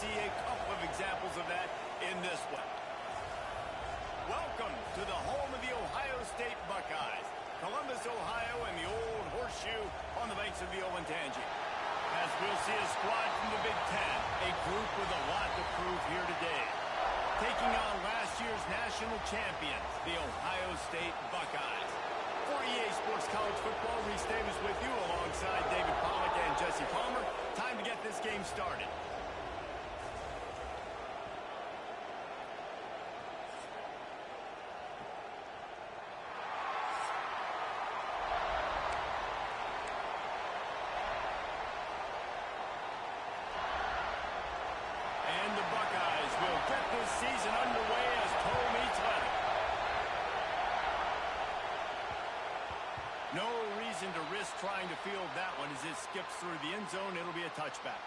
see a couple of examples of that in this one. Welcome to the home of the Ohio State Buckeyes, Columbus, Ohio, and the old horseshoe on the banks of the Olentangy. As we'll see a squad from the Big Ten, a group with a lot to prove here today. Taking on last year's national champions, the Ohio State Buckeyes. For EA Sports College Football, Reese Davis with you alongside David Pollack and Jesse Palmer. Time to get this game started. Season underway as toe meets leather. No reason to risk trying to field that one as it skips through the end zone. It'll be a touchback.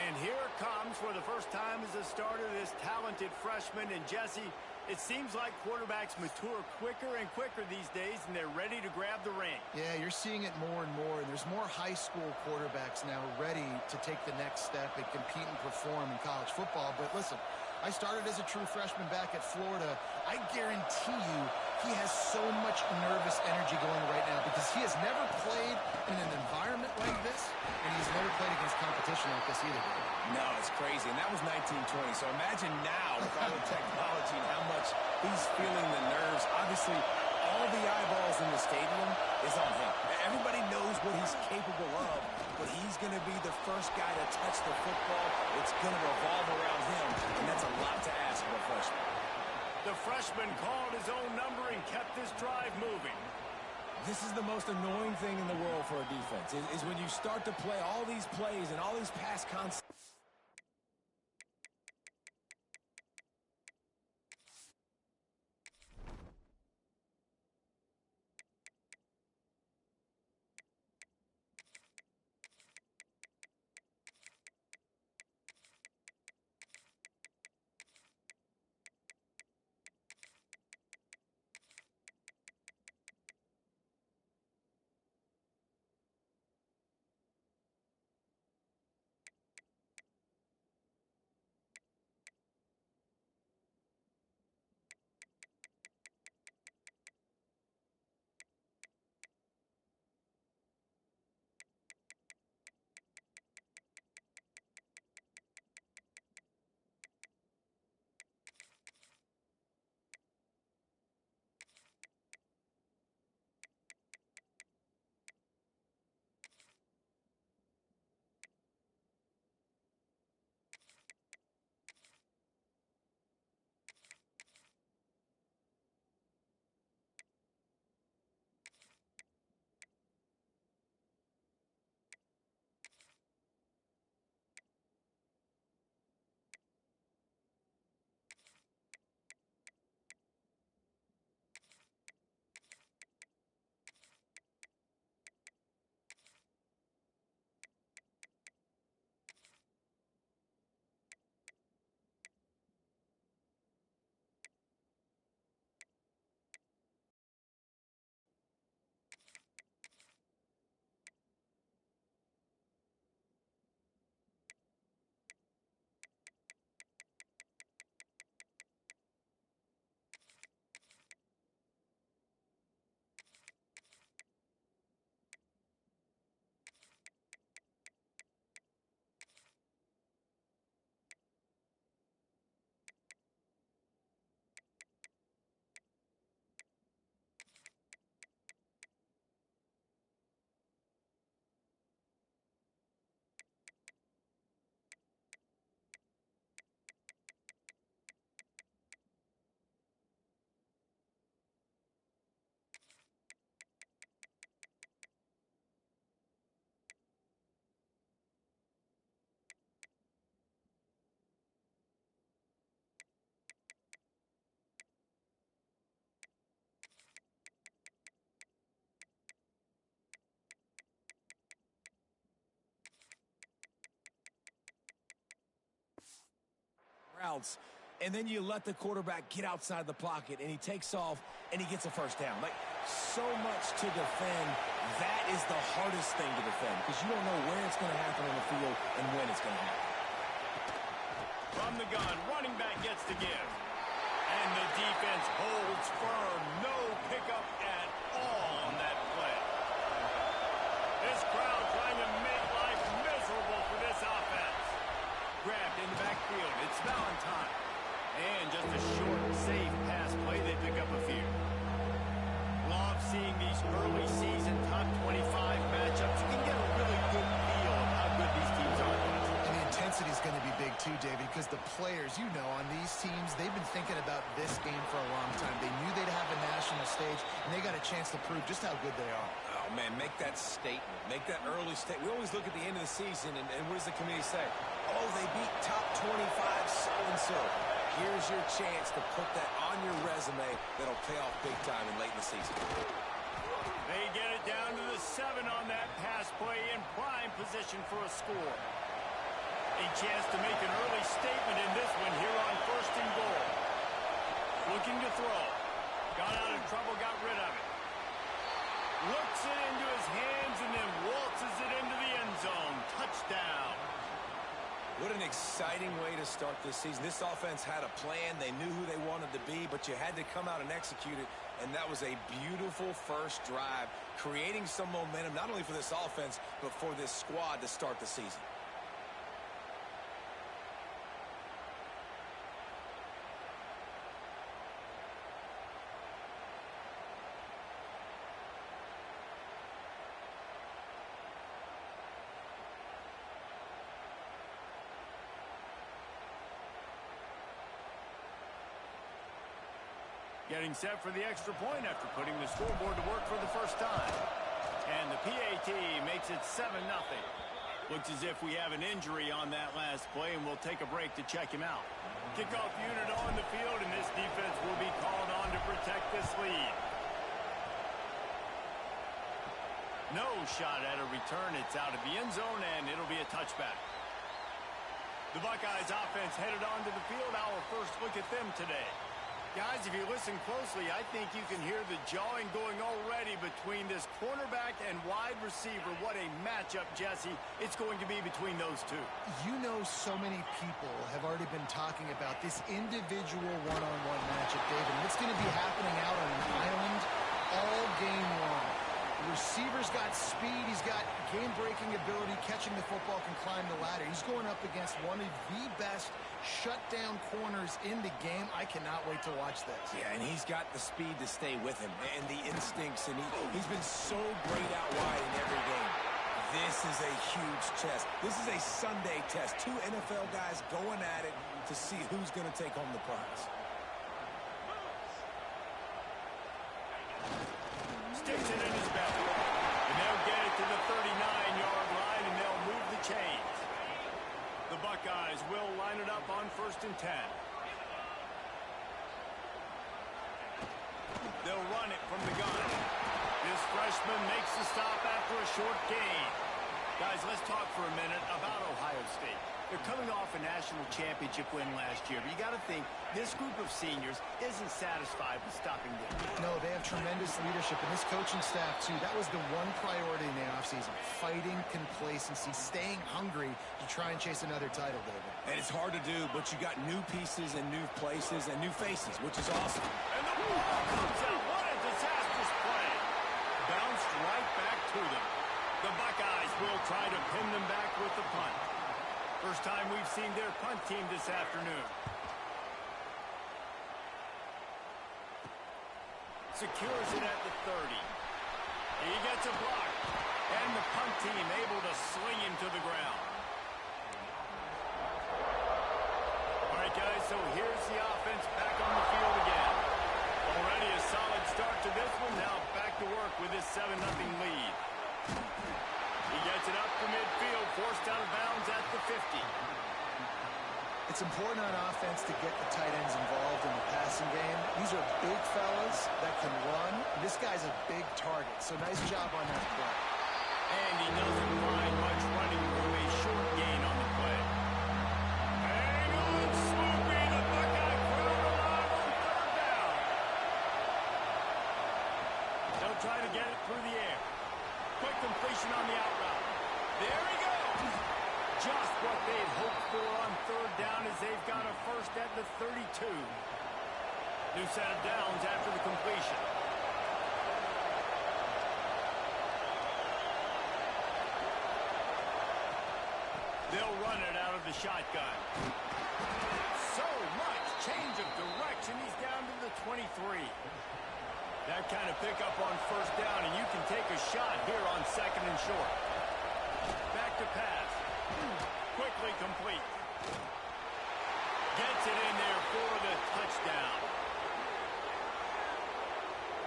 And here it comes for the first time as a starter, this talented freshman. And Jesse, it seems like quarterbacks mature quicker and quicker these days, and they're ready to grab the reins. Yeah, you're seeing it more and more, and there's more high school quarterbacks now ready to take the next step and compete and perform in college football. But listen, I started as a true freshman back at Florida. I guarantee you he has so much nervous energy going right now because he has never played in an environment like this, and he's never played against competition like this either. No, it's crazy, and that was 1920. So imagine now with all the technology and how much he's feeling the nerves. Obviously, all the eyeballs in the stadium is on him. Everybody knows what he's capable of, but he's going to be the first guy to touch the football. It's going to revolve around him, and that's a lot to ask of a freshman. The freshman called his own number and kept this drive moving. This is the most annoying thing in the world for a defense, is when you start to play all these plays and all these pass concepts. Routes, and then you let the quarterback get outside the pocket, and he takes off, and he gets a first down. Like, so much to defend. That is the hardest thing to defend because you don't know where it's going to happen on the field and when it's going to happen. gun. Running back gets to give. And the defense holds firm. No pickup at all on that play. This crowd trying to make life miserable for this offense. Grabbed in the backfield. It's Valentine. And just a short, safe pass play. They pick up a few. Love seeing these early season top 25 matchups. You can get a really good feel of how good these teams are. And the intensity is going to be big too, David, because the players, you know, on these teams, they've been thinking about this game for a long time. They knew they'd have a national stage, and they got a chance to prove just how good they are. Oh, man, make that statement. Make that early statement. We always look at the end of the season, and what does the committee say? Oh, they beat top 25 so-and-so. Here's your chance to put that on your resume that'll pay off big time in late in the season. They get it down to the 7 on that pass play in prime position for a score. A chance to make an early statement in this one here on 1st and goal. Looking to throw. Got out of trouble, got rid of it. Looks it into his hands and then waltzes it into the end zone. Touchdown. What an exciting way to start this season. This offense had a plan. They knew who they wanted to be, but you had to come out and execute it, and that was a beautiful first drive, creating some momentum, not only for this offense, but for this squad to start the season. Getting set for the extra point after putting the scoreboard to work for the first time. And the PAT makes it 7-0. Looks as if we have an injury on that last play, and we'll take a break to check him out. Kickoff unit on the field, and this defense will be called on to protect this lead. No shot at a return. It's out of the end zone, and it'll be a touchback. The Buckeyes offense headed onto the field. Our first look at them today. Guys, if you listen closely, I think you can hear the jawing going already between this cornerback and wide receiver. What a matchup, Jesse, it's going to be between those two. You know, so many people have already been talking about this individual one-on-one matchup, David. It's going to be happening out on an island all game long. The receiver's got speed. He's got game-breaking ability. Catching the football, can climb the ladder. He's going up against one of the best shutdown corners in the game. I cannot wait to watch this. Yeah, and he's got the speed to stay with him and the instincts, and he's been so great out wide in every game. This is a huge test. This is a Sunday test. Two NFL guys going at it to see who's going to take home the prize. Sticks it in his belly. And they'll get it to the 39-yard line, and they'll move the chains. The Buckeyes will line it up on 1st and 10. They'll run it from the gun. This freshman makes the stop after a short gain. Guys, let's talk for a minute about Ohio State. They're coming off a national championship win last year, but you got to think this group of seniors isn't satisfied with stopping them. No, they have tremendous leadership, and this coaching staff, too. That was the one priority in the offseason, fighting complacency, staying hungry to try and chase another title, David. And it's hard to do, but you got new pieces and new places and new faces, which is awesome. And the ball comes out. What a disastrous play. Bounced right back to them. The Buckeyes will try to pin them back with the punt. First time we've seen their punt team this afternoon. Secures it at the 30. He gets a block. And the punt team able to sling him to the ground. All right, guys, so here's the offense back on the field again. Already a solid start to this one. Now back to work with this 7-0 lead. He gets it up to midfield, forced out of bounds at the 50. It's important on offense to get the tight ends involved in the passing game. These are big fellas that can run. This guy's a big target, so nice job on that play. And he doesn't find much running room, a short gain on the play. Hang on, Sloopy, the Buckeye crowd alive on 3rd down. They'll try to get it through the air. Quick completion on the out route. There he goes. Just what they'd hoped for on 3rd down as they've got a New set of downs after the completion. They'll run it out of the shotgun. So much change of direction. He's down to the 23. That kind of pickup on first down, and you can take a shot here on second and short. Back to pass. Quickly complete. Gets it in there for the touchdown.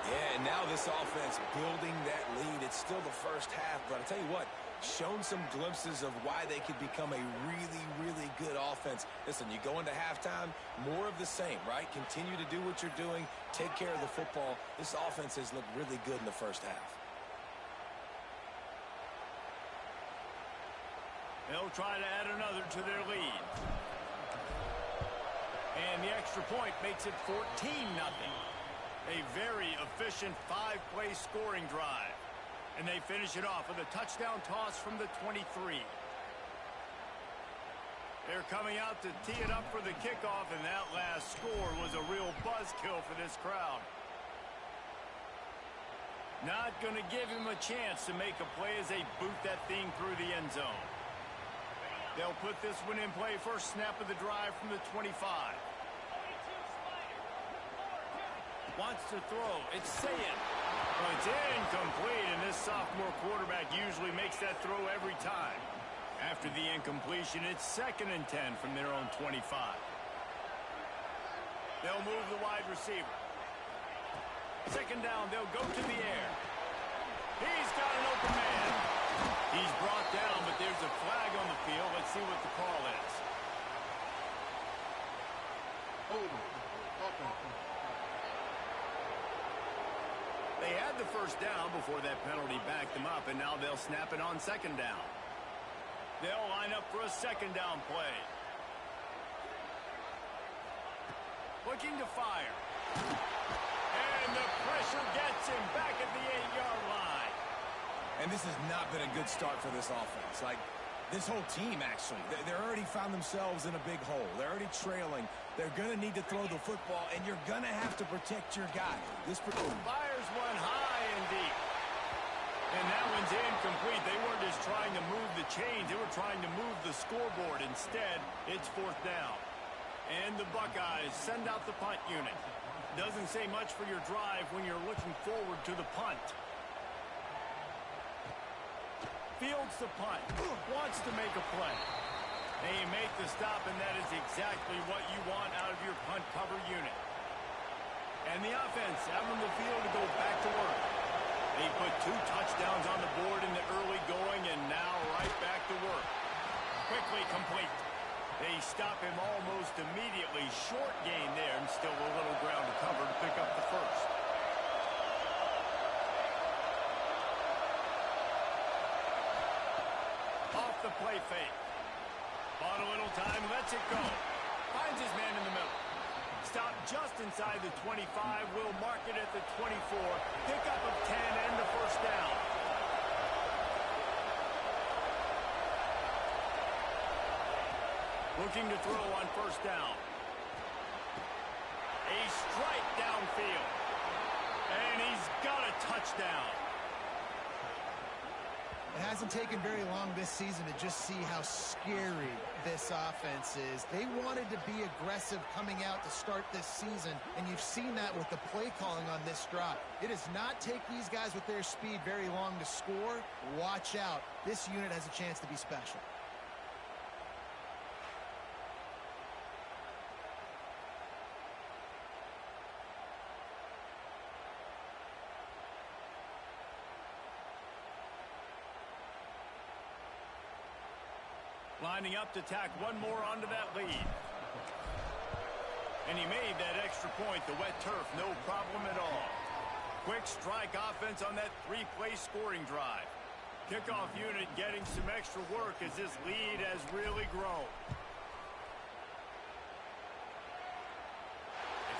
Yeah, and now this offense building that lead. It's still the first half, but I'll tell you what, shown some glimpses of why they could become a really, really good offense. Listen, you go into halftime, more of the same, right? Continue to do what you're doing, take care of the football. This offense has looked really good in the first half. They'll try to add another to their lead. And the extra point makes it 14-0. A very efficient 5-play scoring drive. And they finish it off with a touchdown toss from the 23. They're coming out to tee it up for the kickoff, and that last score was a real buzzkill for this crowd. Not going to give him a chance to make a play as they boot that thing through the end zone. They'll put this one in play first snap of the drive from the 25. Wants to throw. It's saying. Well, it's incomplete, and this sophomore quarterback usually makes that throw every time. After the incompletion, it's 2nd and 10 from their own 25. They'll move the wide receiver. 2nd down, they'll go to the air. He's got an open man. He's brought down, but there's a flag on the field. Let's see what the call is. They had the first down before that penalty backed them up, and now they'll snap it on 2nd down. They'll line up for a 2nd down play. Looking to fire. And the pressure gets him back at the 8-yard line. And this has not been a good start for this offense. Like, this whole team, actually. They're already found themselves in a big hole. They're already trailing. They're going to need to throw the football, and you're going to have to protect your guy. This fires one high and deep. And that one's incomplete. They weren't just trying to move the chains. They were trying to move the scoreboard. Instead, it's 4th down. And the Buckeyes send out the punt unit. Doesn't say much for your drive when you're looking forward to the punt. Fields the punt. Wants to make a play. They make the stop, and that is exactly what you want out of your punt cover unit. And the offense out on the field to go back to work. They put 2 touchdowns on the board in the early going, and now right back to work. Quickly complete. They stop him almost immediately. Short gain there, and still a little ground to cover to pick up the first. Off the play fake. Bought a little time, lets it go. Finds his man in the middle. Stop just inside the 25. Will mark it at the 24. Pickup of 10 and the first down. Looking to throw on first down. A strike downfield. And he's got a touchdown. It hasn't taken very long this season to just see how scary this offense is. They wanted to be aggressive coming out to start this season, and you've seen that with the play calling on this drive. It does not take these guys with their speed very long to score. Watch out. This unit has a chance to be special. Lining up to tack one more onto that lead. And he made that extra point. The wet turf, no problem at all. Quick strike offense on that 3-play scoring drive. Kickoff unit getting some extra work as this lead has really grown.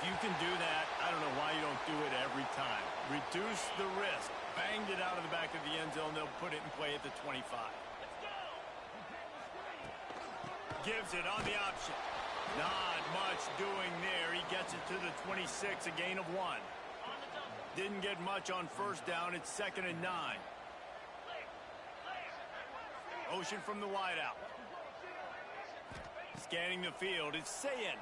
If you can do that, I don't know why you don't do it every time. Reduce the risk. Banged it out of the back of the end zone. They'll put it in play at the 25. Gives it on the option. Not much doing there. He gets it to the 26, a gain of 1. Didn't get much on first down. It's 2nd and 9. Motion from the wideout. Scanning the field. It's Sayin.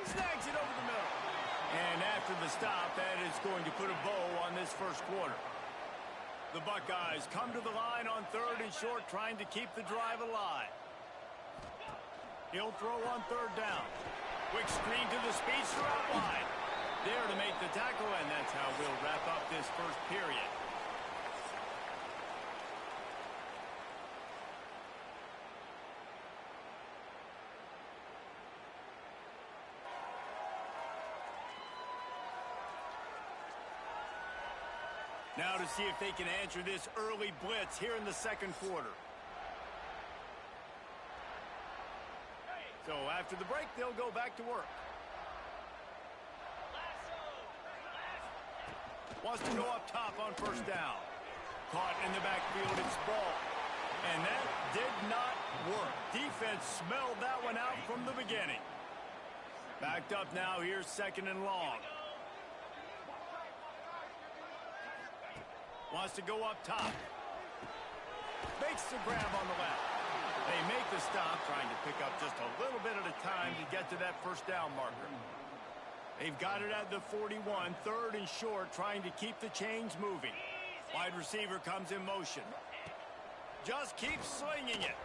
Snags it over the middle. And after the stop, that is going to put a bow on this first quarter. The Buckeyes come to the line on 3rd and short, trying to keep the drive alive. He'll throw on 3rd down. Quick screen to the speedster out wide. There to make the tackle, and that's how we'll wrap up this first period. Now to see if they can answer this early blitz here in the 2nd quarter. So after the break, they'll go back to work. Wants to go up top on 1st down. Caught in the backfield, it's ball. And that did not work. Defense smelled that one out from the beginning. Backed up now, here's 2nd and long. Wants to go up top. Makes the grab on the left. They make the stop, trying to pick up just a little bit at a time to get to that 1st down marker. They've got it at the 41, 3rd and short, trying to keep the chains moving. Wide receiver comes in motion. Just keeps slinging it.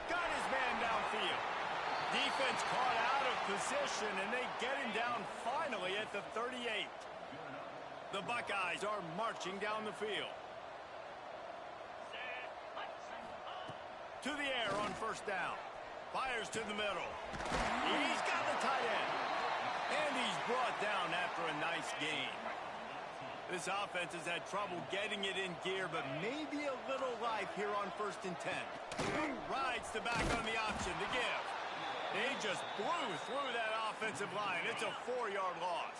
Got his man downfield. Defense caught out of position, and they get him down finally at the 38. The Buckeyes are marching down the field. To the air on 1st down. Fires to the middle. He's got the tight end. And he's brought down after a nice gain. This offense has had trouble getting it in gear, but maybe a little life here on 1st and 10. Rides the back on the option to give. They just blew through that offensive line. It's a 4-yard loss.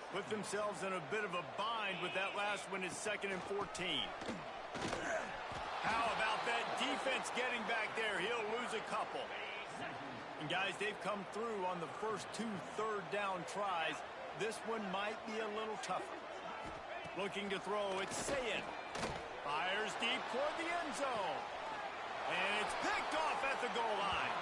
Put themselves in a bit of a bind with that last one is 2nd and 14. How about that defense getting back there? He'll lose a couple. And guys, they've come through on the first 2 3rd down tries. This one might be a little tougher. Looking to throw, it's Sayin. Fires deep toward the end zone. And it's picked off at the goal line.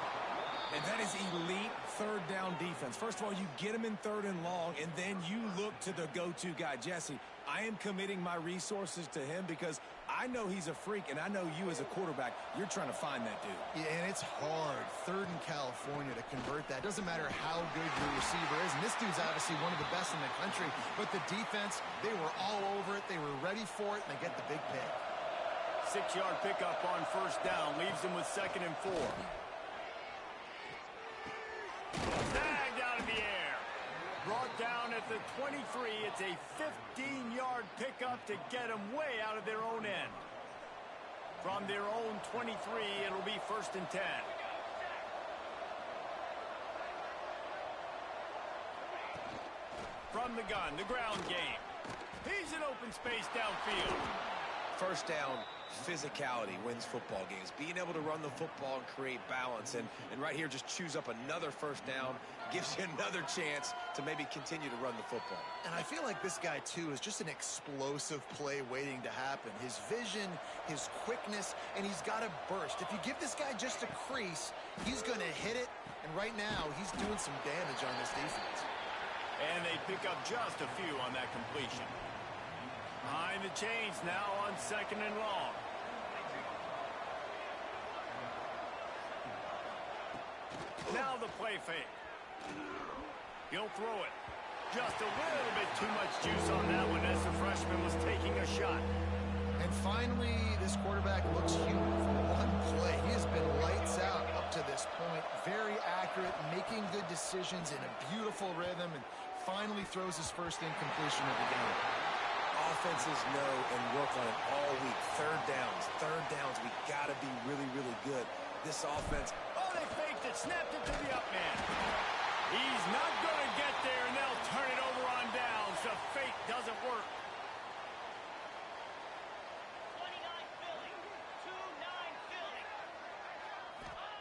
And that is elite 3rd down defense. First of all, you get him in 3rd and long, and then you look to the go-to guy. Jesse, I am committing my resources to him because I know he's a freak, and I know you as a quarterback, you're trying to find that dude. Yeah, and it's hard, 3rd in California, to convert that. Doesn't matter how good your receiver is, and this dude's obviously one of the best in the country, but the defense, they were all over it, they were ready for it, and they get the big pick. 6-yard pickup on 1st down, leaves them with 2nd and 4. Snagged out of the air. Brought down at the 23. It's a 15-yard pickup to get them way out of their own end. From their own 23, it'll be 1st and 10. From the gun, the ground game. He's in open space downfield. 1st down, physicality wins football games. Being able to run the football and create balance. And right here, just choose up another 1st down. Gives you another chance to maybe continue to run the football. And I feel like this guy, too, is just an explosive play waiting to happen. His vision, his quickness, and he's got a burst. If you give this guy just a crease, he's going to hit it. And right now, he's doing some damage on this defense. And they pick up just a few on that completion. Behind the chains now on 2nd and long. Now the play fake. He'll throw it. Just a little bit too much juice on that one as the freshman was taking a shot. And finally, this quarterback looks human for one play. He has been lights out up to this point. Very accurate, making good decisions in a beautiful rhythm, and finally throws his first incompletion of the game. Offenses know and work on it all week. 3rd downs. We got to be really, really good. This offense. Oh, they faked it, snapped it to the up man. He's not going to get there, and they'll turn it over on downs. The fake doesn't work. 29 Philly. 2-9 Philly.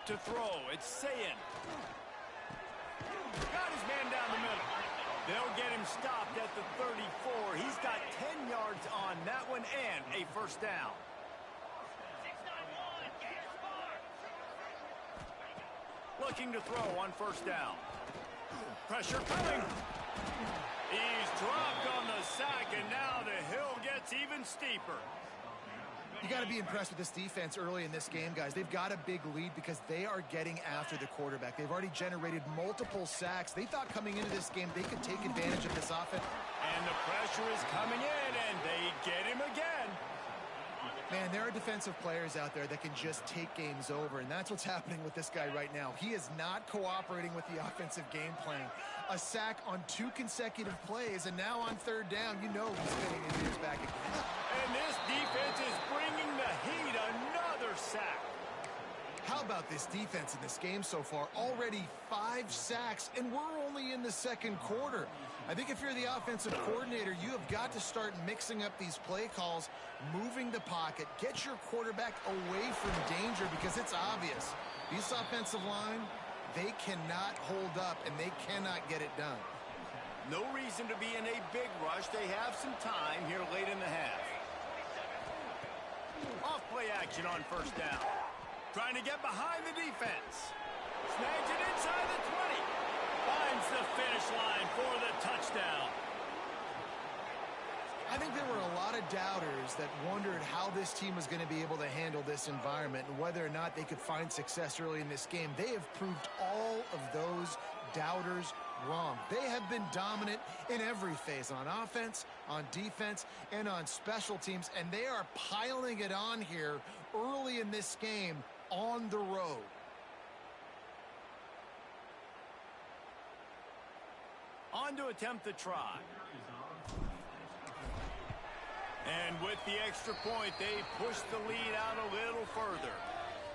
to throw. It's Sayin. Got his man down the middle. They'll get him stopped at the 34. He's got 10 yards on that one and a first down. Looking to throw on first down. Pressure coming. He's dropped on the sack, and now the hill gets even steeper. You got to be impressed with this defense early in this game, guys. They've got a big lead because they are getting after the quarterback. They've already generated multiple sacks. They thought coming into this game they could take advantage of this offense. And the pressure is coming in, and they get him again. Man, there are defensive players out there that can just take games over, and that's what's happening with this guy right now. He is not cooperating with the offensive game plan. A sack on 2 consecutive plays, and now on third down, you know he's spinning his ears back again. And this defense is bringing the heat. Another sack. How about this defense in this game so far? Already 5 sacks, and we're only in the second quarter. I think if you're the offensive coordinator, you have got to start mixing up these play calls, moving the pocket, get your quarterback away from danger because it's obvious. This offensive line, they cannot hold up, and they cannot get it done. No reason to be in a big rush. They have some time here late in the half. Off play action on first down. Trying to get behind the defense. Snags it inside the 20. Finds the finish line for the touchdown. I think there were a lot of doubters that wondered how this team was going to be able to handle this environment and whether or not they could find success early in this game. They have proved all of those doubters wrong. They have been dominant in every phase, on offense, on defense, and on special teams, and they are piling it on here early in this game on the road. On to attempt the try. And with the extra point, they push the lead out a little further.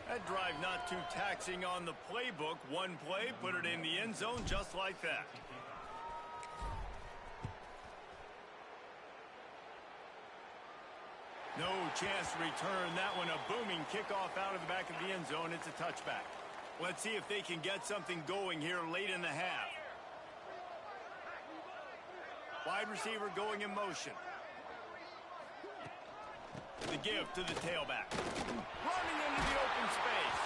That drive not too taxing on the playbook. One play, put it in the end zone just like that. No chance to return that one. A booming kickoff out of the back of the end zone. It's a touchback. Let's see if they can get something going here late in the half. Wide receiver going in motion. The give to the tailback. Running into the open space.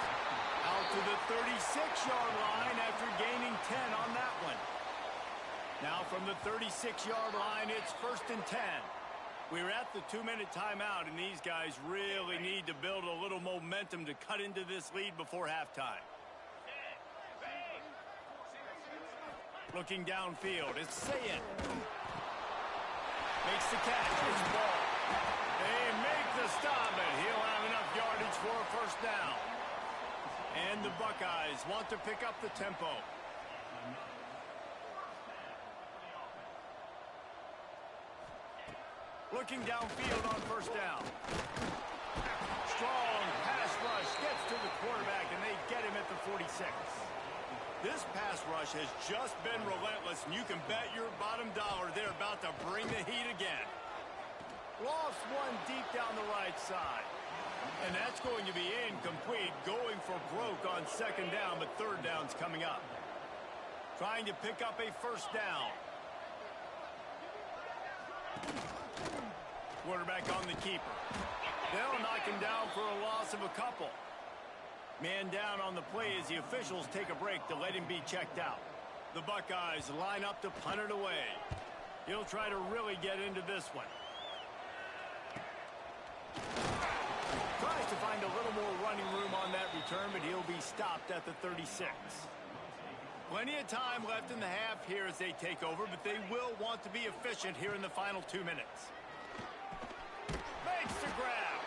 Out to the 36-yard line after gaining 10 on that one. Now from the 36-yard line, it's 1st and 10. We're at the 2-minute timeout, and these guys really need to build a little momentum to cut into this lead before halftime. Looking downfield, it's Sayin. Makes the catch. It's ball. They make the stop, but he'll have enough yardage for a first down. And the Buckeyes want to pick up the tempo. Looking downfield on first down. Strong pass rush gets to the quarterback, and they get him at the 46. This pass rush has just been relentless, and you can bet your bottom dollar they're about to bring the heat again. Lost one deep down the right side. And that's going to be incomplete, going for broke on second down, but third down's coming up. Trying to pick up a first down. Quarterback on the keeper. They'll knock him down for a loss of a couple. Man down on the play as the officials take a break to let him be checked out. The Buckeyes line up to punt it away. He'll try to really get into this one. Tries to find a little more running room on that return, but he'll be stopped at the 36. Plenty of time left in the half here as they take over, but they will want to be efficient here in the final 2 minutes. Makes the grab.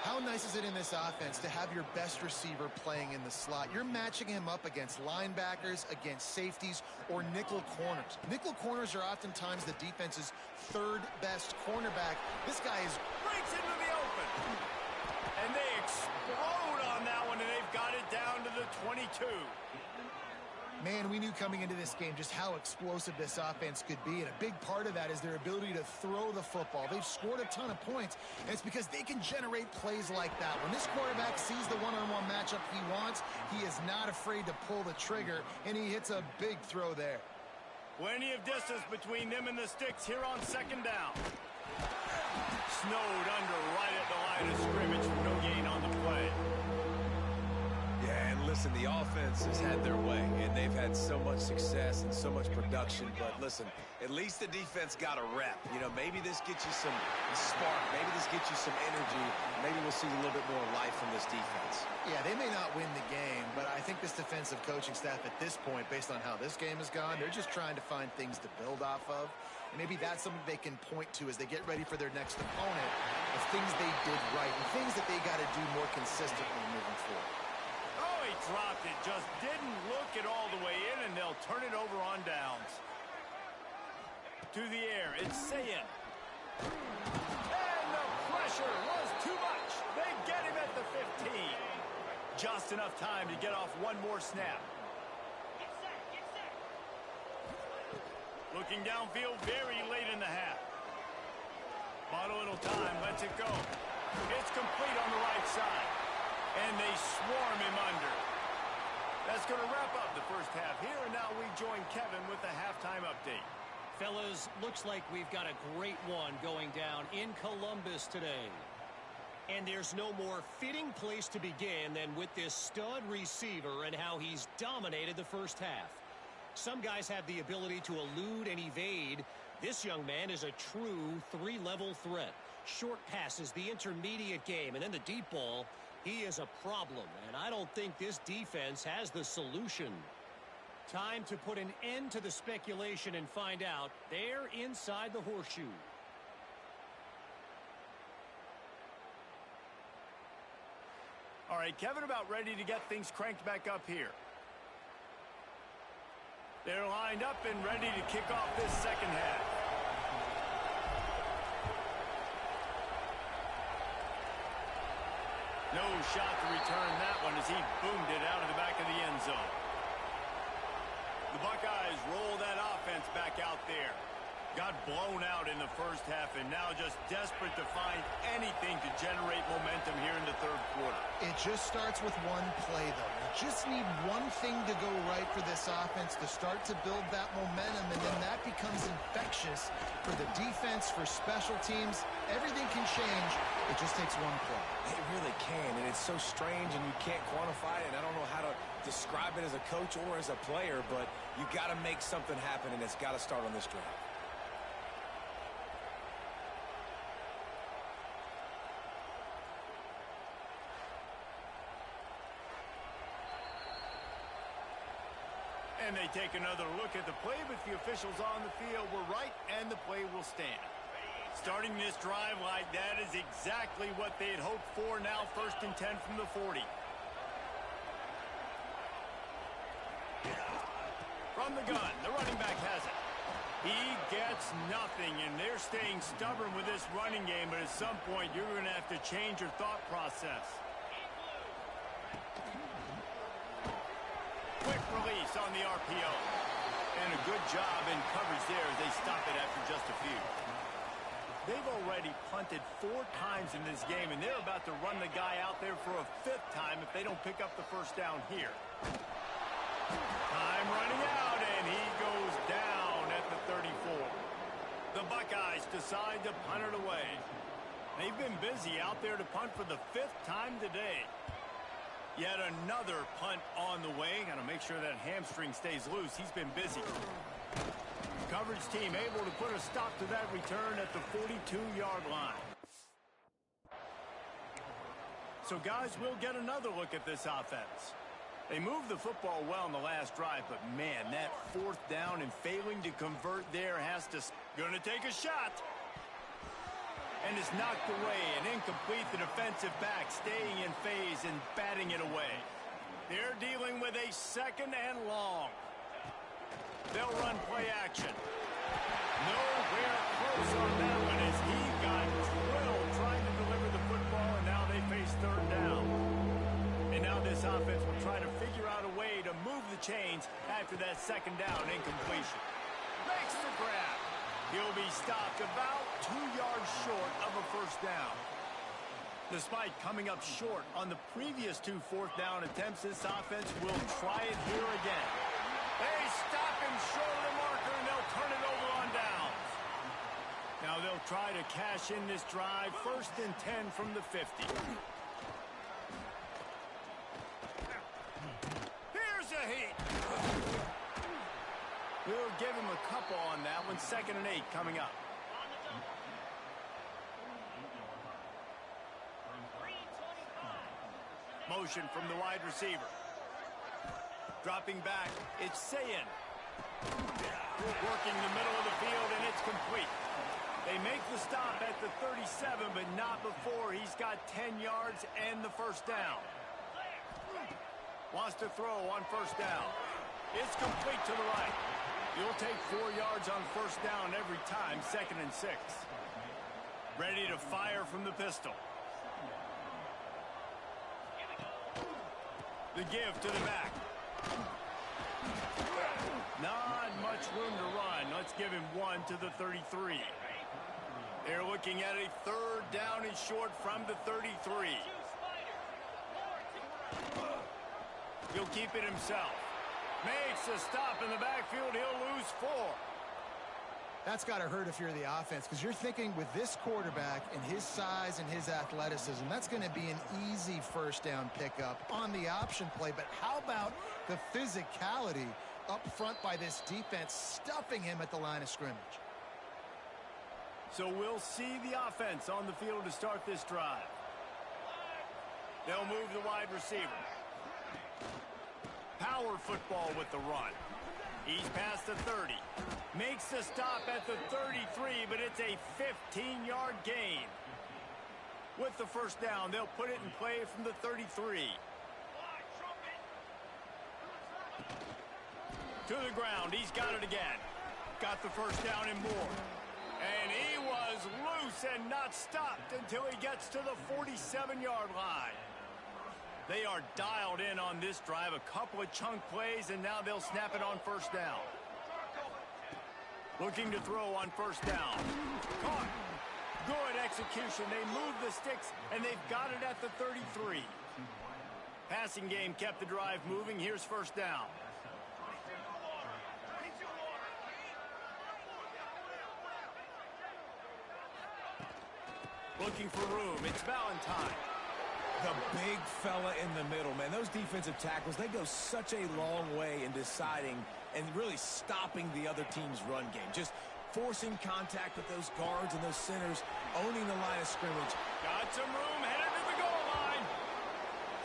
How nice is it in this offense to have your best receiver playing in the slot? You're matching him up against linebackers, against safeties, or nickel corners. Nickel corners are oftentimes the defense's third best cornerback. This guy breaks into the open. And they explode on that one, and they've got it down to the 22. Man, we knew coming into this game just how explosive this offense could be, and a big part of that is their ability to throw the football. They've scored a ton of points, and it's because they can generate plays like that. When this quarterback sees the one-on-one matchup he wants, he is not afraid to pull the trigger, and he hits a big throw there. Plenty of distance between them and the sticks here on second down. Snowed under right at the line of scrimmage for no gain on the play. Yeah, and listen, the offense has had their way, and they've had so much success and so much production. But listen, at least the defense got a rep. You know, maybe this gets you some spark. Maybe this gets you some energy. Maybe we'll see a little bit more life from this defense. Yeah, they may not win the game, but I think this defensive coaching staff at this point, based on how this game has gone, they're just trying to find things to build off of. And maybe that's something they can point to as they get ready for their next opponent of things they did right and things that they got to do more consistently moving forward. Oh, he dropped it. Just didn't look it all the way in, and they'll turn it over on downs. To the air, it's Sayin. And the pressure was too much. They get him at the 15. Just enough time to get off one more snap. Looking downfield very late in the half. Bought a little time, lets it go. It's complete on the right side. And they swarm him under. That's going to wrap up the first half here, and now we join Kevin with the halftime update. Fellas, looks like we've got a great one going down in Columbus today. And there's no more fitting place to begin than with this stud receiver and how he's dominated the first half. Some guys have the ability to elude and evade. This young man is a true three-level threat. Short passes, the intermediate game, and then the deep ball. He is a problem, and I don't think this defense has the solution. Time to put an end to the speculation and find out. They're inside the horseshoe. All right, Kevin, about ready to get things cranked back up here. They're lined up and ready to kick off this second half. No shot to return that one as he boomed it out of the back of the end zone. The Buckeyes roll that offense back out there. Got blown out in the first half and now just desperate to find anything to generate momentum here in the third quarter. It just starts with one play, though. You just need one thing to go right for this offense to start to build that momentum, and then that becomes infectious for the defense, for special teams. Everything can change. It just takes one play. It really can, and it's so strange, and you can't quantify it, and I don't know how to describe it as a coach or as a player, but you got to make something happen, and it's got to start on this drive. And they take another look at the play, but the officials on the field were right, and the play will stand. Starting this drive like that is exactly what they had hoped for. Now 1st and 10 from the 40. From the gun, the running back has it. He gets nothing, and they're staying stubborn with this running game, but at some point you're going to have to change your thought process. Quick release on the RPO. And a good job in coverage there as they stop it after just a few. They've already punted 4 times in this game, and they're about to run the guy out there for a 5th time if they don't pick up the first down here. Time running out, and he goes down at the 34. The Buckeyes decide to punt it away. They've been busy out there to punt for the 5th time today. Yet another punt on the way. Got to make sure that hamstring stays loose. He's been busy. Coverage team able to put a stop to that return at the 42-yard line. So, guys, we'll get another look at this offense. They moved the football well in the last drive, but, man, that 4th down and failing to convert there has to... Going to take a shot. And it's knocked away and incomplete. The defensive back staying in phase and batting it away. They're dealing with a 2nd and long. They'll run play action. Nowhere close on that one as he got drilled trying to deliver the football, and now they face 3rd down. And now this offense will try to figure out a way to move the chains after that second down incompletion. Makes the grab. He'll be stopped about 2 yards short of a first down. Despite coming up short on the previous 2 fourth-down attempts, this offense will try it here again. They stop him short of the marker, and they'll turn it over on downs. Now they'll try to cash in this drive. 1st and 10 from the 50. Here's a heat. We'll give him a couple on that one. 2nd and 8 coming up. Motion from the wide receiver. Dropping back, it's Sayin. Working the middle of the field, and it's complete. They make the stop at the 37, but not before he's got 10 yards and the first down. Wants to throw on first down. It's complete to the right. You'll take 4 yards on first down every time. 2nd and 6. Ready to fire from the pistol. The give to the back. Not much room to run. Let's give him 1 to the 33. They're looking at a 3rd down and short from the 33. He'll keep it himself. Makes a stop in the backfield. He'll lose 4. That's got to hurt if you're the offense, because you're thinking with this quarterback and his size and his athleticism, that's going to be an easy first down pickup on the option play. But how about the physicality up front by this defense, stuffing him at the line of scrimmage? So we'll see the offense on the field to start this drive. They'll move the wide receiver. Power football with the run. He's past the 30. Makes the stop at the 33, but it's a 15-yard gain. With the first down, they'll put it in play from the 33. To the ground. He's got it again. Got the first down and more. And he was loose and not stopped until he gets to the 47-yard line. They are dialed in on this drive. A couple of chunk plays, and now they'll snap it on first down. Looking to throw on first down. Caught. Good execution. They move the sticks, and they've got it at the 33. Passing game kept the drive moving. Here's first down. Looking for room. It's Valentine. The big fella in the middle, man. Those defensive tackles, they go such a long way in deciding and really stopping the other team's run game. Just forcing contact with those guards and those centers, owning the line of scrimmage. Got some room, headed to the goal line.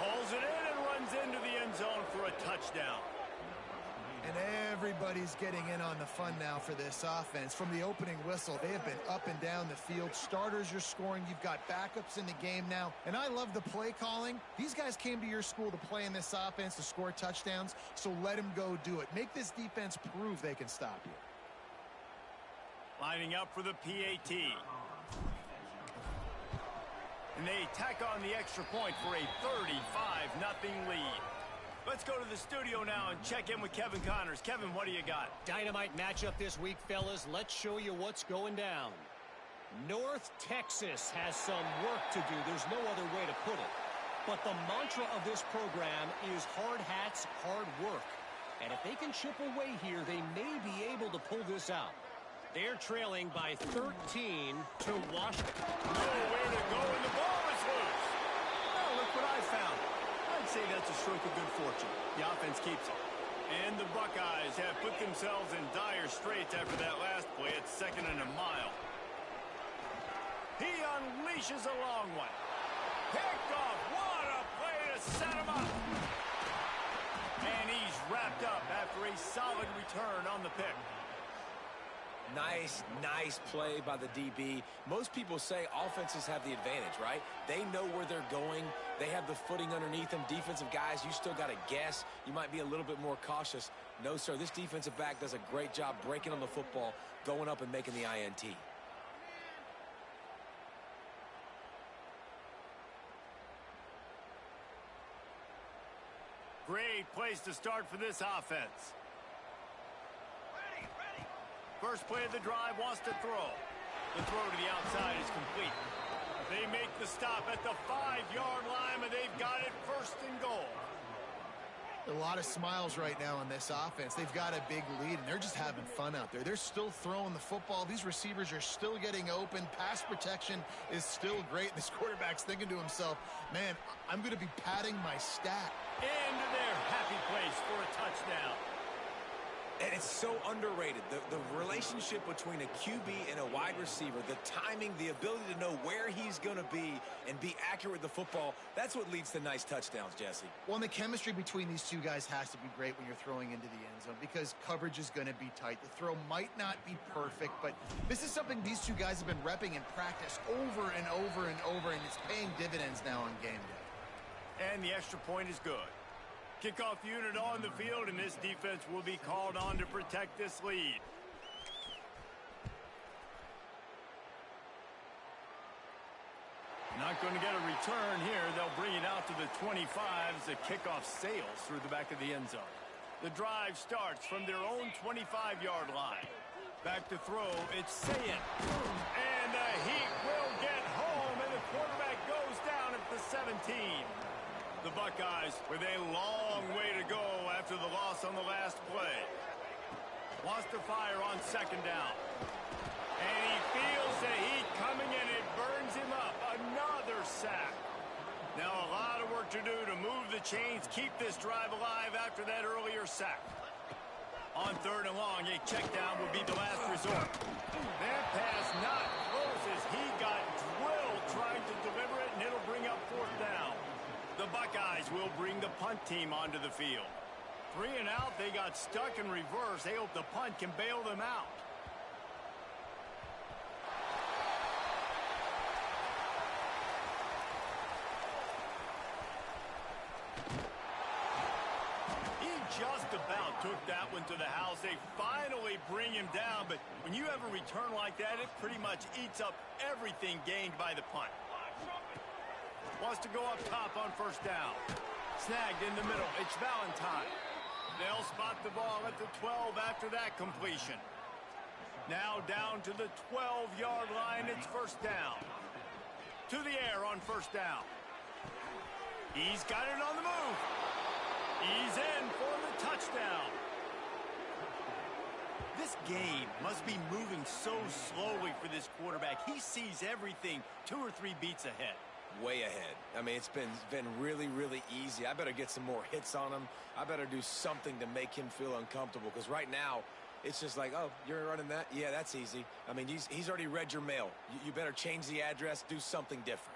Pulls it in and runs into the end zone for a touchdown. And everybody's getting in on the fun now for this offense. From the opening whistle, they have been up and down the field. Starters are scoring. You've got backups in the game now. And I love the play calling. These guys came to your school to play in this offense to score touchdowns, so let them go do it. Make this defense prove they can stop you. Lining up for the PAT. And they tack on the extra point for a 35-0 lead. Let's go to the studio now and check in with Kevin Connors. Kevin, what do you got? Dynamite matchup this week, fellas. Let's show you what's going down. North Texas has some work to do. There's no other way to put it. But the mantra of this program is hard hats, hard work. And if they can chip away here, they may be able to pull this out. They're trailing by 13 to Washington. Nowhere to go, and the ball is loose. Oh, look what I found. I'd say that's a stroke of good fortune. The offense keeps it. And the Buckeyes have put themselves in dire straits after that last play. It's 2nd and a mile. He unleashes a long one. Picked off. What a play to set him up. And he's wrapped up after a solid return on the pick. Nice play by the DB. Most people say offenses have the advantage, right? They know where they're going. They have the footing underneath them. Defensive guys, you still got to guess. You might be a little bit more cautious. No, sir, this defensive back does a great job breaking on the football, going up and making the INT. great place to start for this offense. First play of the drive, wants to throw. The throw to the outside is complete. They make the stop at the 5-yard line, and they've got it first and goal. A lot of smiles right now on this offense. They've got a big lead, and they're just having fun out there. They're still throwing the football. These receivers are still getting open. Pass protection is still great. This quarterback's thinking to himself, man, I'm going to be padding my stat. Into their happy place for a touchdown. And it's so underrated. The relationship between a QB and a wide receiver, the timing, the ability to know where he's going to be and be accurate with the football, that's what leads to nice touchdowns, Jesse. Well, and the chemistry between these two guys has to be great when you're throwing into the end zone because coverage is going to be tight. The throw might not be perfect, but this is something these two guys have been repping in practice over and over and over, and it's paying dividends now on game day. And the extra point is good. Kickoff unit on the field, and this defense will be called on to protect this lead. Not going to get a return here. They'll bring it out to the 25 as the kickoff sails through the back of the end zone. The drive starts from their own 25-yard line. Back to throw, it's Saying. And the Heat will get home, and the quarterback goes down at the 17. The Buckeyes with a long way to go after the loss on the last play. Wants to fire on second down. And he feels the heat coming, and it burns him up. Another sack. Now a lot of work to do to move the chains, keep this drive alive after that earlier sack. On third and long, a check down will be the last resort. That pass not close as he got drilled trying to deliver it, and it'll bring up fourth down. The Buckeyes will bring the punt team onto the field. 3 and out, they got stuck in reverse. They hope the punt can bail them out. He just about took that one to the house. They finally bring him down, but when you have a return like that, it pretty much eats up everything gained by the punt. Wants to go up top on first down. Snagged in the middle. It's Valentine. They'll spot the ball at the 12 after that completion. Now down to the 12-yard line. It's first down. To the air on first down. He's got it on the move. He's in for the touchdown. This game must be moving so slowly for this quarterback. He sees everything 2 or 3 beats ahead. Way ahead. I mean, it's been really, really easy. I better get some more hits on him. I better do something to make him feel uncomfortable because right now, it's just like, oh, you're running that? Yeah, that's easy. I mean, he's already read your mail. You better change the address, do something different.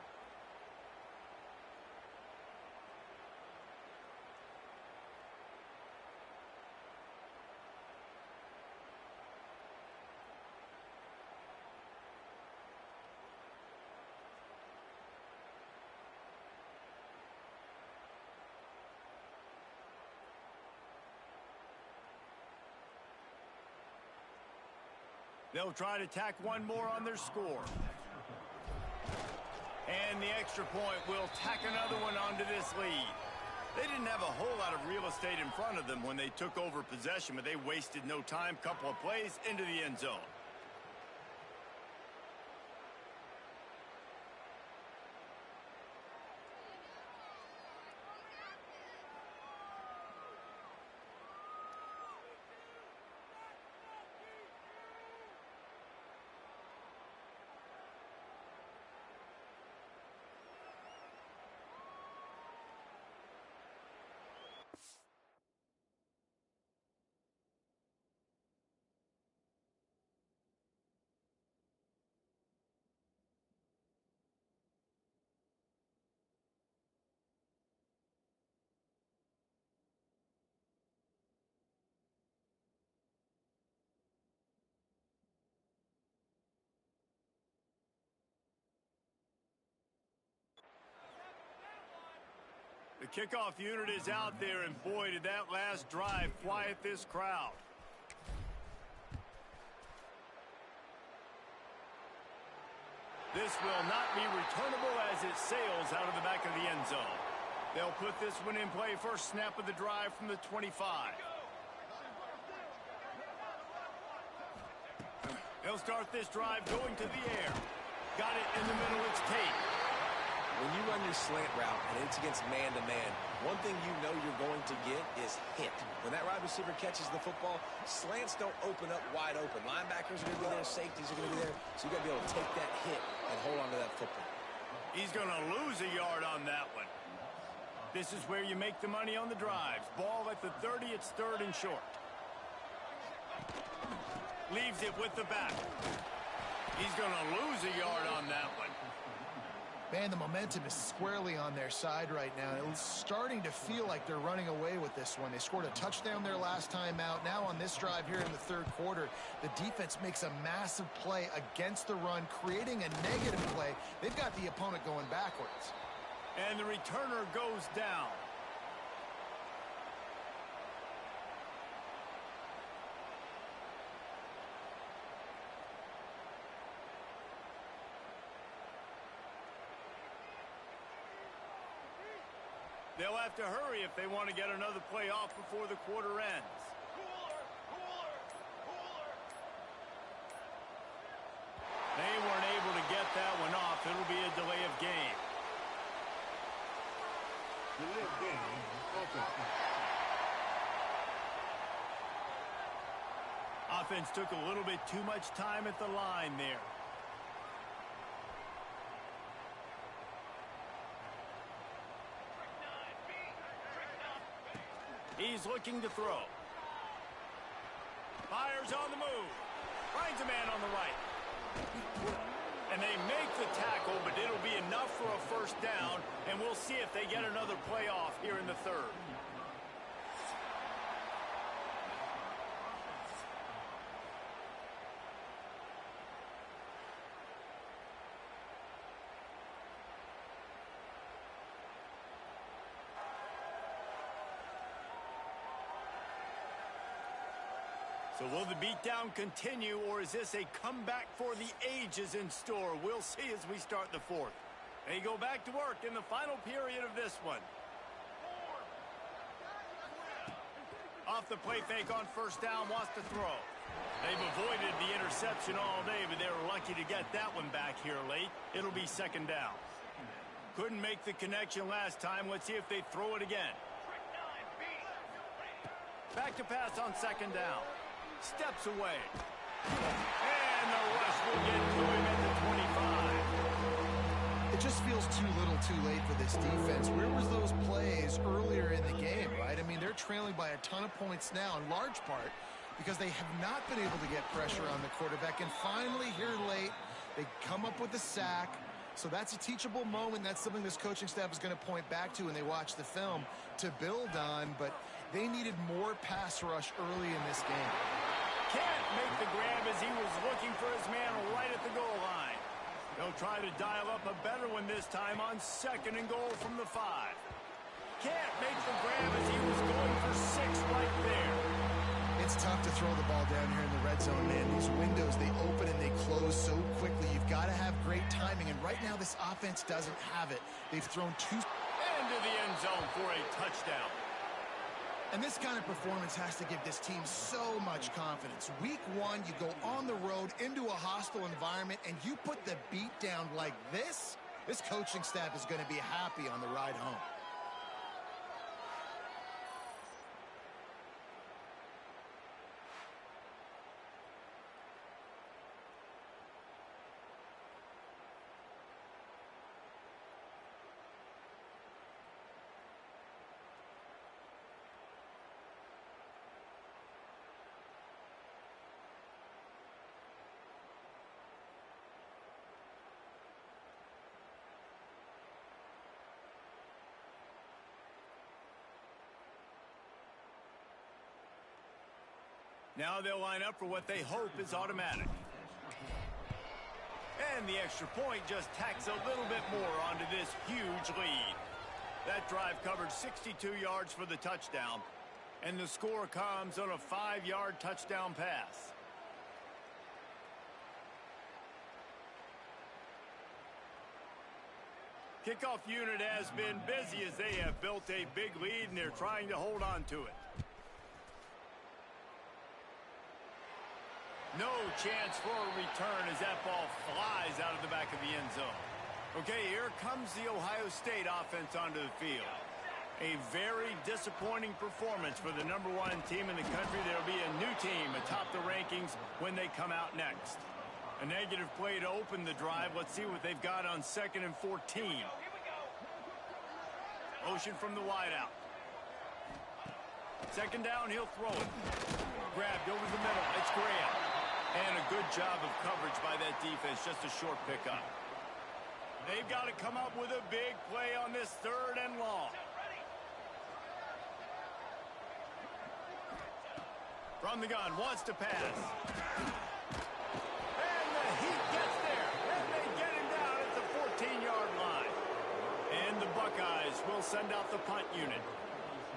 They'll try to tack one more on their score. And the extra point will tack another one onto this lead. They didn't have a whole lot of real estate in front of them when they took over possession, but they wasted no time. Couple of plays into the end zone. The kickoff unit is out there, and boy, did that last drive quiet this crowd. This will not be returnable as it sails out of the back of the end zone. They'll put this one in play. First snap of the drive from the 25. They'll start this drive going to the air. Got it in the middle. It's Tate. When you run your slant route and it's against man-to-man, one thing you know you're going to get is hit. When that wide receiver catches the football, slants don't open up wide open. Linebackers are going to be there, safeties are going to be there, so you got to be able to take that hit and hold on to that football. He's going to lose a yard on that one. This is where you make the money on the drives. Ball at the 30, it's third and short. Leaves it with the back. He's going to lose a yard on that one. Man, the momentum is squarely on their side right now. It's starting to feel like they're running away with this one. They scored a touchdown their last time out. Now on this drive here in the third quarter, the defense makes a massive play against the run, creating a negative play. They've got the opponent going backwards. And the returner goes down. They'll have to hurry if they want to get another play off before the quarter ends. They weren't able to get that one off. It'll be a delay of game. Offense took a little bit too much time at the line there. He's looking to throw. Fires on the move. Finds a man on the right. And they make the tackle, but it'll be enough for a first down, and we'll see if they get another play off here in the third. So will the beatdown continue, or is this a comeback for the ages in store? We'll see as we start the fourth. They go back to work in the final period of this one. Off the play fake on first down, wants to throw. They've avoided the interception all day, but they were lucky to get that one back here late. It'll be second down. Couldn't make the connection last time. Let's see if they throw it again. Back to pass on second down. Steps away. And the rush will get to him at the 25. It just feels too little too late for this defense. Where was those plays earlier in the game, right? I mean, they're trailing by a ton of points now, in large part because they have not been able to get pressure on the quarterback. And finally, here late, they come up with a sack. So that's a teachable moment. That's something this coaching staff is going to point back to when they watch the film to build on. But they needed more pass rush early in this game. Can't make the grab as he was looking for his man right at the goal line. They'll try to dial up a better one this time on second and goal from the 5. Can't make the grab as he was going for 6 right there. It's tough to throw the ball down here in the red zone, man. These windows, they open and they close so quickly. You've got to have great timing, and right now this offense doesn't have it. They've thrown 2 into the end zone for a touchdown. And this kind of performance has to give this team so much confidence. Week 1, you go on the road into a hostile environment, and you put the beat down like this coaching staff is going to be happy on the ride home. Now they'll line up for what they hope is automatic. And the extra point just tacks a little bit more onto this huge lead. That drive covered 62 yards for the touchdown, and the score comes on a 5-yard touchdown pass. Kickoff unit has been busy as they have built a big lead, and they're trying to hold on to it. No chance for a return as that ball flies out of the back of the end zone. Okay, here comes the Ohio State offense onto the field. A very disappointing performance for the #1 team in the country. There'll be a new team atop the rankings when they come out next. A negative play to open the drive. Let's see what they've got on 2nd and 14. Motion from the wideout. 2nd down, he'll throw it. Grabbed over the middle. It's Graham. And a good job of coverage by that defense. Just a short pickup. They've got to come up with a big play on this 3rd and long. From the gun, wants to pass. And the Heat gets there. And they get him down at the 14-yard line. And the Buckeyes will send out the punt unit.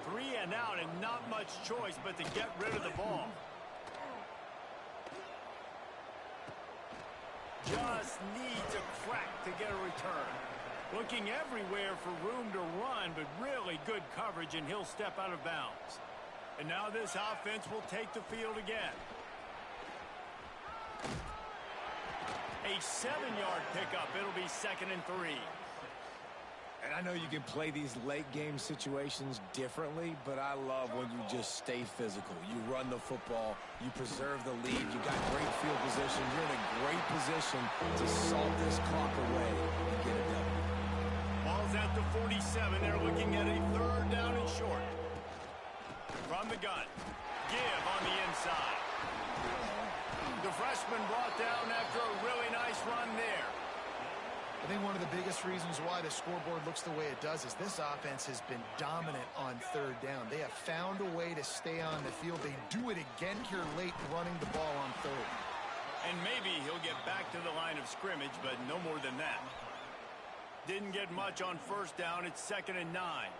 3 and out, and not much choice but to get rid of the ball. Just needs a crack to get a return. Looking everywhere for room to run, but really good coverage, and he'll step out of bounds. And now this offense will take the field again. A 7-yard pickup. It'll be 2nd and 3. And I know you can play these late-game situations differently, but I love when you just stay physical. You run the football, you preserve the lead, you got great field position, you're in a great position to salt this clock away and get it done. Ball's at the 47. They're looking at a 3rd down and short. From the gun. Give on the inside. The freshman brought down after a really nice run there. I think one of the biggest reasons why the scoreboard looks the way it does is this offense has been dominant on 3rd down. They have found a way to stay on the field. They do it again here late, running the ball on 3rd. And maybe he'll get back to the line of scrimmage, but no more than that. Didn't get much on 1st down. It's 2nd and 9.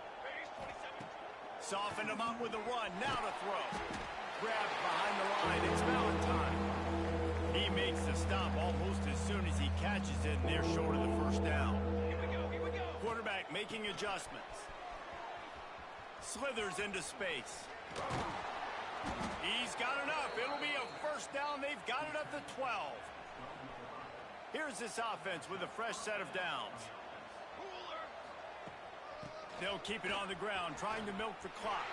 Softened him up with a run. Now to throw. Grabbed behind the line. It's Valentine. He makes the stop almost as soon as he catches it, and they're short of the 1st down. Here we go. Quarterback making adjustments. Slithers into space. He's got enough. It'll be a 1st down. They've got it up to 12. Here's this offense with a fresh set of downs. They'll keep it on the ground, trying to milk the clock.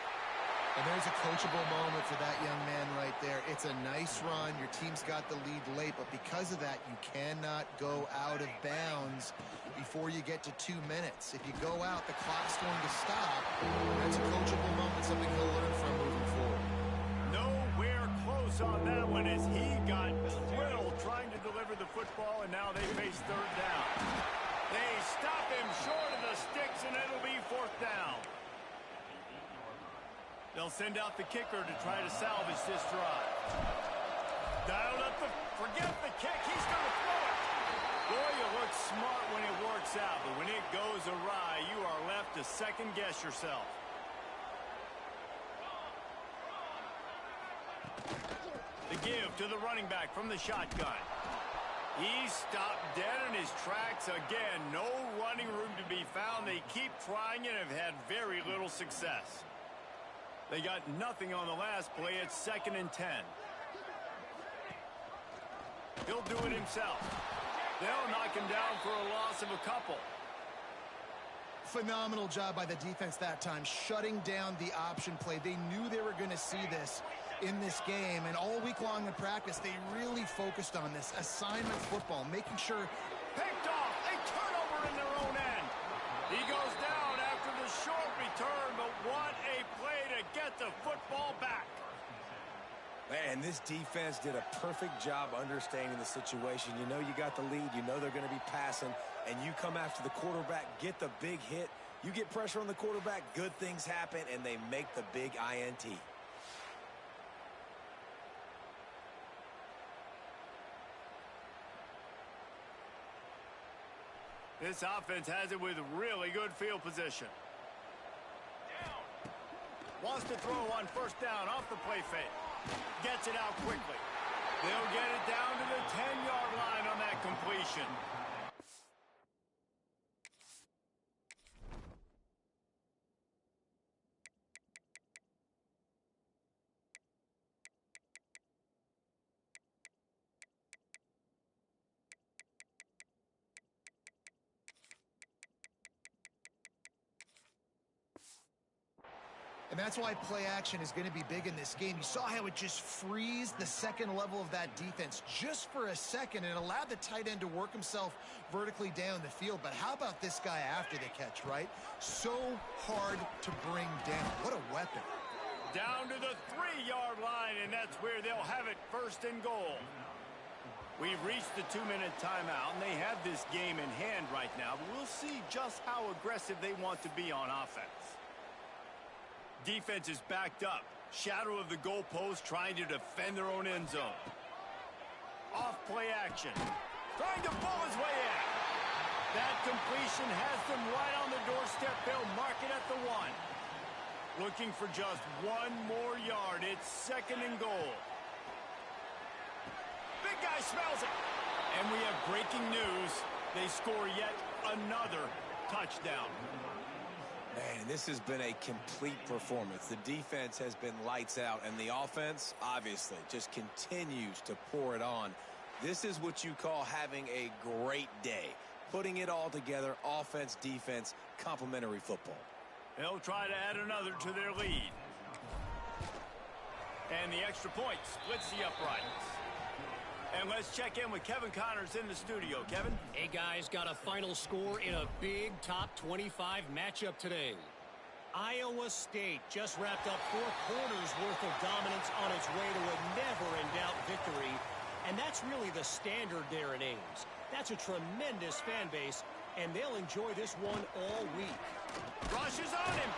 And there's a coachable moment for that young man right there. It's a nice run. Your team's got the lead late, but because of that, you cannot go out of bounds before you get to 2 minutes. If you go out, the clock's going to stop. That's a coachable moment, something he'll learn from moving forward. Nowhere close on that one as he got thrilled trying to deliver the football, and now they face 3rd down. They stop him short of the sticks, and it'll be 4th down. They'll send out the kicker to try to salvage this drive. Dialed up forget the kick. He's going to throw it. Boy, you look smart when it works out, but when it goes awry, you are left to second-guess yourself. The give to the running back from the shotgun. He stopped dead in his tracks again. No running room to be found. They keep trying and have had very little success. They got nothing on the last play. It's 2nd and 10. He'll do it himself. They'll knock him down for a loss of a couple. Phenomenal job by the defense that time, shutting down the option play. They knew they were going to see this in this game, and all week long in practice, they really focused on this assignment football, making sure. Picked off, a turnover in their own end. He goes down after the short return, but what a play to get the football back. And this defense did a perfect job understanding the situation. You know you got the lead. You know they're going to be passing, and you come after the quarterback, get the big hit. You get pressure on the quarterback, good things happen, and they make the big INT. This offense has it with really good field position. Wants to throw on 1st down off the play fake. Gets it out quickly. They'll get it down to the 10-yard line on that completion. And that's why play action is going to be big in this game. You saw how it just frees the second level of that defense just for a second and allowed the tight end to work himself vertically down the field. But how about this guy after the catch, right? So hard to bring down. What a weapon. Down to the 3-yard line, and that's where they'll have it, first and goal. We've reached the 2-minute timeout, and they have this game in hand right now. But we'll see just how aggressive they want to be on offense. Defense is backed up. Shadow of the goalpost, trying to defend their own end zone. Off play action. Trying to pull his way in. That completion has them right on the doorstep. They'll mark it at the 1. Looking for just 1 more yard. It's second and goal. Big guy smells it. And we have breaking news. They score yet another touchdown. Man, this has been a complete performance. The defense has been lights out, and the offense, obviously, just continues to pour it on. This is what you call having a great day. Putting it all together, offense, defense, complementary football. They'll try to add another to their lead. And the extra point splits the uprights. And let's check in with Kevin Connors in the studio. Kevin? Hey, guys, got a final score in a big top 25 matchup today. Iowa State just wrapped up 4 quarters worth of dominance on its way to a never-in-doubt victory. And that's really the standard there in Ames. That's a tremendous fan base, and they'll enjoy this one all week. Rush is on him.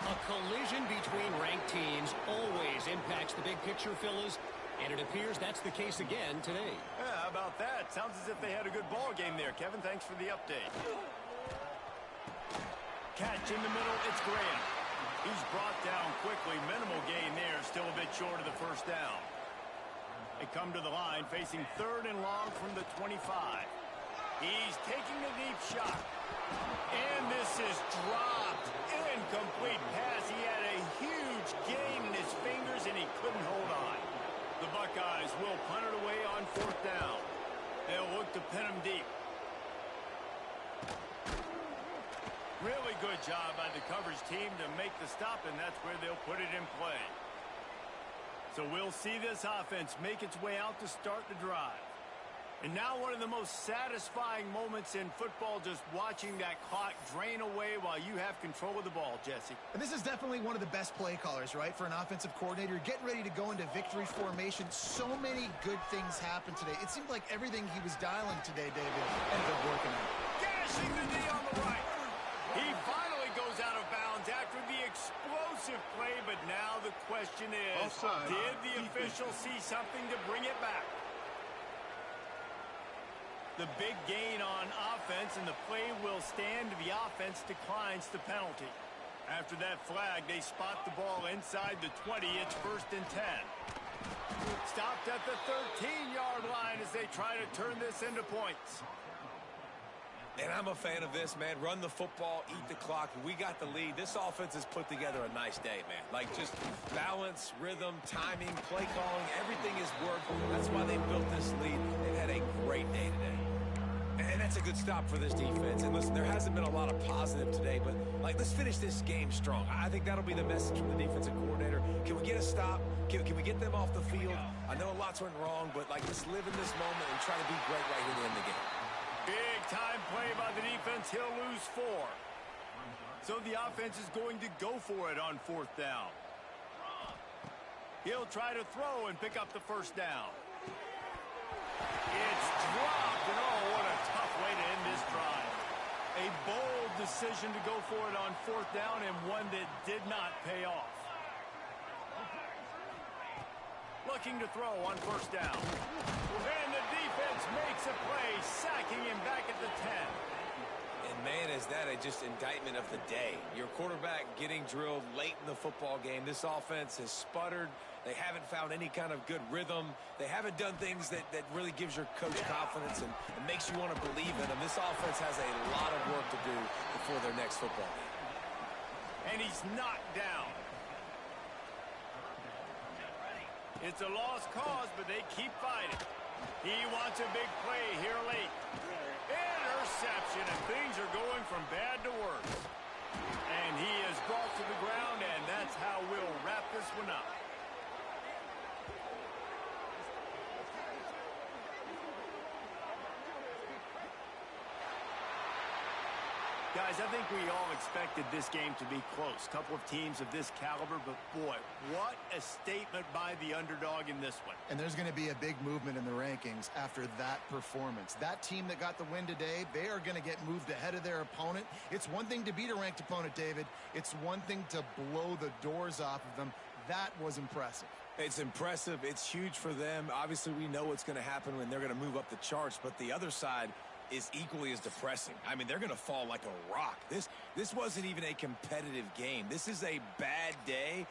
A collision between ranked teams always impacts the big picture, fellas. And it appears that's the case again today. Yeah, how about that? Sounds as if they had a good ball game there, Kevin. Thanks for the update. Catch in the middle. It's Graham. He's brought down quickly. Minimal gain there. Still a bit short of the first down. They come to the line facing 3rd and long from the 25. He's taking the deep shot. And this is dropped. Incomplete pass. He had a huge gain in his fingers, and he couldn't hold on. The Buckeyes will punt it away on 4th down. They'll look to pin him deep. Really good job by the coverage team to make the stop, and that's where they'll put it in play. So we'll see this offense make its way out to start the drive. And now one of the most satisfying moments in football, just watching that clock drain away while you have control of the ball, Jesse. And this is definitely one of the best play callers, right, for an offensive coordinator. Getting ready to go into victory formation. So many good things happened today. It seemed like everything he was dialing today, David, ended up working out. Gashing the knee on the right. He finally goes out of bounds after the explosive play, but now the question is, did the official see something to bring it back? The big gain on offense, and the play will stand. The offense declines the penalty. After that flag, they spot the ball inside the 20. It's 1st and 10. Stopped at the 13-yard line as they try to turn this into points. And I'm a fan of this, man. Run the football, eat the clock. We got the lead. This offense has put together a nice day, man. Like, just balance, rhythm, timing, play calling, everything has worked. That's why they built this lead. They've had a great day today. And that's a good stop for this defense. And listen, there hasn't been a lot of positive today, but, like, let's finish this game strong. I think that'll be the message from the defensive coordinator. Can we get a stop? Can we get them off the field? I know lots went wrong, but, like, let's live in this moment and try to be great right here to end the game. Big time play by the defense. He'll lose 4. So the offense is going to go for it on 4th down. He'll try to throw and pick up the first down. It's dropped, and oh, what a tough way to end this drive. A bold decision to go for it on 4th down, and one that did not pay off. Looking to throw on 1st down. And the defense makes a play, sacking him back at the 10. And, man, is that just indictment of the day. Your quarterback getting drilled late in the football game. This offense has sputtered. They haven't found any kind of good rhythm. They haven't done things that really gives your coach confidence and makes you want to believe in them. This offense has a lot of work to do before their next football game. And he's knocked down. It's a lost cause, but they keep fighting. He wants a big play here late. Interception, and things are going from bad to worse. And he is brought to the ground, and that's how we'll wrap this one up. Guys, I think we all expected this game to be close. Couple of teams of this caliber, but boy, what a statement by the underdog in this one. And there's going to be a big movement in the rankings after that performance. That team that got the win today, they are going to get moved ahead of their opponent. It's one thing to beat a ranked opponent, David. It's one thing to blow the doors off of them. That was impressive. It's impressive. It's huge for them. Obviously, we know what's going to happen when they're going to move up the charts, but the other side is equally as depressing. I mean, they're going to fall like a rock. This wasn't even a competitive game. This is a bad day.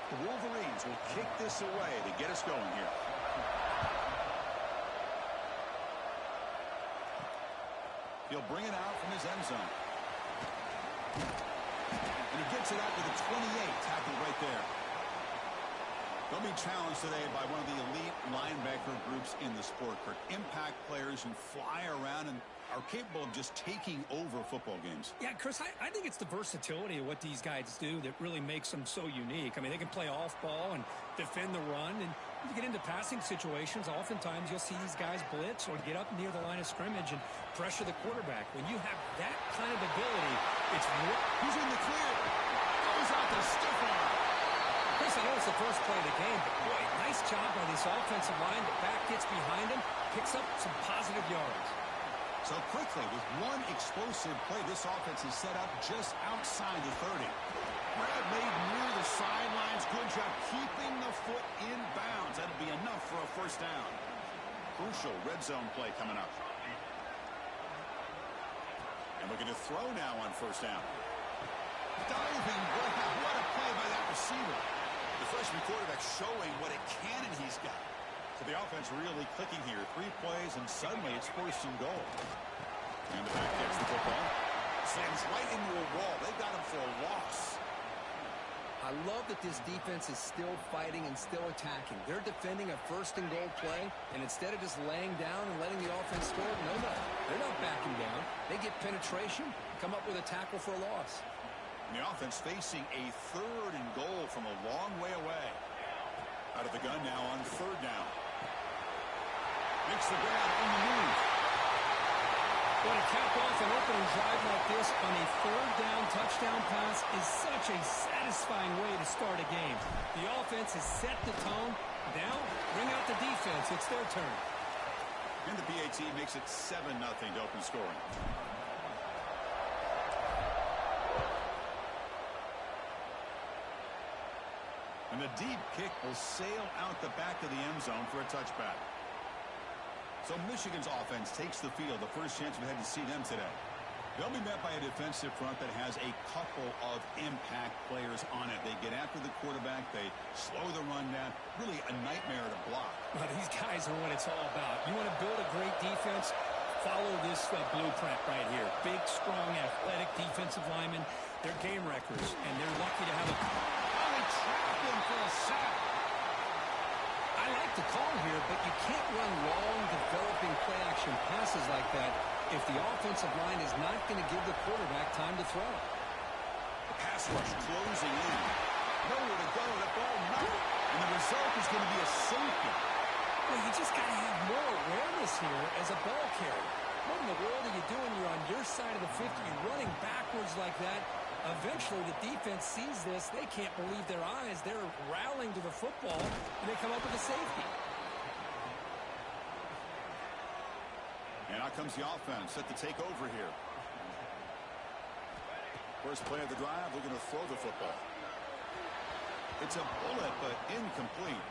The Wolverines will kick this away to get us going here. He'll bring it out from his end zone. And he gets it out to the 28, tackled right there. They'll be challenged today by one of the elite linebacker groups in the sport, Kirk. Impact players who fly around and are capable of just taking over football games. Yeah, Chris, I think it's the versatility of what these guys do that really makes them so unique. I mean, they can play off ball and defend the run, and you get into passing situations, oftentimes you'll see these guys blitz or get up near the line of scrimmage and pressure the quarterback. When you have that kind of ability, it's... Who's in the clear? Goes out to stiff arm. Chris, I know it's the first play of the game, but boy, nice job by this offensive line. The back gets behind him, picks up some positive yards. So quickly, with one explosive play, this offense is set up just outside the 30. Grab made near the sidelines. Good job keeping the foot in bounds. That'll be enough for a first down. Crucial red zone play coming up. And we're going to throw now on first down. Diving grab. What a play by that receiver. The freshman quarterback showing what a cannon he's got. So the offense really clicking here. 3 plays, and suddenly it's first and goal. And the back gets the football. Slams right into a wall. They got him for a loss. I love that this defense is still fighting and still attacking. They're defending a first and goal play, and instead of just laying down and letting the offense score, no. They're not backing down. They get penetration, come up with a tackle for a loss. And the offense facing a third and goal from a long way away. Out of the gun now on third down. Makes the grab on the move. Well, to cap off an opening drive like this on a third down touchdown pass is such a satisfying way to start a game. The offense has set the tone. Now, bring out the defense. It's their turn. And the PAT makes it 7-0 to open scoring. And the deep kick will sail out the back of the end zone for a touchback. So Michigan's offense takes the field. The first chance we had to see them today. They'll be met by a defensive front that has a couple of impact players on it. They get after the quarterback. They slow the run down. Really a nightmare to block. Well, these guys are what it's all about. You want to build a great defense? Follow this blueprint right here. Big, strong, athletic defensive linemen. They're game wreckers, and they're lucky to have a... Trapped him for a sack. I like the call here, but you can't run long, developing play-action passes like that if the offensive line is not going to give the quarterback time to throw. The pass rush closing in. Nowhere to go. The ball not. And the result is going to be a safety. Well, you just got to have more awareness here as a ball carrier. What in the world are you doing? You're on your side of the 50. You're running backwards like that. Eventually, the defense sees this. They can't believe their eyes. They're rallying to the football, and they come up with a safety. And out comes the offense set to take over here. First play of the drive, they're going to throw the football. It's a bullet, but incomplete.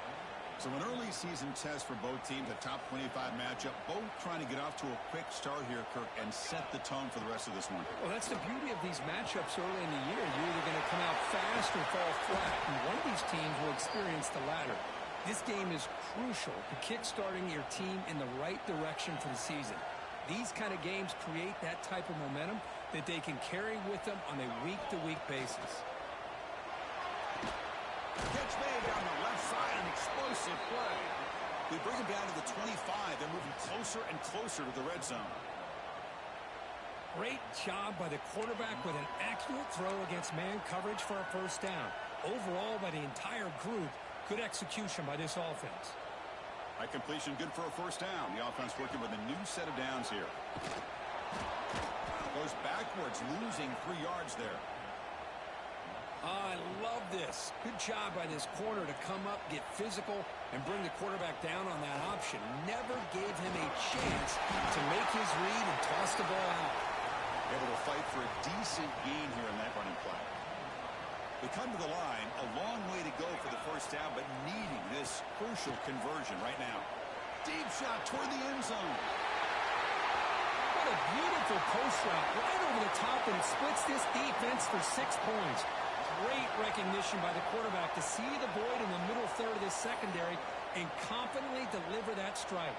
So an early season test for both teams, a top 25 matchup, both trying to get off to a quick start here, Kirk, and set the tone for the rest of this one. Well, that's the beauty of these matchups early in the year. You're either going to come out fast or fall flat, and one of these teams will experience the latter. This game is crucial to kick-starting your team in the right direction for the season. These kind of games create that type of momentum that they can carry with them on a week-to-week basis. Catch made down the left side, an explosive play. We bring him down to the 25. They're moving closer and closer to the red zone. Great job by the quarterback with an accurate throw against man coverage for a first down. Overall, by the entire group, good execution by this offense. High completion, good for a first down. The offense working with a new set of downs here. Goes backwards, losing 3 yards there. I love this. Good job by this corner to come up, get physical, and bring the quarterback down on that option. Never gave him a chance to make his read and toss the ball out. Able to fight for a decent gain here in that running play. They come to the line, a long way to go for the first down, but needing this crucial conversion right now. Deep shot toward the end zone. What a beautiful post route right over the top, and splits this defense for 6 points. great recognition by the quarterback to see the void in the middle third of this secondary and confidently deliver that strike.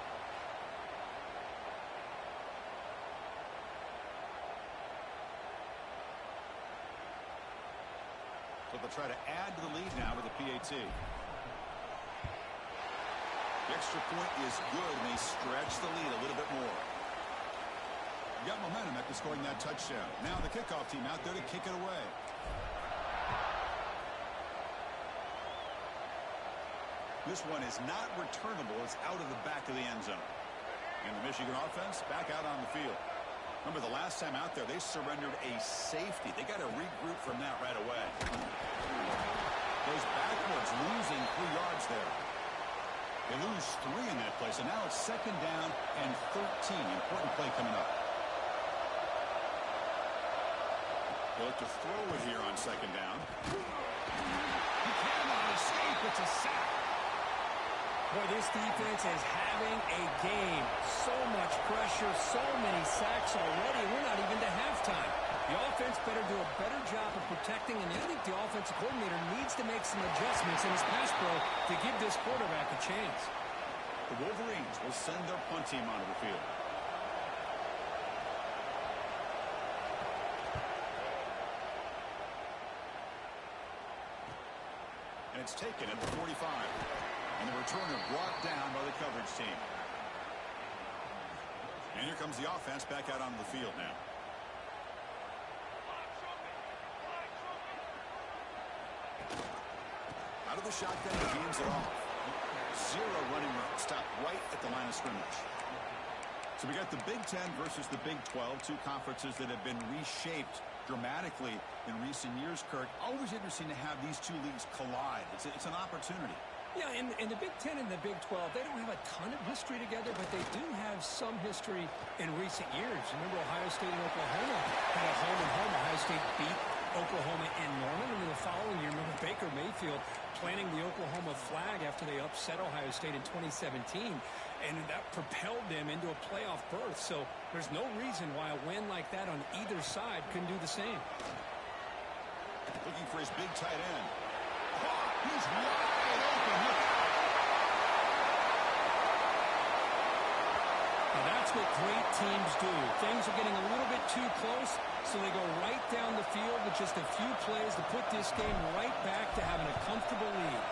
So they'll try to add to the lead now with a PAT. The extra point is good, and they stretch the lead a little bit more. You got momentum after scoring that touchdown. Now the kickoff team out there to kick it away. This one is not returnable. It's out of the back of the end zone. And the Michigan offense back out on the field. Remember, the last time out there, they surrendered a safety. They got to regroup from that right away. Goes backwards, losing 3 yards there. They lose 3 in that play, so now it's 2nd down and 13. Important play coming up. They look to throw it here on 2nd down. He cannot escape. It's a sack. Boy, this defense is having a game. So much pressure, so many sacks already. We're not even to halftime. The offense better do a better job of protecting, and I think the offensive coordinator needs to make some adjustments in his pass pro to give this quarterback a chance. The Wolverines will send their punt team onto the field. And it's taken at the 45. And the returner brought down by the coverage team. And here comes the offense back out onto the field now. Out of the shotgun, he hands it off. 0 running room. Stopped right at the line of scrimmage. So we got the Big Ten versus the Big 12, 2 conferences that have been reshaped dramatically in recent years, Kirk. Always interesting to have these 2 leagues collide. It's an opportunity. Yeah, and the Big Ten and the Big 12, they don't have a ton of history together, but they do have some history in recent years. Remember Ohio State and Oklahoma had a home-and-home. Ohio State beat Oklahoma in Norman, and then the following year, remember Baker Mayfield planting the Oklahoma flag after they upset Ohio State in 2017, and that propelled them into a playoff berth. So there's no reason why a win like that on either side couldn't do the same. Looking for his big tight end. He's wide open. Now that's what great teams do. Things are getting a little bit too close, so they go right down the field with just a few plays to put this game right back to having a comfortable lead.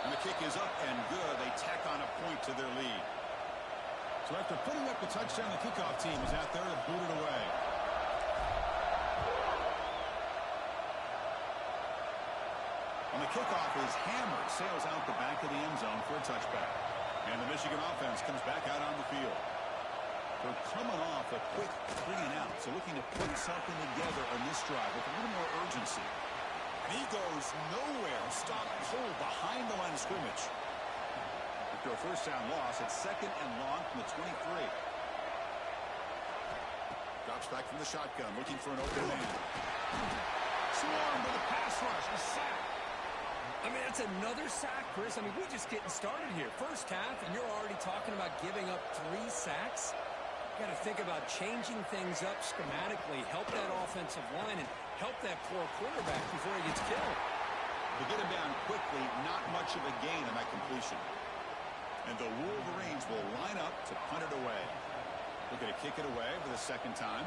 And the kick is up and good. They tack on a point to their lead. So after putting up the touchdown, the kickoff team is out there to boot it away. And the kickoff is hammered, sails out the back of the end zone for a touchback. And the Michigan offense comes back out on the field. They're coming off a quick 3 and out, so looking to put something together on this drive with a little more urgency. And he goes nowhere, stopped cold behind the line of scrimmage. After a 1st down loss, it's 2nd and long from the 23. Drops back from the shotgun, looking for an open man. Swarmed with a pass rush, a sack. I mean, that's another sack, Chris. I mean, we're just getting started here. First half, and you're already talking about giving up 3 sacks. Got to think about changing things up schematically, help that offensive line, and help that poor quarterback before he gets killed. They get him down quickly, not much of a gain on that completion. And the Wolverines will line up to punt it away. Looking to kick it away for the 2nd time.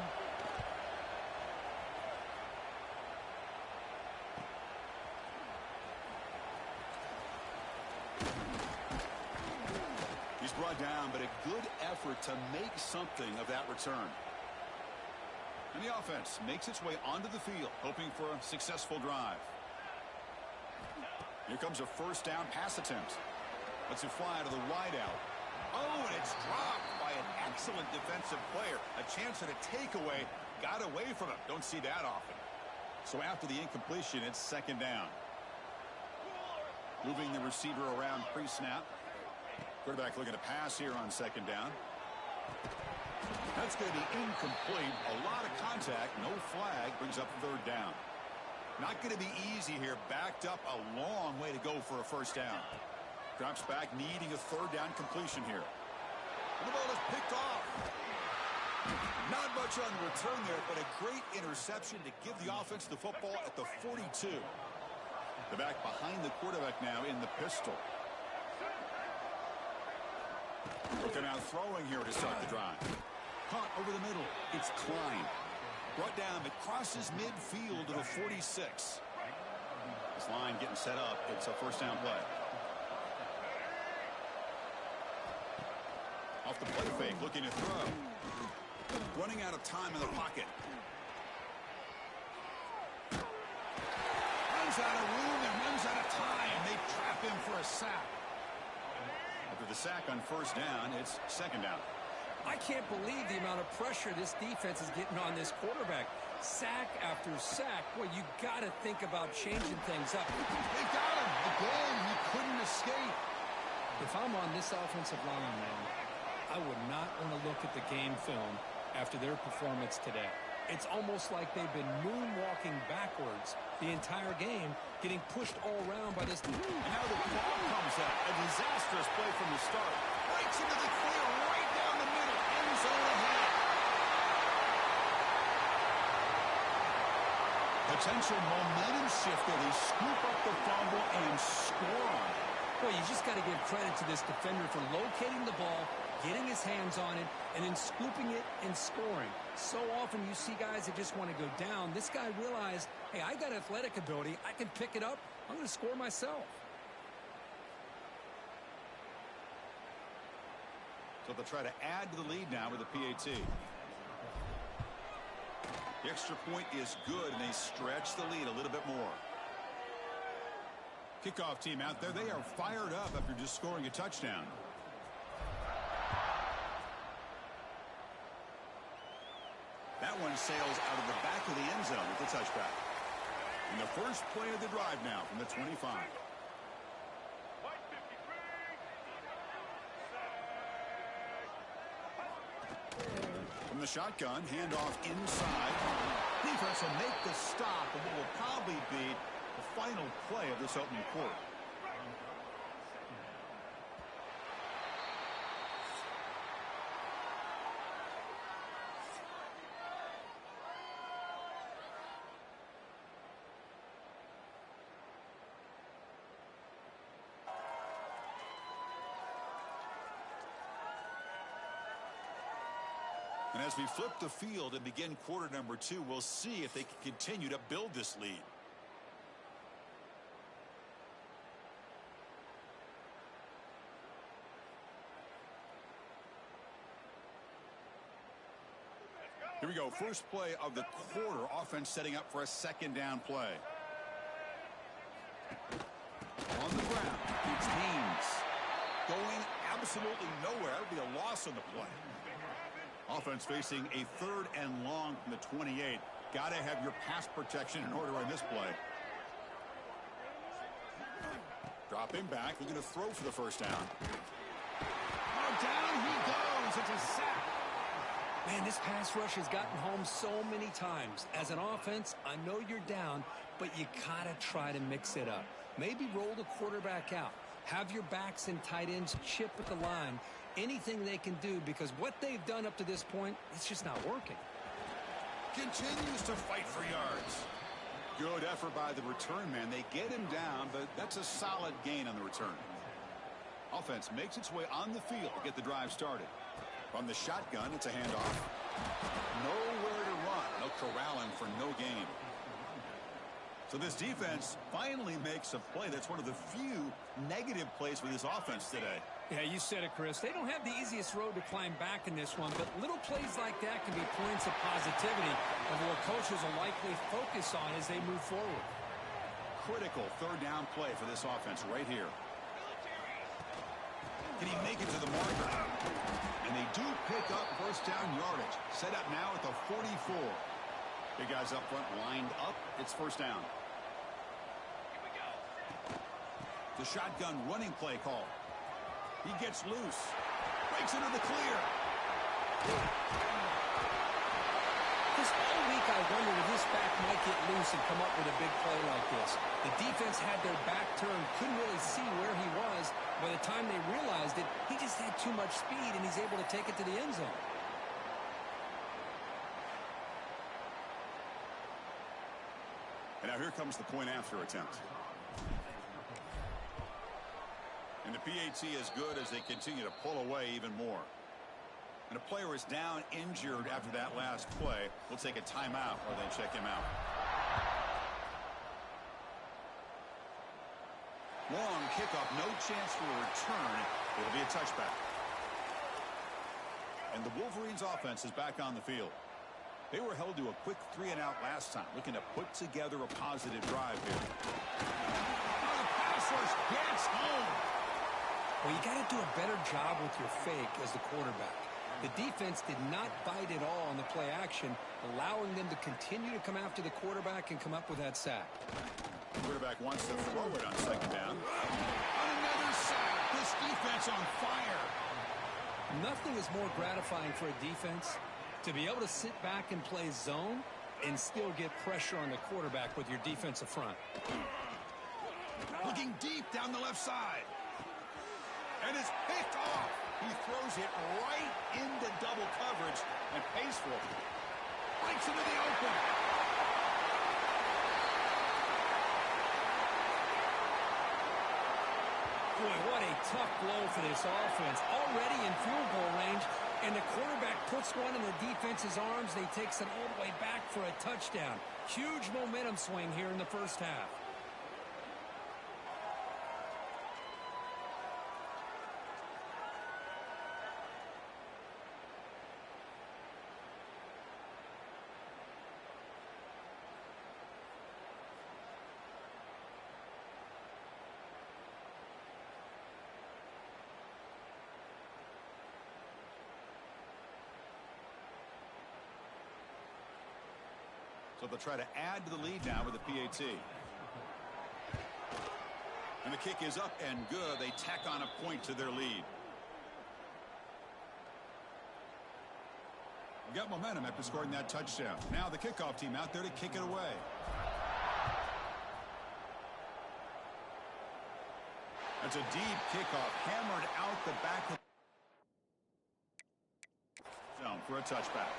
He's brought down, but a good effort to make something of that return. And the offense makes its way onto the field, hoping for a successful drive. Here comes a 1st down pass attempt. Lets it fly to the wideout. Oh, and it's dropped by an excellent defensive player. A chance at a takeaway. Got away from him. Don't see that often. So after the incompletion, it's 2nd down. Moving the receiver around pre-snap. Quarterback looking to pass here on 2nd down. That's going to be incomplete. A lot of contact. No flag. Brings up 3rd down. Not going to be easy here. Backed up a long way to go for a 1st down. Drops back, needing a 3rd down completion here. And the ball is picked off. Not much on the return there, but a great interception to give the offense the football at the 42. The back behind the quarterback now in the pistol. Looking out throwing here to start the drive. Caught over the middle. It's Klein. Brought down. It crosses midfield to the 46. This line getting set up. It's a first down play. Off the play fake, looking to throw. Running out of time in the pocket. Runs out of room and runs out of time. They trap him for a sack. After the sack on first down, it's second down. I can't believe the amount of pressure this defense is getting on this quarterback. Sack after sack. Well, you got to think about changing things up. They got him. Again, he couldn't escape. If I'm on this offensive line, man, I would not want to look at the game film after their performance today. It's almost like they've been moonwalking backwards the entire game, getting pushed all around by this. And now the ball comes out. A disastrous play from the start. Breaks into the clear right down the middle. End zone ahead. Potential momentum shifter. They scoop up the fumble and score on it. Well, you just got to give credit to this defender for locating the ball, getting his hands on it, and then scooping it and scoring. So often you see guys that just want to go down. This guy realized, hey, I got athletic ability. I can pick it up. I'm going to score myself. So they'll try to add to the lead now with a PAT. The extra point is good, and they stretch the lead a little bit more. Kickoff team out there. They are fired up after just scoring a touchdown. That one sails out of the back of the end zone with the touchback. And the first play of the drive now from the 25. From the shotgun, handoff inside. Defense will make the stop, and what will probably be the final play of this opening quarter. And as we flip the field and begin quarter number 2, we'll see if they can continue to build this lead. Here we go. First play of the quarter. Offense setting up for a second down play. On the ground, it's Haynes. Going absolutely nowhere. That would be a loss on the play. Offense facing a 3rd and long from the 28. Got to have your pass protection in order on this play. Dropping back. Looking to throw for the first down. Oh, down he goes. It's a sack. Man, this pass rush has gotten home so many times. As an offense, I know you're down, but you gotta try to mix it up. Maybe roll the quarterback out. Have your backs and tight ends chip at the line. Anything they can do, because what they've done up to this point, it's just not working. Continues to fight for yards. Good effort by the return man. They get him down, but that's a solid gain on the return. Offense makes its way on the field to get the drive started. From the shotgun, it's a handoff. Nowhere to run. They'll corral him for no gain. So this defense finally makes a play. That's one of the few negative plays for this offense today. Yeah, you said it, Chris. They don't have the easiest road to climb back in this one, but little plays like that can be points of positivity of what coaches will likely focus on as they move forward. Critical 3rd down play for this offense right here. Can he make it to the marker? And they do pick up first down yardage. Set up now at the 44. Big guys up front lined up. It's first down. The shotgun running play call. He gets loose. Breaks into the clear. This whole week I wondered if this back might get loose and come up with a big play like this. The defense had their back turned, couldn't really see where he was. By the time they realized it, he just had too much speed, and he's able to take it to the end zone. And now here comes the point after attempt. And the PAT is good as they continue to pull away even more. And a player is down injured after that last play. We'll take a timeout or then check him out. Long kickoff, no chance for a return. It'll be a touchback. And the Wolverines offense is back on the field. They were held to a quick 3-and-out last time, looking to put together a positive drive here. Oh, the pass rush gets home. Well, you got to do a better job with your fake as the quarterback. The defense did not bite at all on the play action, allowing them to continue to come after the quarterback and come up with that sack. The quarterback wants to throw it on second down. Another sack. This defense on fire. Nothing is more gratifying for a defense to be able to sit back and play zone and still get pressure on the quarterback with your defensive front. Looking deep down the left side. And it's picked off. He throws it right into double coverage and pays for it. Breaks into the open. Boy, what a tough blow for this offense. Already in field goal range, and the quarterback puts one in the defense's arms. They takes it all the way back for a touchdown. Huge momentum swing here in the first half. So they'll try to add to the lead now with the PAT. And the kick is up and good. They tack on a point to their lead. We got momentum after scoring that touchdown. Now the kickoff team out there to kick it away. That's a deep kickoff, hammered out the back of the zone for a touchback.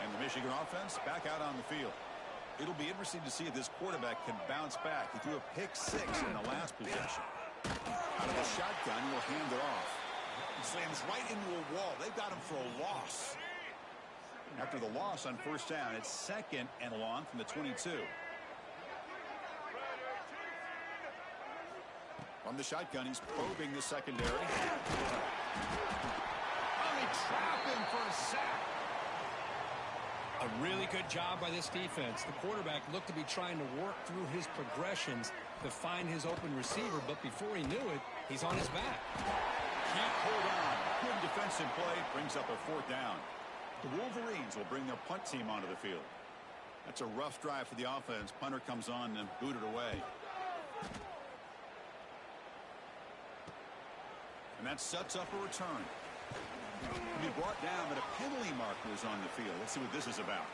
And the Michigan offense back out on the field. It'll be interesting to see if this quarterback can bounce back. He threw a pick 6 in the last possession. Out of the shotgun, he'll hand it off. He slams right into a wall. They've got him for a loss. After the loss on first down, it's 2nd and long from the 22. From the shotgun, he's probing the secondary. Oh, they trap him for a sack. A really good job by this defense. The quarterback looked to be trying to work through his progressions to find his open receiver, but before he knew it, he's on his back. Can't hold on. Good defensive play brings up a 4th down. The Wolverines will bring their punt team onto the field. That's a rough drive for the offense. Punter comes on and booted away. And that sets up a return. He'll be brought down, but a penalty marker is on the field. Let's see what this is about.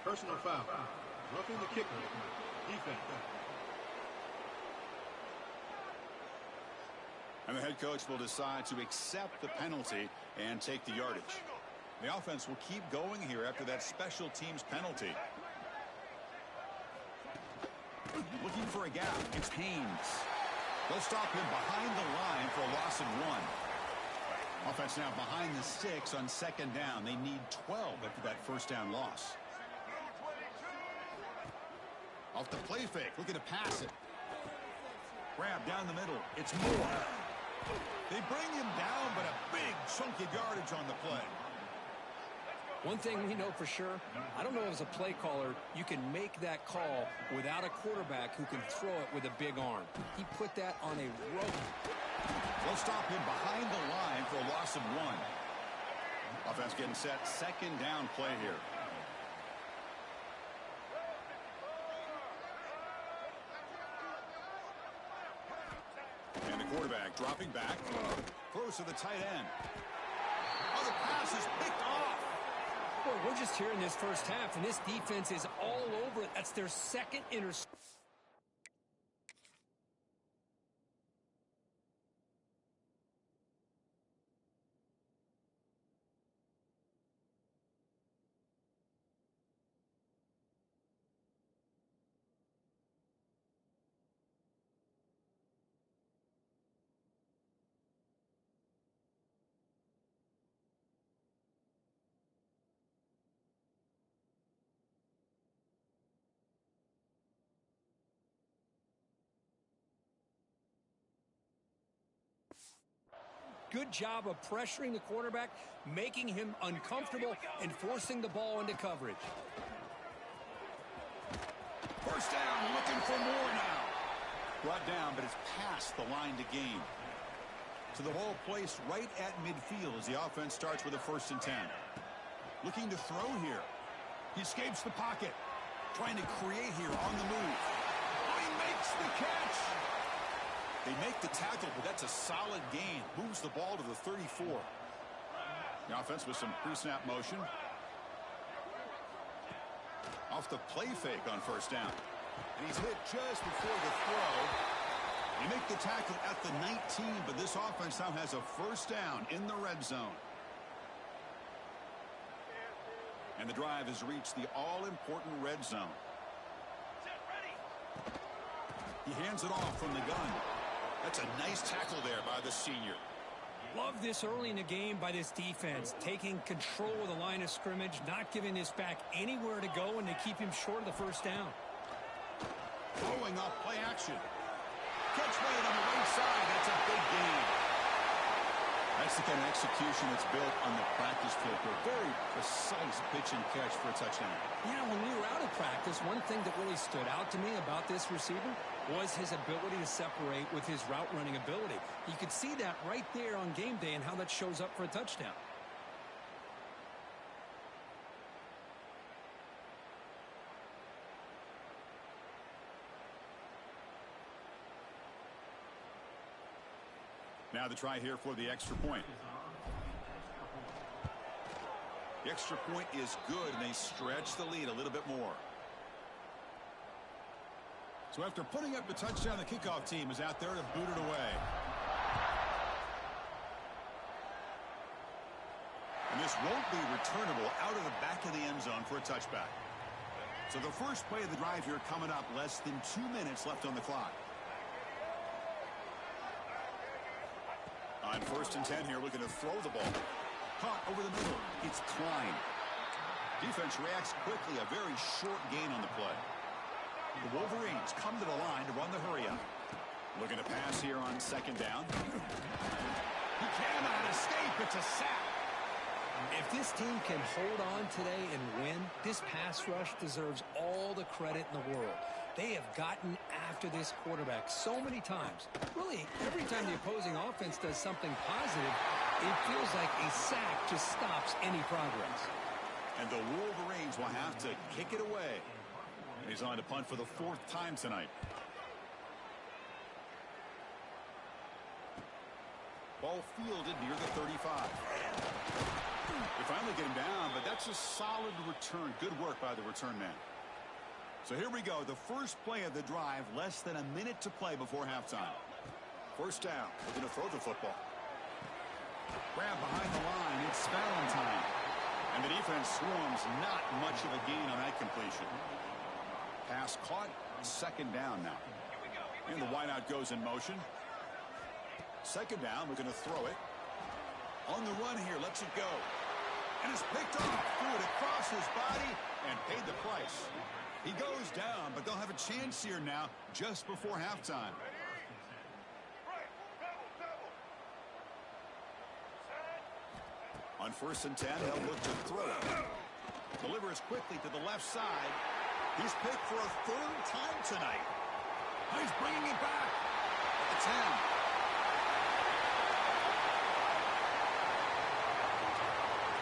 Personal foul. Roughing the kicker. Defense. And the head coach will decide to accept the penalty and take the yardage. The offense will keep going here after that special teams penalty. Looking for a gap. It's Haynes. They'll stop him behind the line for a loss of 1. Offense now behind the 6 on 2nd down. They need 12 after that first down loss. Off the play fake, looking to pass it. Grab down the middle. It's Moore. They bring him down, but a big chunk of yardage on the play. One thing we know for sure, I don't know as a play caller, you can make that call without a quarterback who can throw it with a big arm. He put that on a rope. They'll stop him behind the line for a loss of 1. Offense getting set. 2nd down play here. And the quarterback dropping back. Close to the tight end. Oh, the pass is picked off. Boy, we're just here in this first half, and this defense is all over it. That's their 2nd interception. Good job of pressuring the quarterback, making him uncomfortable, and forcing the ball into coverage. First down, looking for more now. Brought down, but it's past the line to gain. So the ball placed right at midfield as the offense starts with a 1st and 10. Looking to throw here. He escapes the pocket. Trying to create here on the move. Oh, he makes the catch. They make the tackle, but that's a solid gain. Moves the ball to the 34. The offense with some pre-snap motion. Off the play fake on 1st down. And he's hit just before the throw. They make the tackle at the 19, but this offense now has a 1st down in the red zone. And the drive has reached the all-important red zone. He hands it off from the gun. That's a nice tackle there by the senior. Love this early in the game by this defense, taking control of the line of scrimmage, not giving this back anywhere to go, and to keep him short of the 1st down. Throwing off play action. Catch made on the right side. That's a big gain. That's the kind of execution that's built on the practice field. A very precise pitch and catch for a touchdown. Yeah, when we were out of practice, one thing that really stood out to me about this receiver was his ability to separate with his route running ability. You could see that right there on game day and how that shows up for a touchdown. Now the try here for the extra point. The extra point is good, and they stretch the lead a little bit more. So after putting up the touchdown, the kickoff team is out there to boot it away. And this won't be returnable out of the back of the end zone for a touchback. So the first play of the drive here coming up, less than 2 minutes left on the clock. On 1st and 10 here, looking to throw the ball. Caught over the middle. It's Klein. Defense reacts quickly. A very short gain on the play. The Wolverines come to the line to run the hurry-up. Looking to pass here on 2nd down. He cannot escape. It's a sack. If this team can hold on today and win, this pass rush deserves all the credit in the world. They have gotten after this quarterback so many times. Really, every time the opposing offense does something positive, it feels like a sack just stops any progress. And the Wolverines will have to kick it away. He's on to punt for the 4th time tonight. Ball fielded near the 35. They finally get him down, but that's a solid return. Good work by the return man. So here we go. The first play of the drive, less than a minute to play before halftime. 1st down. Looking to throw the football. Grab behind the line. It's Valentine. And the defense swarms. Not much of a gain on that completion. Pass caught. 2nd down now. And the wideout goes in motion. 2nd down. Looking to throw it. On the run here. Lets it go. And it's picked off. Threw it across his body and paid the price. He goes down, but they'll have a chance here now just before halftime. On 1st and 10, they'll look to throw it. Delivers quickly to the left side. He's picked for a 3rd time tonight. He's bringing it back at the 10.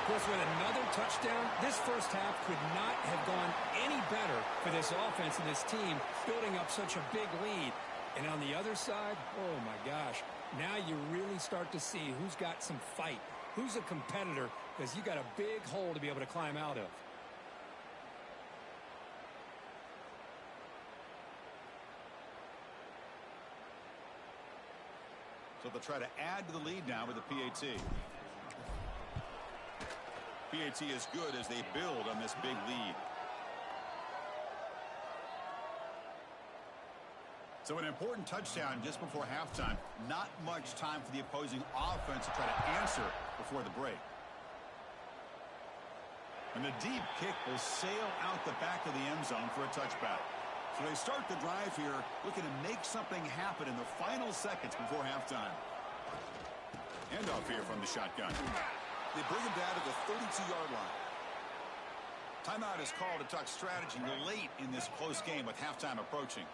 With another touchdown, this first half could not have gone any better for this offense and this team, building up such a big lead. And on the other side, oh my gosh, now you really start to see who's got some fight, who's a competitor, because you got a big hole to be able to climb out of. So they'll try to add to the lead now with the PAT. PAT is good as they build on this big lead. So an important touchdown just before halftime. Not much time for the opposing offense to try to answer before the break. And the deep kick will sail out the back of the end zone for a touchback. So they start the drive here looking to make something happen in the final seconds before halftime. Handoff here from the shotgun. They bring him down to the 32-yard line. Timeout is called to talk strategy late in this close game with halftime approaching.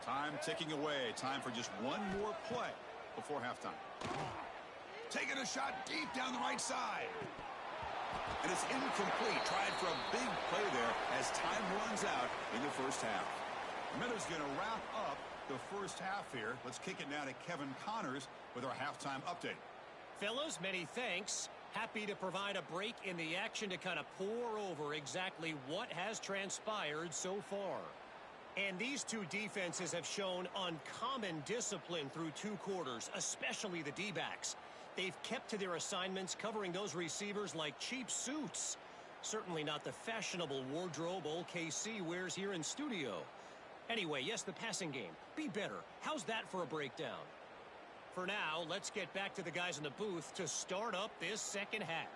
Time ticking away. Time for just one more play before halftime. Taking a shot deep down the right side. And it's incomplete. Tried for a big play there as time runs out in the first half. Miller's going to wrap up the first half here. Let's kick it now to Kevin Connors with our halftime update. Fellas, many thanks. Happy to provide a break in the action to kind of pour over exactly what has transpired so far. And these two defenses have shown uncommon discipline through two quarters, especially the D-backs. They've kept to their assignments, covering those receivers like cheap suits. Certainly not the fashionable wardrobe old KC wears here in studio. Anyway, yes, the passing game. Be better. How's that for a breakdown? For now, let's get back to the guys in the booth to start up this second half.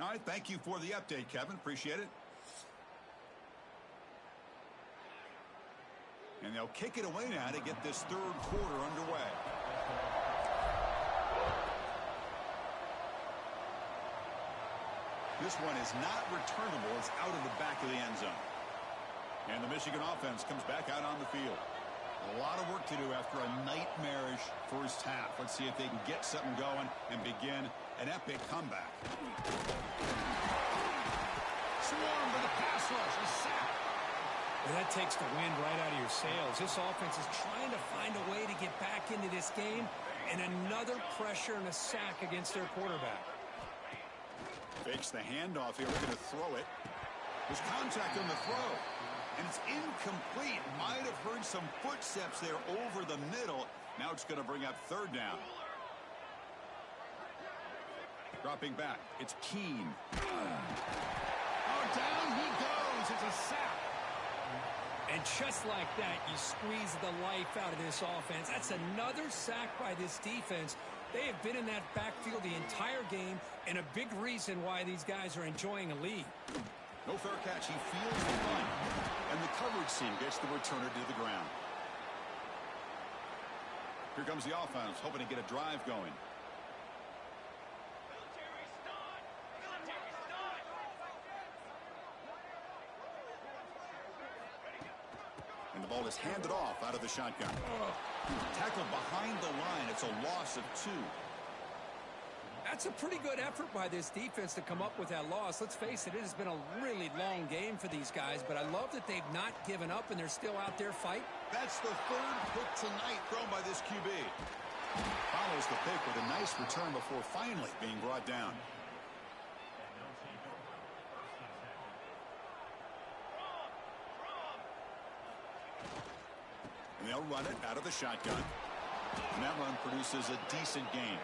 All right, thank you for the update, Kevin. Appreciate it. And they'll kick it away now to get this third quarter underway. This one is not returnable. It's out of the back of the end zone. And the Michigan offense comes back out on the field. A lot of work to do after a nightmarish first half. Let's see if they can get something going and begin an epic comeback. Swarm for the pass rush. A sack. Well, that takes the wind right out of your sails. This offense is trying to find a way to get back into this game, and another pressure and a sack against their quarterback. Fakes the handoff here, looking to throw it. There's contact on the throw, and it's incomplete. Might have heard some footsteps there over the middle. Now it's going to bring up third down. Dropping back, it's Keene. Oh, down he goes. It's a sack. And just like that, you squeeze the life out of this offense. That's another sack by this defense. They have been in that backfield the entire game, and a big reason why these guys are enjoying a lead. No fair catch. He feels the run, and the coverage team gets the returner to the ground. Here comes the offense, hoping to get a drive going. And the ball is handed off out of the shotgun. Tackled behind the line. It's a loss of 2. That's a pretty good effort by this defense to come up with that loss. Let's face it, it has been a really long game for these guys, but I love that they've not given up and they're still out there fighting. That's the third pick tonight thrown by this QB. Follows the pick with a nice return before finally being brought down. And they'll run it out of the shotgun. And that run produces a decent gain.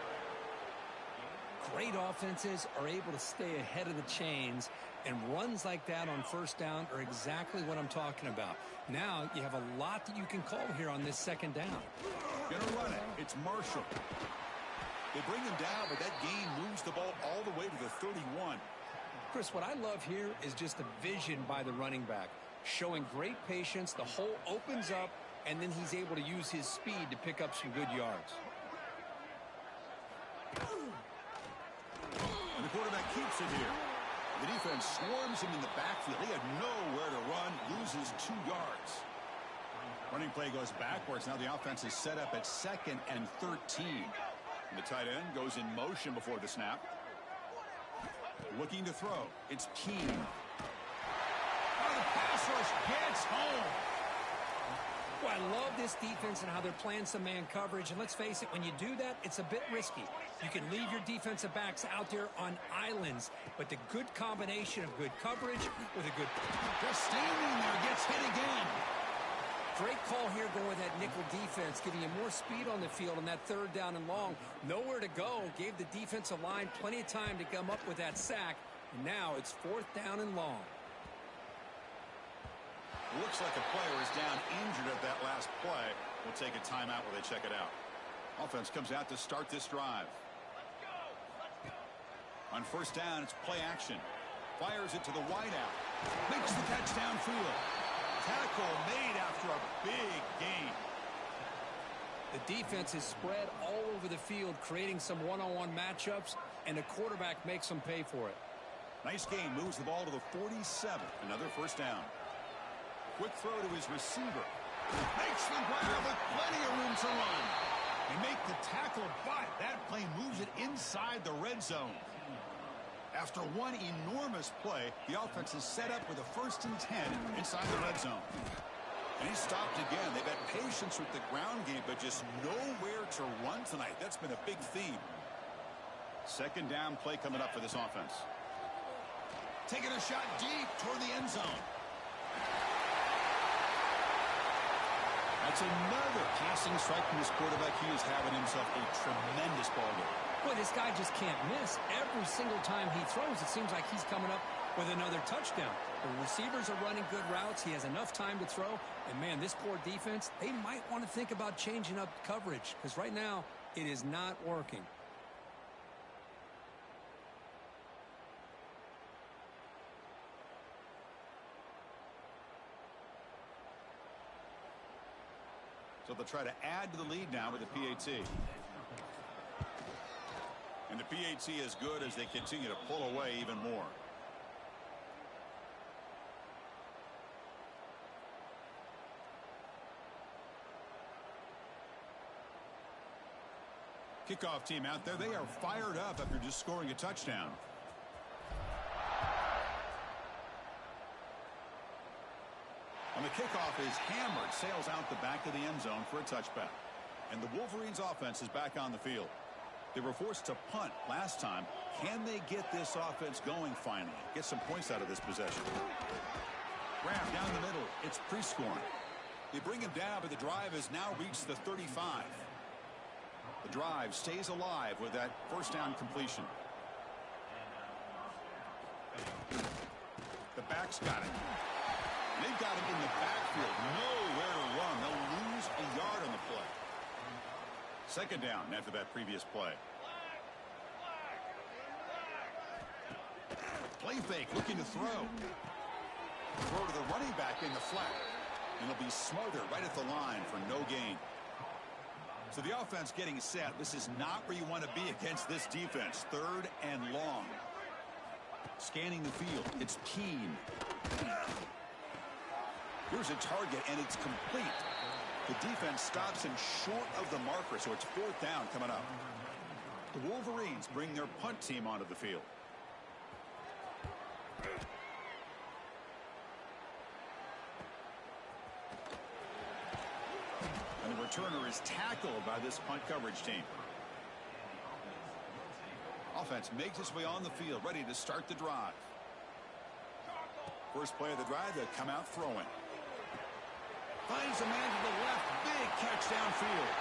Great offenses are able to stay ahead of the chains, and runs like that on first down are exactly what I'm talking about. Now you have a lot that you can call here on this second down. Gonna run it. It's Marshall. They bring him down, but that gain moves the ball all the way to the 31. Chris, what I love here is just the vision by the running back. Showing great patience, the hole opens up, and then he's able to use his speed to pick up some good yards. And the quarterback keeps it here. The defense swarms him in the backfield. He had nowhere to run, loses 2 yards. Running play goes backwards. Now the offense is set up at 2nd and 13. And the tight end goes in motion before the snap. Looking to throw. It's Keene. Oh, the pass rush gets home. Well, I love this defense and how they're playing some man coverage. And let's face it, when you do that, it's a bit risky. You can leave your defensive backs out there on islands, but the good combination of good coverage with a good... Just standing there, gets hit again. Great call here going with that nickel defense, giving you more speed on the field on that third down and long. Nowhere to go. Gave the defensive line plenty of time to come up with that sack. And now it's 4th down and long. Looks like a player is down injured at that last play. We'll take a timeout while they check it out. Offense comes out to start this drive. On first down, it's play action. Fires it to the wideout. Makes the catch downfield. Tackle made after a big gain. The defense is spread all over the field, creating some one-on-one matchups, and the quarterback makes them pay for it. Nice game. Moves the ball to the 47. Another first down. Quick throw to his receiver. Makes the grab with plenty of room to run. They make the tackle, but that play moves it inside the red zone. After one enormous play, the offense is set up with a 1st and 10 inside the red zone. And he stopped again. They've had patience with the ground game, but just nowhere to run tonight. That's been a big theme. Second down play coming up for this offense. Taking a shot deep toward the end zone. That's another passing strike from this quarterback. He is having himself a tremendous ball game. Boy, this guy just can't miss. Every single time he throws, it seems like he's coming up with another touchdown. The receivers are running good routes. He has enough time to throw. And, man, this poor defense, they might want to think about changing up coverage because right now it is not working. So they'll try to add to the lead now with the PAT. And the PAT is good as they continue to pull away even more. Kickoff team out there. They are fired up after just scoring a touchdown. And the kickoff is hammered, sails out the back of the end zone for a touchback. And the Wolverines offense is back on the field. They were forced to punt last time. Can they get this offense going finally? Get some points out of this possession. Grab down the middle. It's pre-scoring. They bring him down, but the drive has now reached the 35. The drive stays alive with that first down completion. The back's got it. They've got him in the backfield. Nowhere to run. They'll lose a yard on the play. Second down after that previous play. Play fake, looking to throw. Throw to the running back in the flat. And he'll be smothered right at the line for no gain. So the offense getting set. This is not where you want to be against this defense. 3rd and long. Scanning the field. It's Keene. Here's a target, and it's complete. The defense stops him short of the marker, so it's 4th down coming up. The Wolverines bring their punt team onto the field. And the returner is tackled by this punt coverage team. Offense makes its way on the field, ready to start the drive. First play of the drive, they come out throwing. Finds a man to the left. Big catch downfield.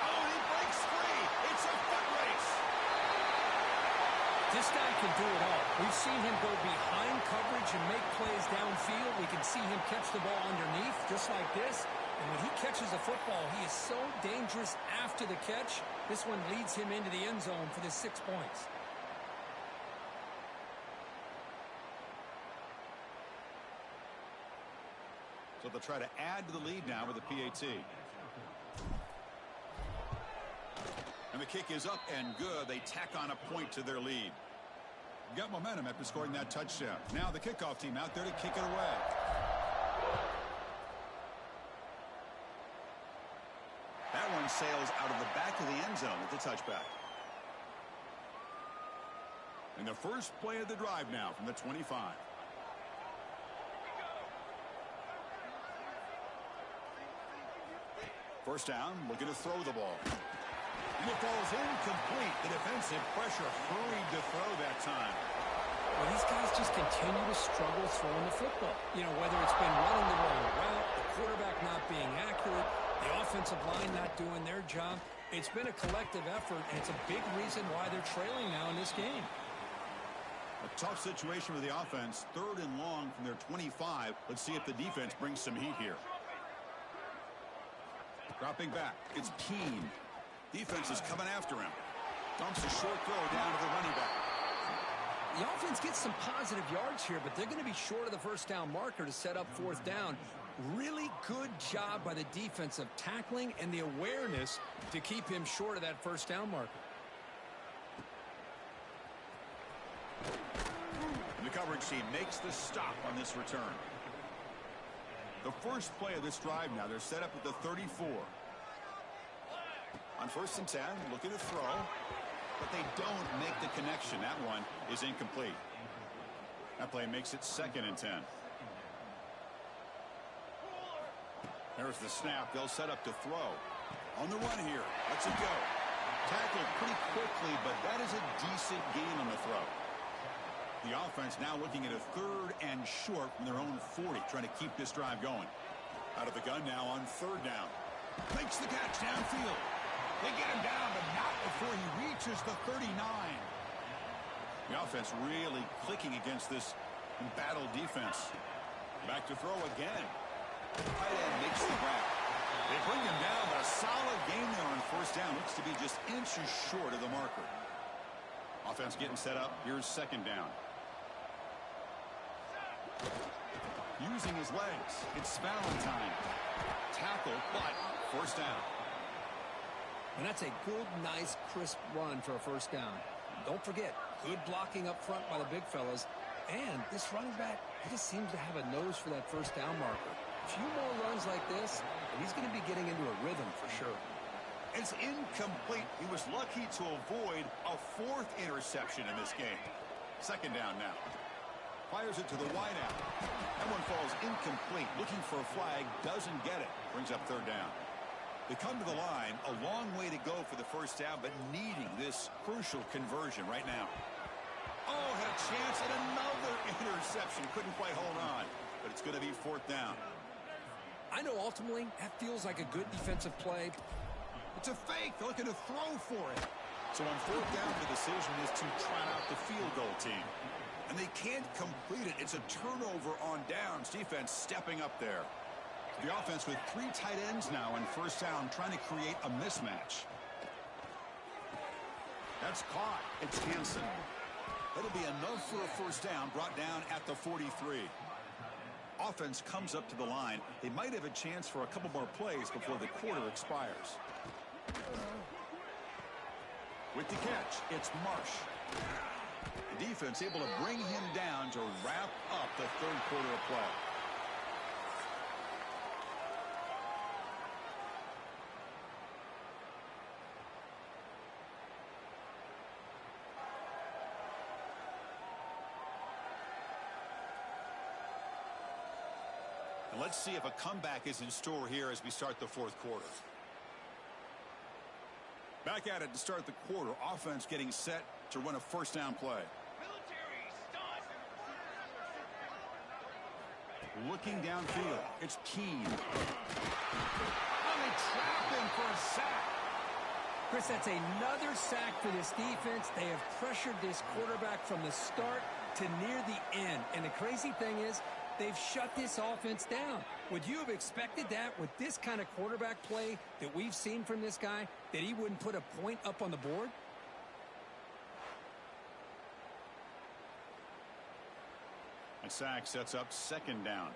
Oh, and he breaks free. It's a foot race. This guy can do it all. We've seen him go behind coverage and make plays downfield. We can see him catch the ball underneath just like this. And when he catches a football, he is so dangerous after the catch. This one leads him into the end zone for the 6 points. So they'll try to add to the lead now with the PAT. And the kick is up and good. They tack on a point to their lead. Got momentum after scoring that touchdown. Now the kickoff team out there to kick it away. That one sails out of the back of the end zone with the touchback. And the first play of the drive now from the 25. First down, looking to throw the ball. And it falls incomplete. The defensive pressure hurried to throw that time. Well, these guys just continue to struggle throwing the football. You know, whether it's been running the wrong route, the quarterback not being accurate, the offensive line not doing their job. It's been a collective effort, and it's a big reason why they're trailing now in this game. A tough situation with the offense. 3rd and long from their 25. Let's see if the defense brings some heat here. Dropping back. It's Keene. Defense is coming after him. Dumps a short throw down to the running back. The offense gets some positive yards here, but they're going to be short of the first down marker to set up fourth down. Really good job by the defense of tackling and the awareness to keep him short of that first down marker. The coverage team makes the stop on this return. The first play of this drive now, they're set up at the 34. On 1st and 10, looking to throw, but they don't make the connection. That one is incomplete. That play makes it 2nd and 10. There's the snap. They'll set up to throw. On the run here. Let's it go. Tackled pretty quickly, but that is a decent gain on the throw. The offense now looking at a 3rd and short from their own 40, trying to keep this drive going. Out of the gun now on 3rd down. Makes the catch downfield. They get him down, but not before he reaches the 39. The offense really clicking against this embattled defense. Back to throw again. Tight end makes the grab. They bring him down, but a solid gain there on 1st down. Looks to be just inches short of the marker. Offense getting set up. Here's 2nd down. Using his legs. It's Valentine. Tackle, but 1st down. And that's a good, nice, crisp run for a 1st down. Don't forget, good blocking up front by the big fellas. And this running back, he just seems to have a nose for that 1st down marker. A few more runs like this, and he's going to be getting into a rhythm for sure. It's incomplete. He was lucky to avoid a 4th interception in this game. 2nd down now. Fires it to the wideout. That one falls incomplete. Looking for a flag, doesn't get it. Brings up 3rd down. They come to the line, a long way to go for the 1st down, but needing this crucial conversion right now. Oh, had a chance at another interception. Couldn't quite hold on, but it's going to be 4th down. I know ultimately that feels like a good defensive play. It's a fake. They're looking to throw for it. So on 4th down, the decision is to trot out the field goal team. And they can't complete it. It's a turnover on downs. Defense stepping up there. The offense with 3 tight ends now on 1st down, trying to create a mismatch. That's caught. It's Hansen. That'll be enough for a 1st down, brought down at the 43. Offense comes up to the line. They might have a chance for a couple more plays before the quarter expires. With the catch, it's Marsh. The defense able to bring him down to wrap up the 3rd quarter of play. And let's see if a comeback is in store here as we start the 4th quarter. Back at it to start the quarter. Offense getting set to run a 1st down play. Looking downfield. It's Keene. Oh, they trap him for a sack. Chris, that's another sack for this defense. They have pressured this quarterback from the start to near the end. And the crazy thing is, they've shut this offense down. Would you have expected that with this kind of quarterback play that we've seen from this guy, that he wouldn't put a point up on the board? A sack sets up 2nd down.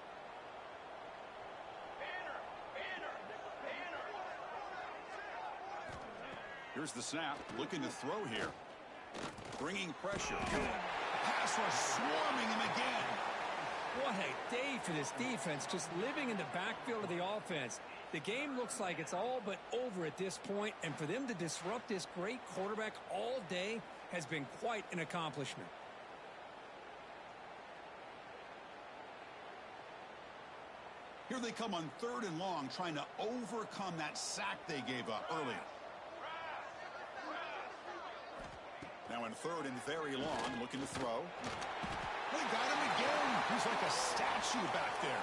Here's the snap. Looking to throw here. Bringing pressure. Pass rush swarming him again. What a day for this defense, just living in the backfield of the offense. The game looks like it's all but over at this point, and for them to disrupt this great quarterback all day has been quite an accomplishment. Here they come on 3rd and long, trying to overcome that sack they gave up earlier. Now in 3rd and very long, looking to throw. They got him again. He's like a statue back there.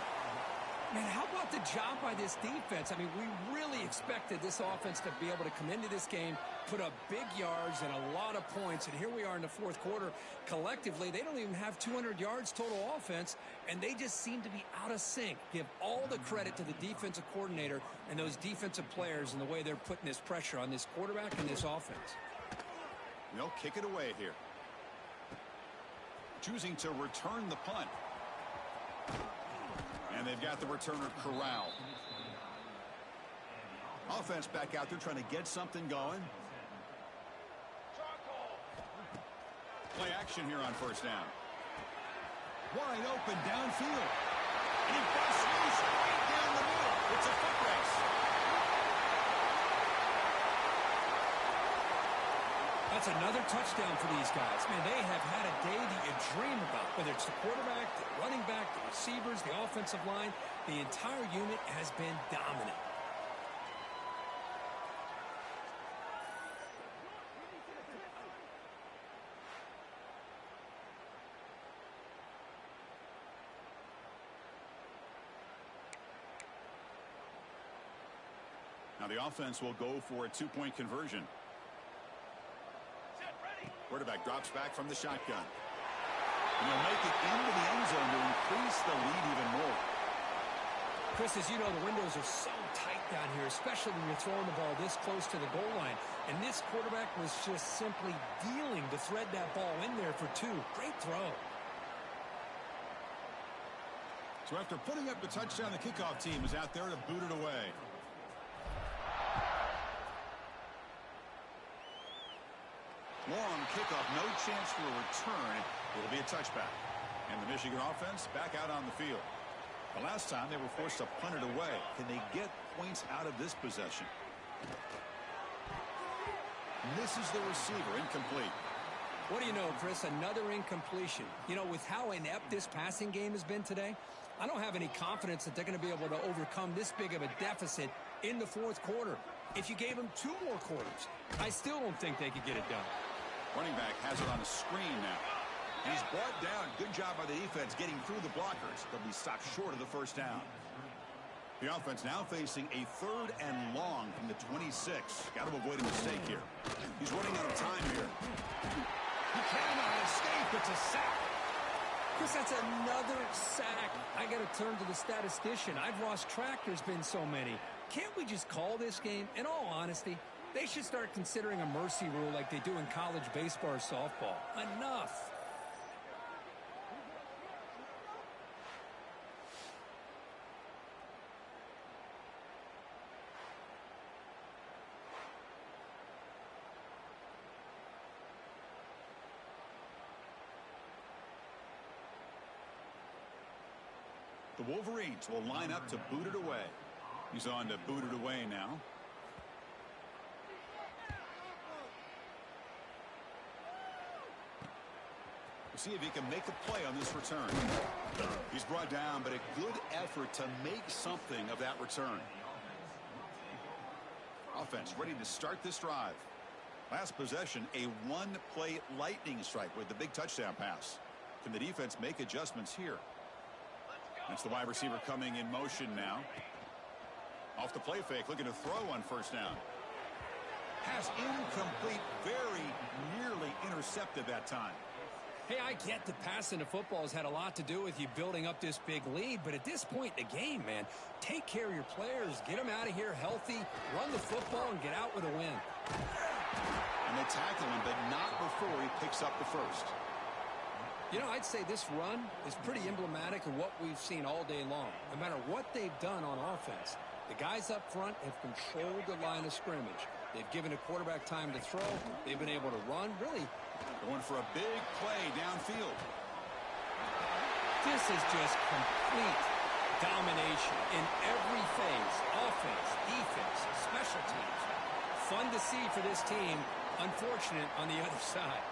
Man, how about the job by this defense? I mean, we really expected this offense to be able to come into this game, put up big yards and a lot of points, and here we are in the 4th quarter. Collectively, they don't even have 200 yards total offense, and they just seem to be out of sync. Give all the credit to the defensive coordinator and those defensive players and the way they're putting this pressure on this quarterback and this offense. They'll kick it away here. choosing to return the punt. And they've got the returner corralled. Offense back out there trying to get something going. Play action here on first down. Wide open downfield. And he busts loose right down the middle. It's a foot race. That's another touchdown for these guys. Man, they have had a day that you dream about. Whether it's the quarterback, the running back, the receivers, the offensive line, the entire unit has been dominant. Now the offense will go for a two-point conversion. Quarterback drops back from the shotgun. And he'll make it into the end zone to increase the lead even more. Chris, as you know, the windows are so tight down here, especially when you're throwing the ball this close to the goal line. And this quarterback was just simply dealing to thread that ball in there for two. Great throw. So after putting up the touchdown, the kickoff team is out there to boot it away. Long kickoff, no chance for a return. It'll be a touchback. And the Michigan offense back out on the field. The last time they were forced to punt it away. Can they get points out of this possession? Misses the receiver, incomplete. What do you know, Chris? Another incompletion. You know, with how inept this passing game has been today, I don't have any confidence that they're going to be able to overcome this big of a deficit in the fourth quarter. If you gave them 2 more quarters, I still don't think they could get it done. Running back has it on a screen now. He's brought down. Good job by the defense getting through the blockers. They'll be stopped short of the first down. The offense now facing a 3rd and long from the 26. Got to avoid a mistake here. He's running out of time here. He cannot escape. It's a sack. Chris, that's another sack. I got to turn to the statistician. I've lost track. There's been so many. Can't we just call this game? In all honesty, they should start considering a mercy rule like they do in college baseball or softball. Enough. The Wolverines will line up to boot it away. He's on to boot it away now. We'll see if he can make a play on this return. He's brought down, but a good effort to make something of that return. Offense ready to start this drive. Last possession, a one-play lightning strike with the big touchdown pass. Can the defense make adjustments here? That's the wide receiver coming in motion now. Off the play fake, looking to throw on first down. Pass incomplete, very nearly intercepted that time. Hey, I get the passing of football has had a lot to do with you building up this big lead, but at this point in the game, man, take care of your players, get them out of here healthy, run the football, and get out with a win. And they tackle him, but not before he picks up the first. You know, I'd say this run is pretty emblematic of what we've seen all day long. No matter what they've done on offense, the guys up front have controlled the line of scrimmage. They've given a quarterback time to throw. They've been able to run. Really going for a big play downfield. This is just complete domination in every phase. Offense, defense, special teams. Fun to see for this team. Unfortunate on the other side.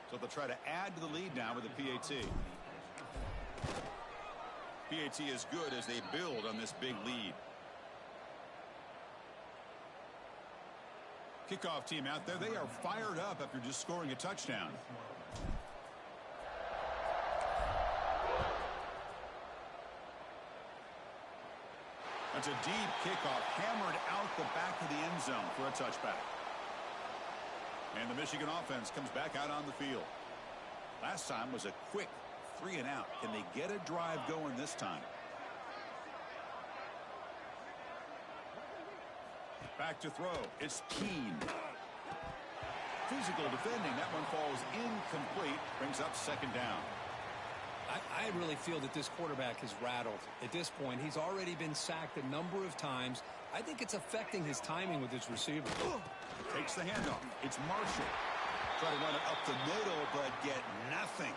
So they'll try to add to the lead now with the PAT. PAT is good as they build on this big lead. Kickoff team out there, they are fired up after just scoring a touchdown. That's a deep kickoff, hammered out the back of the end zone for a touchback. And the Michigan offense comes back out on the field. Last time was a quick 3-and-out. Can they get a drive going this time? Back to throw. It's Keene. Physical defending. That one falls incomplete. Brings up second down. I really feel that this quarterback is rattled. At this point, he's already been sacked a number of times. I think it's affecting his timing with his receiver. Takes the handoff. It's Marshall. Try to run it up the middle, but get nothing.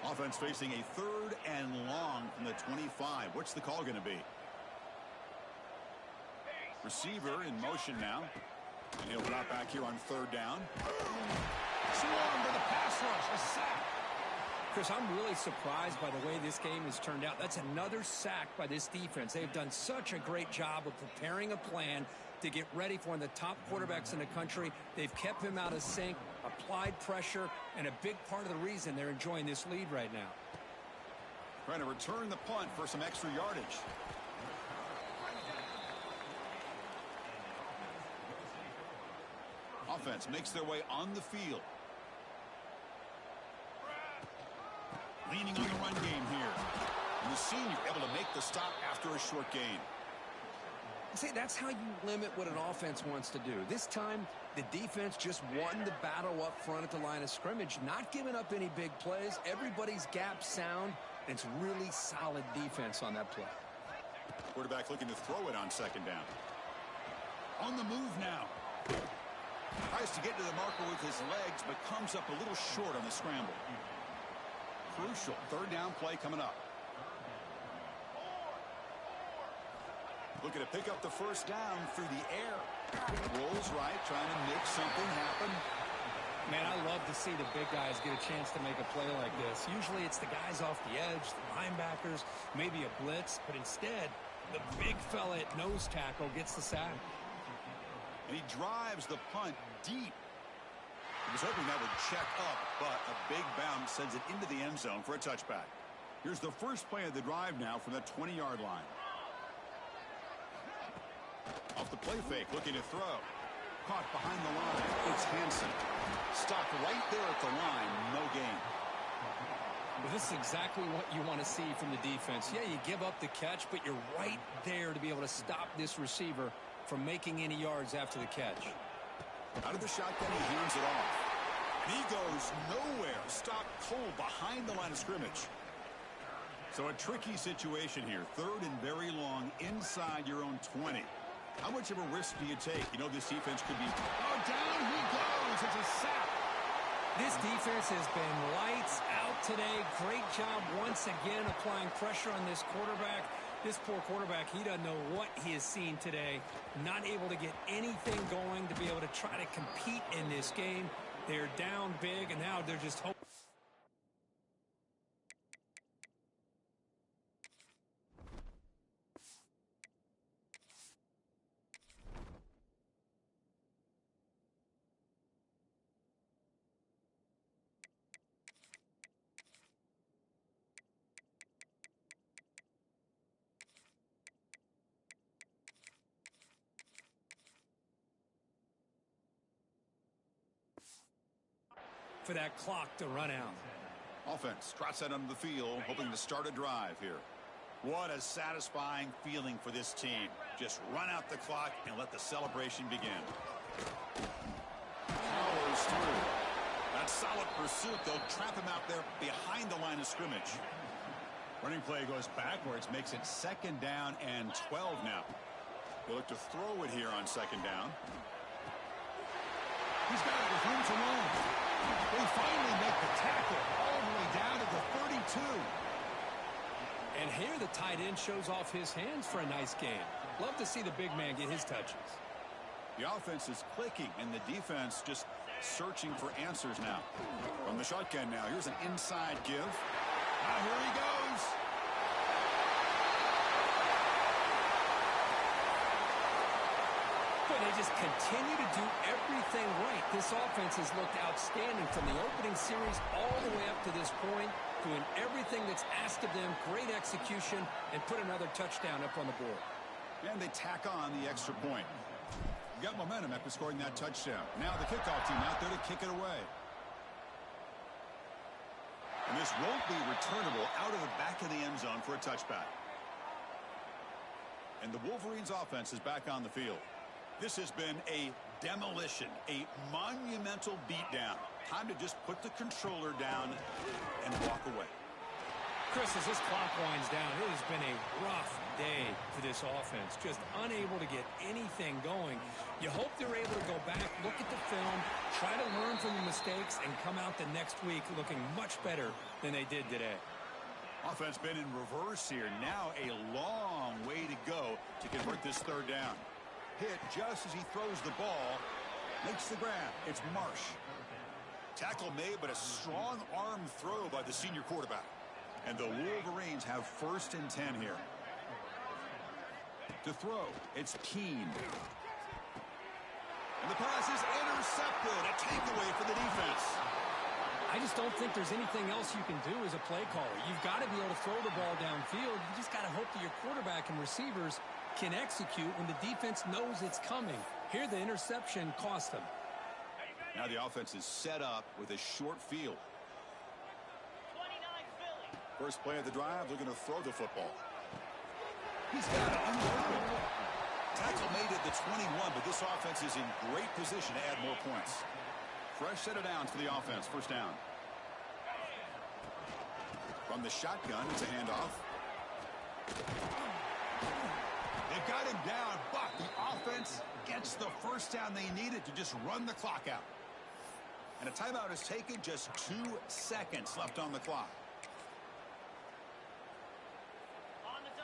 Offense facing a 3rd and long from the 25. What's the call going to be? Receiver in motion now. And he'll drop back here on 3rd down. Swarm for the pass rush. A sack. Chris, I'm really surprised by the way this game has turned out. That's another sack by this defense. They've done such a great job of preparing a plan to get ready for one of the top quarterbacks in the country. They've kept him out of sync, applied pressure, and a big part of the reason they're enjoying this lead right now. Trying to return the punt for some extra yardage. Offense makes their way on the field. Leaning on the run game here. And the senior able to make the stop after a short gain. See, that's how you limit what an offense wants to do. This time, the defense just won the battle up front at the line of scrimmage, not giving up any big plays. Everybody's gap sound, and it's really solid defense on that play. Quarterback looking to throw it on 2nd down. On the move now. Tries to get to the marker with his legs, but comes up a little short on the scramble. Crucial 3rd down play coming up. Looking to pick up the 1st down through the air. Rolls right, trying to make something happen. Man, I love to see the big guys get a chance to make a play like this. Usually it's the guys off the edge, the linebackers, maybe a blitz, but instead the big fella at nose tackle gets the sack. And he drives the punt deep. He was hoping that would check up, but a big bounce sends it into the end zone for a touchback. Here's the first play of the drive now from the 20-yard line. Off the play fake, looking to throw. Caught behind the line. It's Hansen. Stopped right there at the line. No gain. Well, this is exactly what you want to see from the defense. Yeah, you give up the catch, but you're right there to be able to stop this receiver from making any yards after the catch. Out of the shotgun, he hands it off. And he goes nowhere. Stopped cold behind the line of scrimmage. So a tricky situation here. 3rd and very long inside your own 20. How much of a risk do you take? You know this defense could be... Oh, down he goes. It's a sack. This defense has been lights out today. Great job once again applying pressure on this quarterback. This poor quarterback, he doesn't know what he has seen today. Not able to get anything going to be able to try to compete in this game. They're down big, and now they're just hoping. For that clock to run out. Offense trots out onto the field, hoping to start a drive here. What a satisfying feeling for this team. Just run out the clock and let the celebration begin. Powers through. That solid pursuit, they'll trap him out there behind the line of scrimmage. Running play goes backwards, makes it 2nd down and 12 now. They'll look to throw it here on 2nd down. He's got it with room to run. They finally make the tackle all the way down to the 32. And here the tight end shows off his hands for a nice game. Love to see the big man get his touches. The offense is clicking, and the defense just searching for answers now. From the shotgun now, here's an inside give. Now here he goes. Boy, they just continue to do everything right. This offense has looked outstanding from the opening series all the way up to this point, doing everything that's asked of them, great execution, and put another touchdown up on the board. And they tack on the extra point. You got momentum after scoring that touchdown. Now the kickoff team out there to kick it away. And this won't be returnable out of the back of the end zone for a touchback. And the Wolverines offense is back on the field. This has been a demolition, a monumental beatdown. Time to just put the controller down and walk away. Chris, as this clock winds down, it has been a rough day for this offense. Just unable to get anything going. You hope they're able to go back, look at the film, try to learn from the mistakes, and come out the next week looking much better than they did today. Offense been in reverse here. Now a long way to go to convert this third down. Hit just as he throws the ball. Makes the grab. It's Marsh. Tackle made, but a strong arm throw by the senior quarterback. And the Wolverines have 1st and 10 here. To throw, it's Keene. And the pass is intercepted. A takeaway for the defense. I just don't think there's anything else you can do as a play caller. You've got to be able to throw the ball downfield. You just got to hope that your quarterback and receivers can execute when the defense knows it's coming. Here, the interception cost them. Now the offense is set up with a short field. First play of the drive, they're going to throw the football. He's got it. Unbelievable. Tackle made at the 21, but this offense is in great position to add more points. Fresh set of downs for the offense. 1st down. From the shotgun, it's a handoff. They've got him down, but the offense gets the 1st down they needed to just run the clock out. And a timeout is taken, just 2 seconds left on the clock.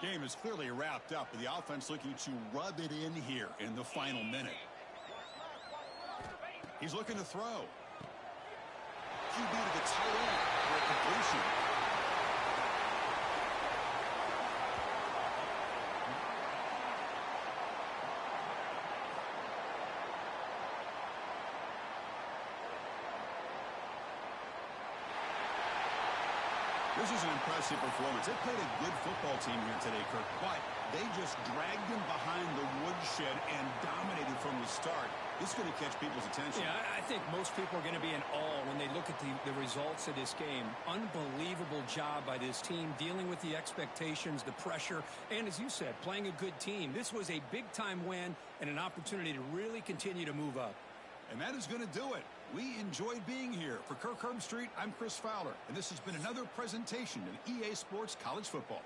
Game is clearly wrapped up, with the offense looking to rub it in here in the final minute. He's looking to throw. QB to the tight end for a completion. This is an impressive performance. They played a good football team here today, Kirk, but they just dragged them behind the woodshed and dominated from the start. This is going to catch people's attention. Yeah, I think most people are going to be in awe when they look at the results of this game. Unbelievable job by this team, dealing with the expectations, the pressure, and as you said, playing a good team. This was a big-time win and an opportunity to really continue to move up. And that is going to do it. We enjoyed being here. For Kirk Herbstreit, I'm Chris Fowler, and this has been another presentation of EA Sports College Football.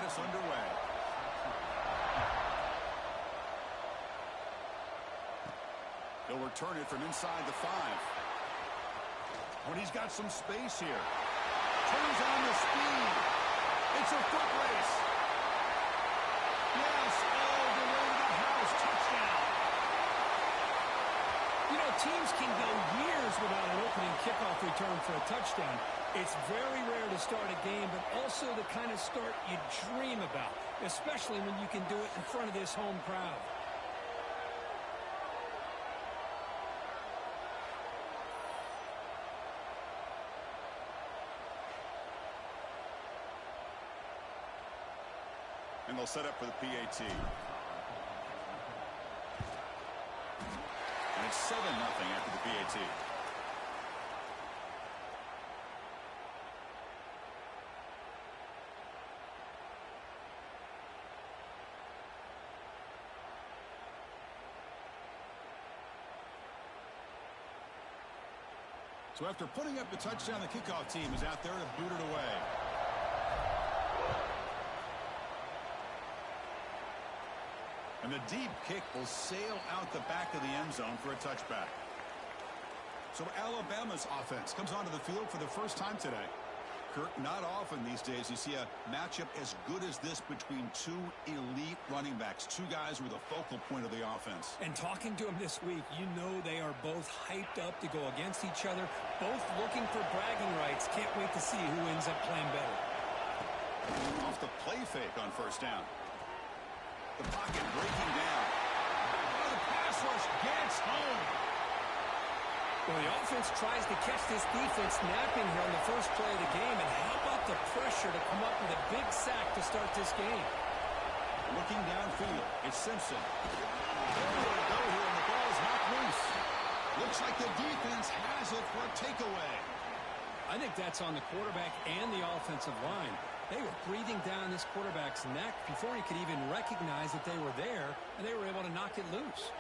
pass underway. He'll return it from inside the 5. When he's got some space here. Turns on the speed. It's a foot race. Yes, all the way to the house. Touchdown. You know, teams can go years without an opening kickoff return for a touchdown. It's very rare to start a game, but also the kind of start you dream about, especially when you can do it in front of this home crowd. And they'll set up for the PAT. And it's 7-0 after the PAT. So after putting up the touchdown, the kickoff team is out there to boot it away. And the deep kick will sail out the back of the end zone for a touchback. So Alabama's offense comes onto the field for the first time today. Kirk, not often these days you see a matchup as good as this between two elite running backs, two guys who are the focal point of the offense. And talking to them this week, you know they are both hyped up to go against each other, both looking for bragging rights. Can't wait to see who ends up playing better. Off the play fake on first down. The pocket breaking down. Oh, the pass rush gets home. Well, the offense tries to catch this defense napping here on the first play of the game. And how about the pressure to come up with a big sack to start this game? Looking downfield, it's Simpson. Nowhere to go here, and the ball is knocked loose. Looks like the defense has it for a takeaway. I think that's on the quarterback and the offensive line. They were breathing down this quarterback's neck before he could even recognize that they were there, and they were able to knock it loose.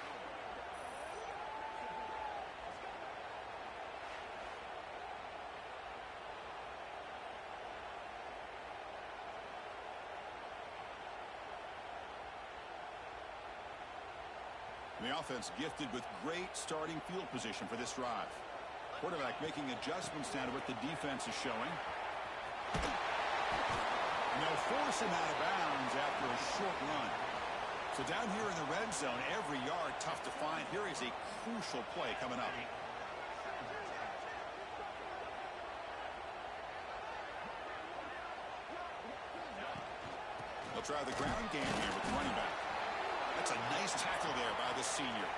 The offense gifted with great starting field position for this drive. Quarterback making adjustments now to what the defense is showing. And they'll force him out of bounds after a short run. So down here in the red zone, every yard tough to find. Here is a crucial play coming up. They'll try the ground game here with the running back. That's a nice tackle there by the senior.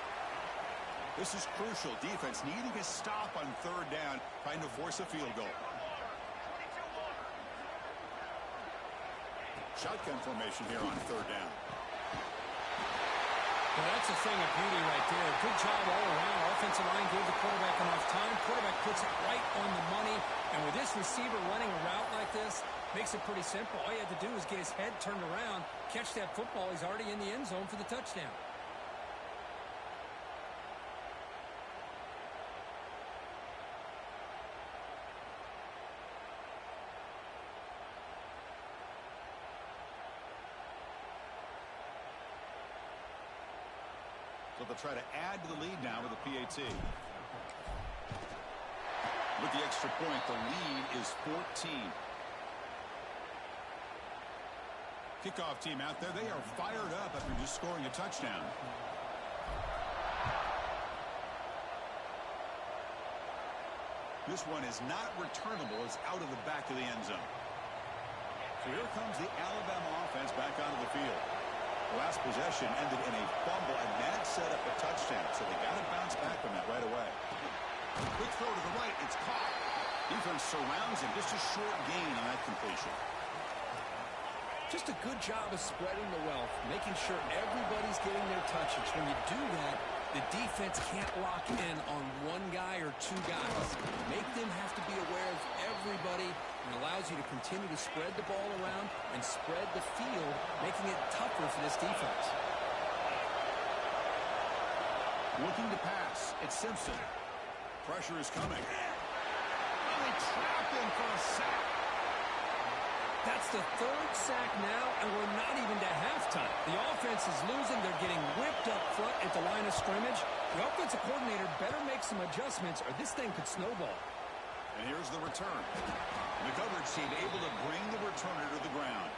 This is crucial. Defense needing a stop on third down, trying to force a field goal. Shotgun formation here on third down. Well, that's a thing of beauty right there. Good job all around. Offensive line gave the quarterback enough time. Quarterback puts it right on the money. And with this receiver running a route like this, makes it pretty simple. All you have to do is get his head turned around, catch that football. He's already in the end zone for the touchdown. So they'll try to add to the lead now with the PAT. With the extra point, the lead is 14. Kickoff team out there, they are fired up after just scoring a touchdown. This one is not returnable. It's out of the back of the end zone. So here comes the Alabama offense back onto the field. The last possession ended in a fumble, and that set up a touchdown. So they got to bounce back from that right away. Quick throw to the right. It's caught. Defense surrounds him. Just a short gain on that completion. Just a good job of spreading the wealth, making sure everybody's getting their touches. When you do that, the defense can't lock in on one guy or two guys. Make them have to be aware of everybody, and allows you to continue to spread the ball around and spread the field, making it tougher for this defense. Looking to pass. It's Simpson. Pressure is coming. And they trapped him for a sack. That's the third sack now, and we're not even to halftime. The offense is losing. They're getting whipped up front at the line of scrimmage. The offensive coordinator better make some adjustments, or this thing could snowball. And here's the return. The coverage team able to bring the returner to the ground.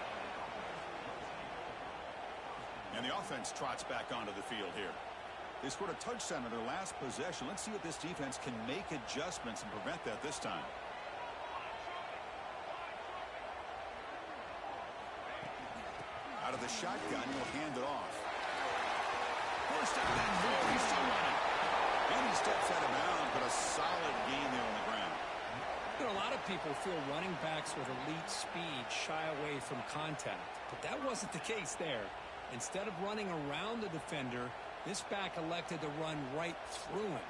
And the offense trots back onto the field here. They scored a touchdown on their last possession. Let's see if this defense can make adjustments and prevent that this time. Out of the shotgun, he'll hand it off. First down and more. He's still running. And he steps out of bounds, but a solid gain there on the ground. You know, a lot of people feel running backs with elite speed shy away from contact, but that wasn't the case there. Instead of running around the defender, this back elected to run right through him.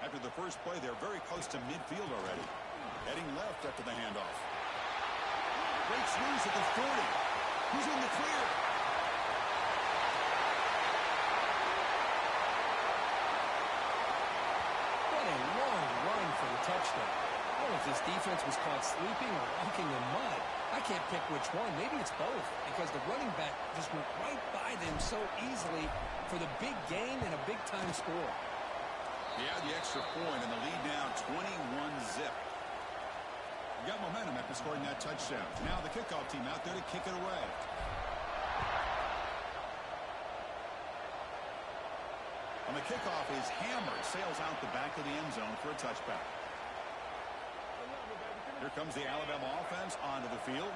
After the first play, they're very close to midfield already. Heading left after the handoff. Breaks loose at the 40. Who's in the clear? What a long run for the touchdown. I don't know if this defense was caught sleeping or walking in mud. I can't pick which one. Maybe it's both, because the running back just went right by them so easily for the big gain and a big-time score. He had the extra point, and the lead now 21-zip. You got momentum after scoring that touchdown. Now the kickoff team out there to kick it away. On the kickoff is hammered, sails out the back of the end zone for a touchback. Here comes the Alabama offense onto the field.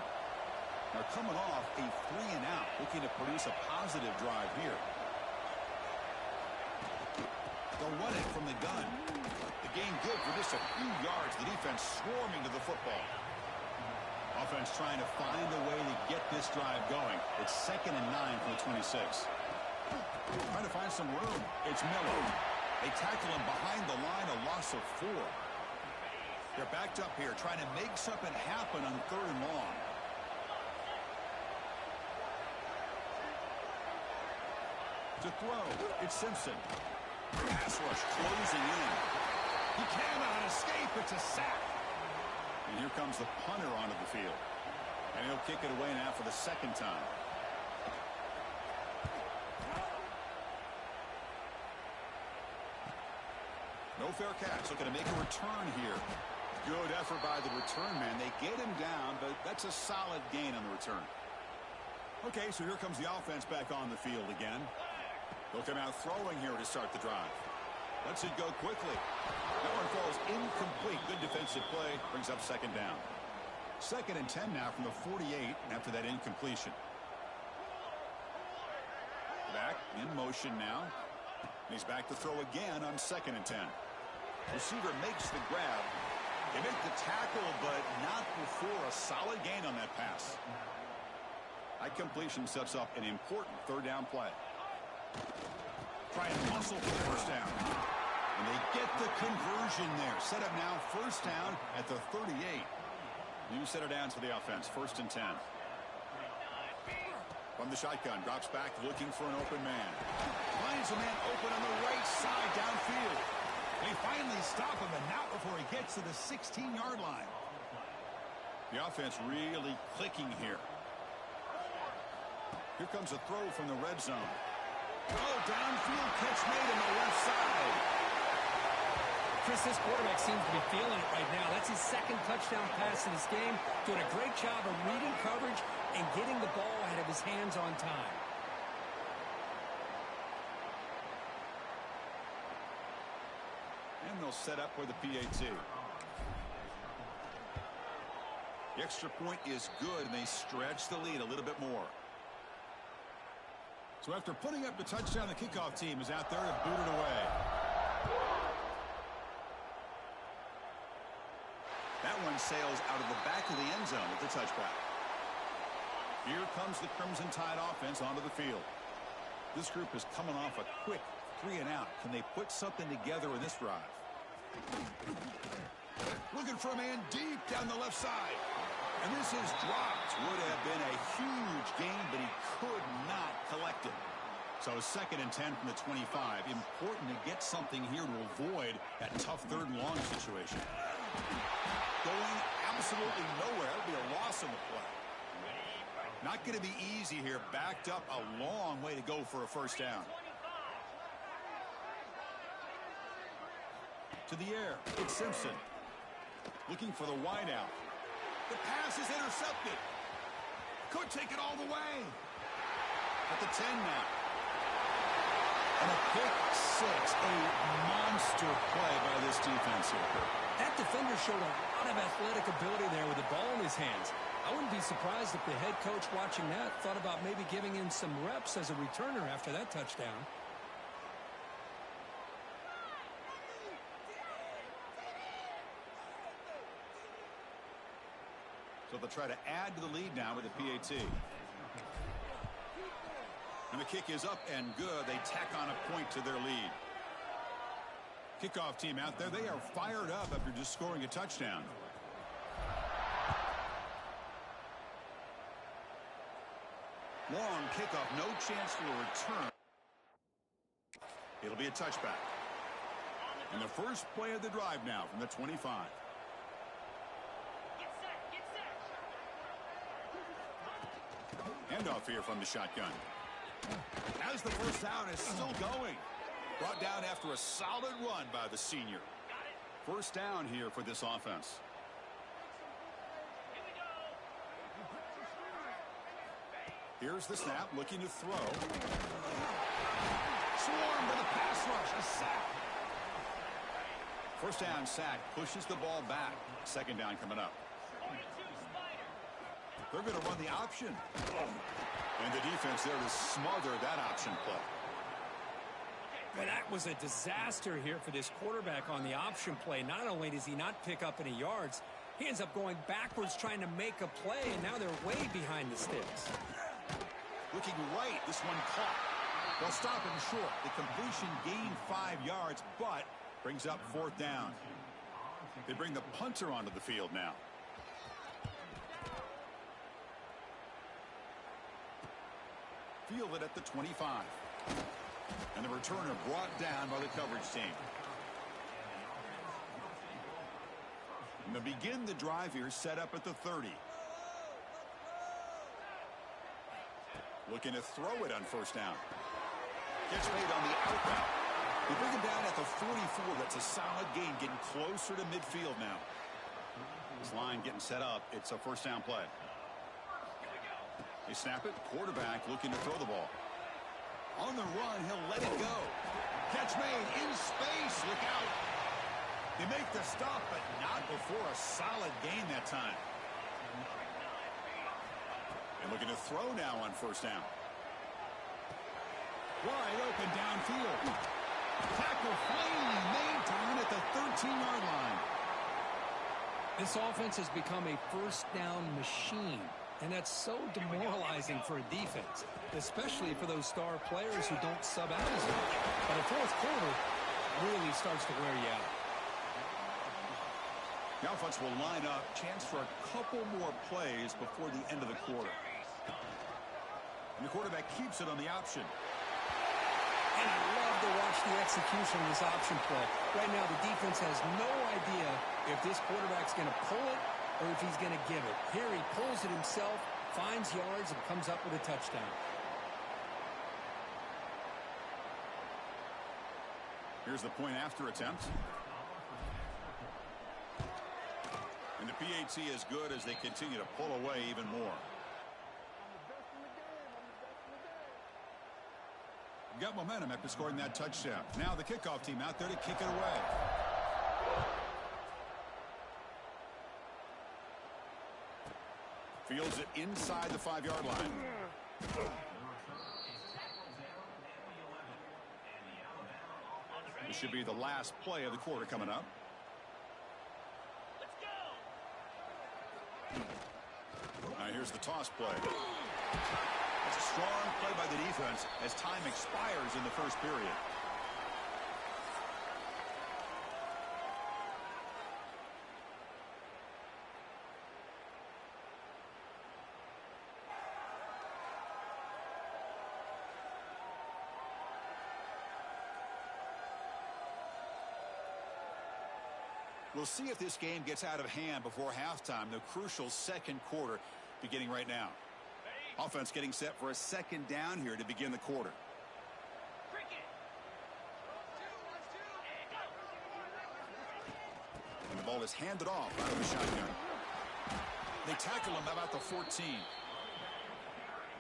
Now coming off a 3-and-out, looking to produce a positive drive here. They'll run it from the gun. The gain good for just a few yards. The defense swarming to the football. Offense trying to find a way to get this drive going. It's 2nd and 9 from the 26. Trying to find some room. It's Miller. They tackle him behind the line, a loss of 4. They're backed up here, trying to make something happen on 3rd and long. To throw, it's Simpson. Pass rush closing in. He cannot escape. It's a sack. And here comes the punter onto the field. And he'll kick it away now for the 2nd time. No fair catch. Looking to make a return here. Good effort by the return man. They get him down, but that's a solid gain on the return. Okay, so here comes the offense back on the field again. They'll come out throwing here to start the drive. Lets it go quickly. That one falls incomplete. Good defensive play. Brings up 2nd down. 2nd and 10 now from the 48 after that incompletion. Back in motion now. He's back to throw again on 2nd and 10. Receiver makes the grab. They make the tackle, but not before a solid gain on that pass. That completion sets up an important 3rd down play. Try and muscle for the 1st down. And they get the conversion there. Set up now 1st down at the 38. New set of downs for the offense. 1st and 10. From the shotgun, drops back looking for an open man. Finds a man open on the right side downfield. They finally stop him, and not before he gets to the 16-yard line. The offense really clicking here. Here comes a throw from the red zone. Oh, downfield catch made on the left side. Chris, this quarterback seems to be feeling it right now. That's his 2nd touchdown pass in this game. Doing a great job of reading coverage and getting the ball out of his hands on time. And they'll set up for the PAT. The extra point is good, and they stretch the lead a little bit more. So after putting up the touchdown, the kickoff team is out there to boot it away. That one sails out of the back of the end zone with the touchback. Here comes the Crimson Tide offense onto the field. This group is coming off a quick 3-and-out. Can they put something together in this drive? Looking for a man deep down the left side. And this is dropped. Would have been a huge gain, but he could not collect it. So 2nd and 10 from the 25. Important to get something here to avoid that tough 3rd and long situation. Going absolutely nowhere. That would be a loss in the play. Not going to be easy here. Backed up a long way to go for a first down. To the air. It's Simpson. Looking for the wideout. The pass is intercepted. Could take it all the way. At the 10 now. And a pick six. A monster play by this defense here. That defender showed a lot of athletic ability there with the ball in his hands. I wouldn't be surprised if the head coach watching that thought about maybe giving him some reps as a returner after that touchdown. So they'll try to add to the lead now with the PAT. And the kick is up and good. They tack on a point to their lead. Kickoff team out there. They are fired up after just scoring a touchdown. Long kickoff. No chance for a return. It'll be a touchback. And the first play of the drive now from the 25. Handoff here from the shotgun. As the first down is still going. Brought down after a solid run by the senior. First down here for this offense. Here's the snap, looking to throw. Swarm to the pass rush, a sack. First down sack, pushes the ball back. Second down coming up. They're going to run the option. And the defense there to smother that option play. Well, that was a disaster here for this quarterback on the option play. Not only does he not pick up any yards, he ends up going backwards trying to make a play, and now they're way behind the sticks. Looking right, this one caught. They'll stop him short. The completion gained 5 yards, but brings up fourth down. They bring the punter onto the field now. Fielded at the 25. And the returner brought down by the coverage team. And to begin the drive here, set up at the 30. Looking to throw it on first down. Gets made on the out route. They bring him down at the 44. That's a solid gain, getting closer to midfield now. This line getting set up. It's a first down play. They snap it. Quarterback looking to throw the ball. On the run, he'll let it go. Catch made in space. Look out. They make the stop, but not before a solid gain that time. And looking to throw now on first down. Wide open downfield. Tackle finally made down at the 13-yard line. This offense has become a first down machine. And that's so demoralizing for a defense, especially for those star players who don't sub out as much. But the fourth quarter really starts to wear you out. The offense will line up. Chance for a couple more plays before the end of the quarter. And the quarterback keeps it on the option. And I love to watch the execution of this option play. Right now, the defense has no idea if this quarterback's going to pull it or if he's going to give it. Here he pulls it himself, finds yards, and comes up with a touchdown. Here's the point after attempt. And the PAT is good as they continue to pull away even more. Got momentum after scoring that touchdown. Now the kickoff team out there to kick it away. Fields it inside the 5-yard line. This should be the last play of the quarter coming up. Here's the toss play. It's a strong play by the defense as time expires in the first period. We'll see if this game gets out of hand before halftime. The crucial second quarter beginning right now. Offense getting set for a second down here to begin the quarter. And the ball is handed off out of the shotgun. They tackle him about the 14.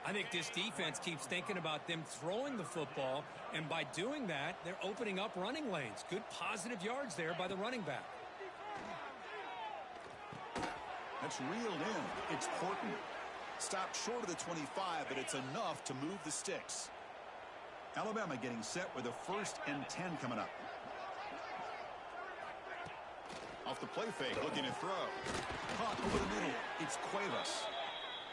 I think this defense keeps thinking about them throwing the football, and by doing that, they're opening up running lanes. Good positive yards there by the running back. That's reeled in. It's Horton. Stopped short of the 25, but it's enough to move the sticks. Alabama getting set with a 1st and 10 coming up. Off the play fake, looking to throw. Caught over the middle. It's Cuevas.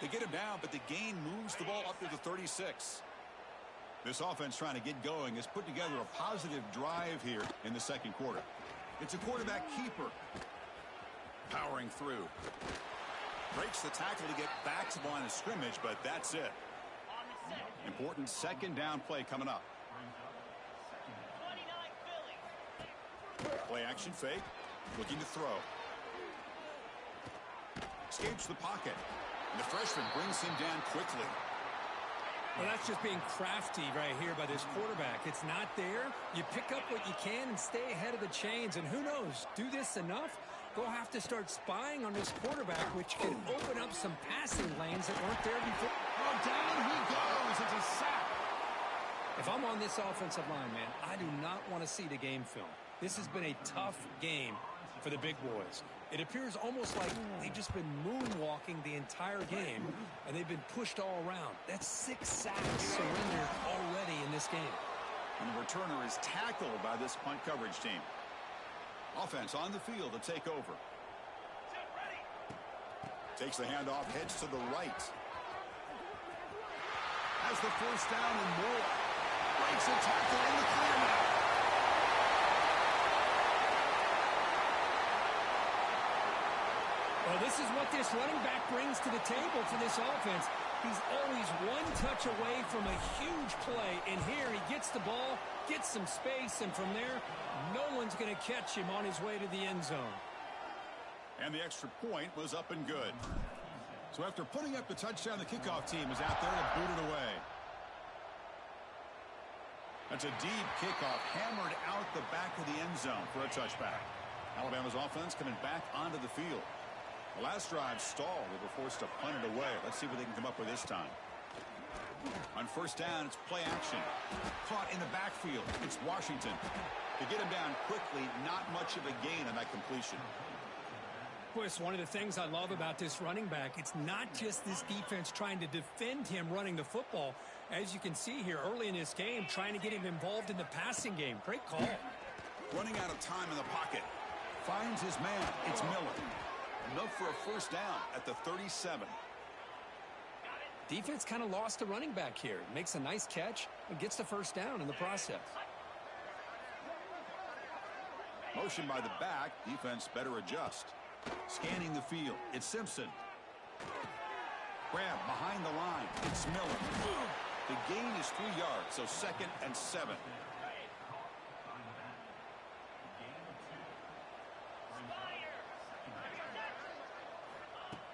They get him down, but the gain moves the ball up to the 36. This offense trying to get going has put together a positive drive here in the second quarter. It's a quarterback keeper. Powering through. Breaks the tackle to get back to the line of scrimmage, but that's it. Important second down play coming up. Play action fake. Looking to throw. Escapes the pocket. And the freshman brings him down quickly. Well, that's just being crafty right here by this quarterback. It's not there. You pick up what you can and stay ahead of the chains. And who knows, do this enough, they'll have to start spying on this quarterback, which can open up some passing lanes that weren't there before. Oh, down he goes. It's a sack. If I'm on this offensive line, man, I do not want to see the game film. This has been a tough game for the big boys. It appears almost like they've just been moonwalking the entire game, and they've been pushed all around. That's 6 sacks surrendered already in this game. And the returner is tackled by this punt coverage team. Offense on the field to take over. Takes the handoff, heads to the right. Has the 1st down and more. Breaks a tackle in the clear now. Well, this is what this running back brings to the table for this offense. He's always one touch away from a huge play, and here he gets the ball, gets some space, and from there, no one's going to catch him on his way to the end zone. And the extra point was up and good. So after putting up the touchdown, the kickoff team is out there to boot it away. That's a deep kickoff, hammered out the back of the end zone for a touchback. Alabama's offense coming back onto the field. The last drive stalled. They were forced to punt it away. Let's see what they can come up with this time. On 1st down, it's play action. Caught in the backfield. It's Washington. To get him down quickly, not much of a gain on that completion. Boy, it's one of the things I love about this running back. It's not just this defense trying to defend him running the football. As you can see here early in this game, trying to get him involved in the passing game. Great call. Running out of time in the pocket. Finds his man. It's Miller. Enough for a 1st down at the 37. Defense kind of lost a running back here. Makes a nice catch and gets the 1st down in the process. Motion by the back. Defense better adjust. Scanning the field. It's Simpson. Grab behind the line. It's Miller. The gain is 3 yards, so 2nd and 7.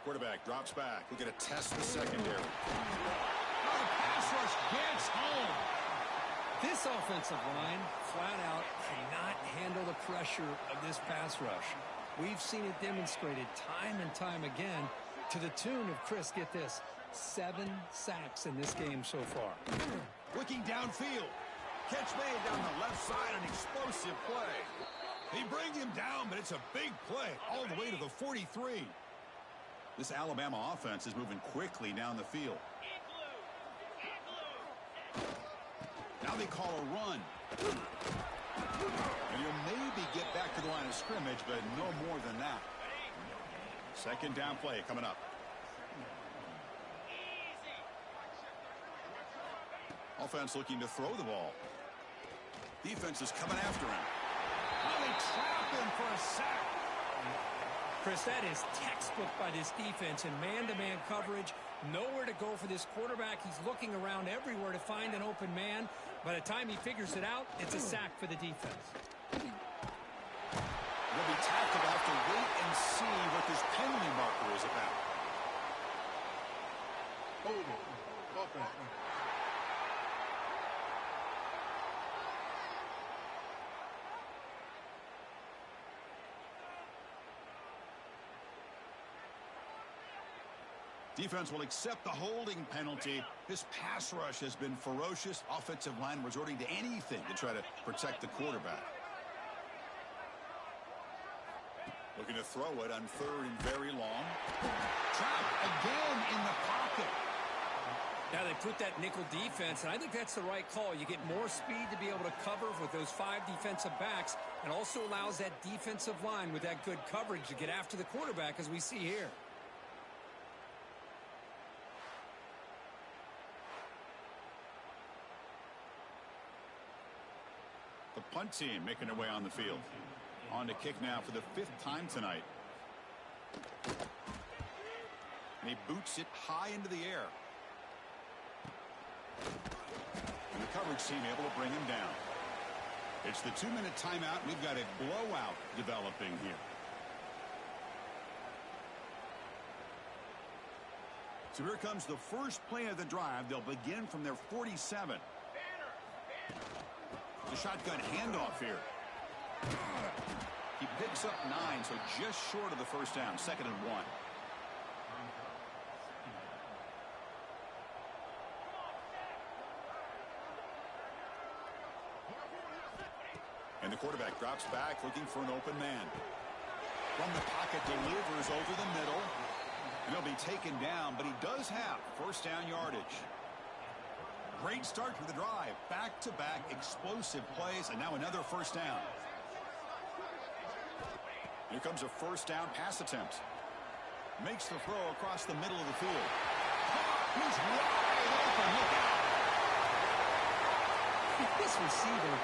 Quarterback drops back. We're going to test the secondary. Oh, the pass rush gets home. This offensive line flat out cannot handle the pressure of this pass rush. We've seen it demonstrated time and time again to the tune of, Chris, get this, 7 sacks in this game so far. Looking downfield. Catch made down the left side, an explosive play. They bring him down, but it's a big play all the way to the 43. This Alabama offense is moving quickly down the field. Now they call a run. And you'll maybe get back to the line of scrimmage, but no more than that. Second down play coming up. Offense looking to throw the ball. Defense is coming after him. Now they trap him for a sack. Chris, that is textbook by this defense in man-to-man coverage. Nowhere to go for this quarterback. He's looking around everywhere to find an open man. By the time he figures it out, it's a sack for the defense. They'll be tackled. They'll have to wait and see what this penalty marker is about. Defense will accept the holding penalty. This pass rush has been ferocious. Offensive line resorting to anything to try to protect the quarterback. Looking to throw it on 3rd and very long. Trapped again in the pocket. Now they put that nickel defense, and I think that's the right call. You get more speed to be able to cover with those 5 defensive backs, and also allows that defensive line with that good coverage to get after the quarterback, as we see here. The punt team making their way on the field. On to kick now for the 5th time tonight. And he boots it high into the air. And the coverage team able to bring him down. It's the 2-minute timeout. We've got a blowout developing here. So here comes the first play of the drive. They'll begin from their 47. The shotgun handoff here. He picks up 9, so just short of the first down. 2nd and 1. And the quarterback drops back looking for an open man. From the pocket, delivers over the middle. And he'll be taken down, but he does have first down yardage. Great start to the drive. Back-to-back explosive plays, and now another first down. Here comes a first down pass attempt. Makes the throw across the middle of the field. He's wide open. Look out. This receiver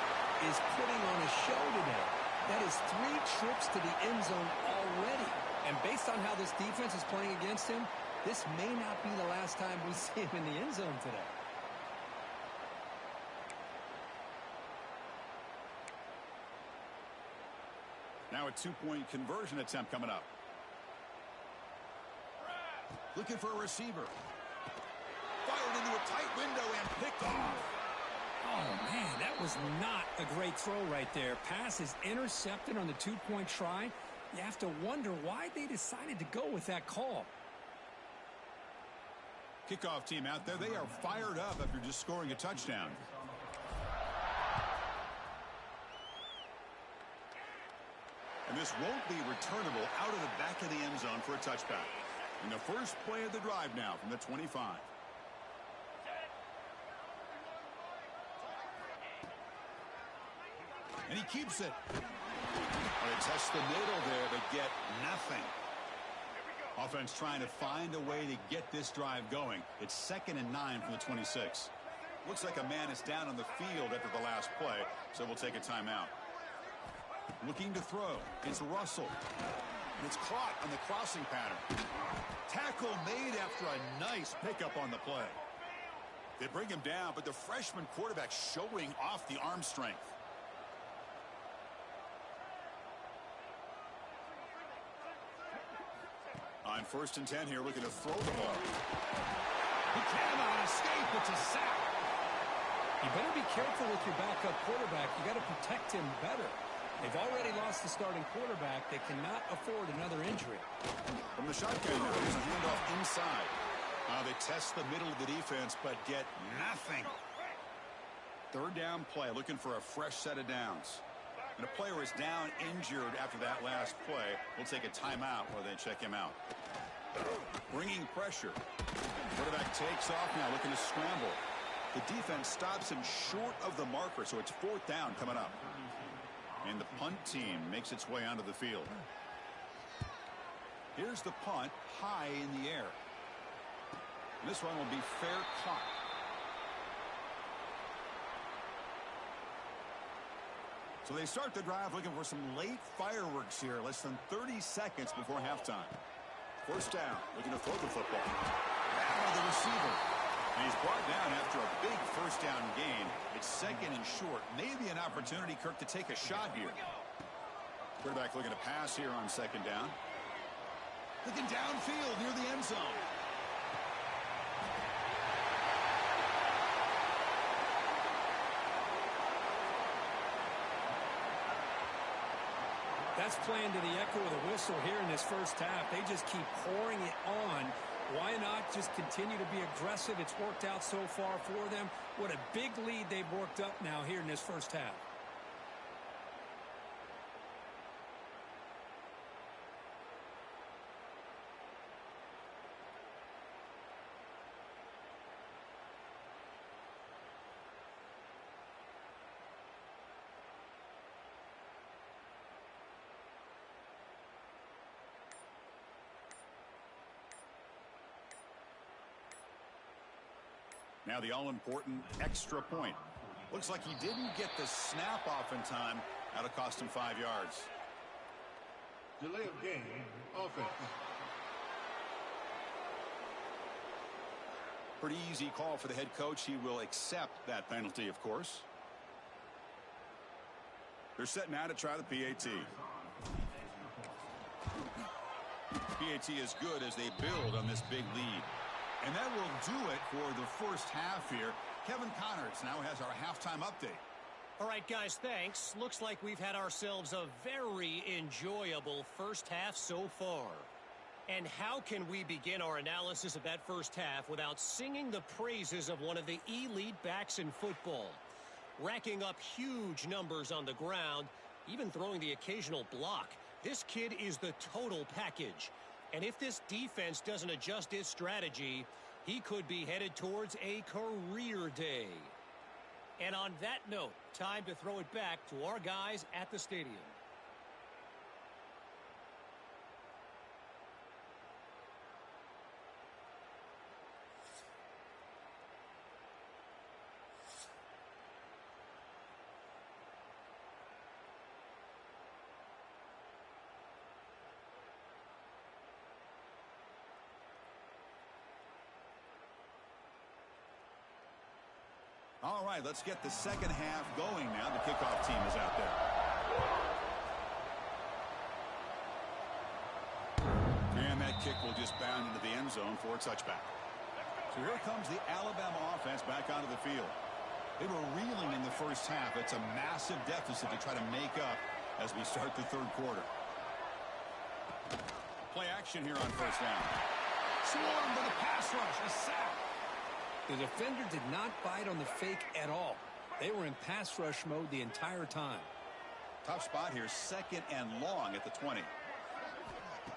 is putting on a show today. That is 3 trips to the end zone already. And based on how this defense is playing against him, this may not be the last time we see him in the end zone today. Now a 2-point conversion attempt coming up. Looking for a receiver. Fired into a tight window and picked off. Oh, man, that was not a great throw right there. Pass is intercepted on the 2-point try. You have to wonder why they decided to go with that call. Kickoff team out there. They are fired up after just scoring a touchdown. And this won't be returnable out of the back of the end zone for a touchback. And the first play of the drive now from the 25. And he keeps it. They test the middle there, but get nothing. Offense trying to find a way to get this drive going. It's 2nd and 9 from the 26. Looks like a man is down on the field after the last play, so we'll take a timeout. Looking to throw. It's Russell. And it's caught on the crossing pattern. Tackle made after a nice pickup on the play. They bring him down, but the freshman quarterback showing off the arm strength. On 1st and 10 here, looking to throw the ball. He cannot escape. It's a sack. You better be careful with your backup quarterback. You got to protect him better. They've already lost the starting quarterback. They cannot afford another injury. From the shotgun now, there's a handoff inside. They test the middle of the defense, but get nothing. 3rd down play, looking for a fresh set of downs. And a player is down injured after that last play. We'll take a timeout while they check him out. Bringing pressure. Quarterback takes off now, looking to scramble. The defense stops him short of the marker, so it's 4th down coming up. And the punt team makes its way onto the field. Here's the punt, high in the air. And this one will be fair caught. So they start the drive looking for some late fireworks here, less than 30 seconds before halftime. 1st down, looking to throw the football. Now the receiver. And he's brought down after a big first down gain. It's 2nd and short. Maybe an opportunity, Kirk, to take a shot here. Quarterback looking to pass here on 2nd down. Looking downfield near the end zone. That's playing to the echo of the whistle here in this first half. They just keep pouring it on. Why not just continue to be aggressive? It's worked out so far for them. What a big lead they've worked up now here in this first half. Now the all-important extra point. Looks like he didn't get the snap off in time. That'll cost him 5 yards. Delay of game, offense. Pretty easy call for the head coach. He will accept that penalty, of course. They're set now to try the PAT. PAT is good as they build on this big lead. And that will do it for the first half here. Kevin Connors now has our halftime update. All right, guys, thanks. Looks like we've had ourselves a very enjoyable first half so far. And how can we begin our analysis of that first half without singing the praises of one of the elite backs in football? Racking up huge numbers on the ground, even throwing the occasional block. This kid is the total package. And if this defense doesn't adjust its strategy, he could be headed towards a career day. And on that note, time to throw it back to our guys at the stadium. All right, let's get the second half going now. The kickoff team is out there. And that kick will just bound into the end zone for a touchback. So here comes the Alabama offense back onto the field. They were reeling in the first half. It's a massive deficit to try to make up as we start the third quarter. Play action here on first down. Swarm to the pass rush, a sack. The defender did not bite on the fake at all. They were in pass rush mode the entire time. Tough spot here, second and long at the 20.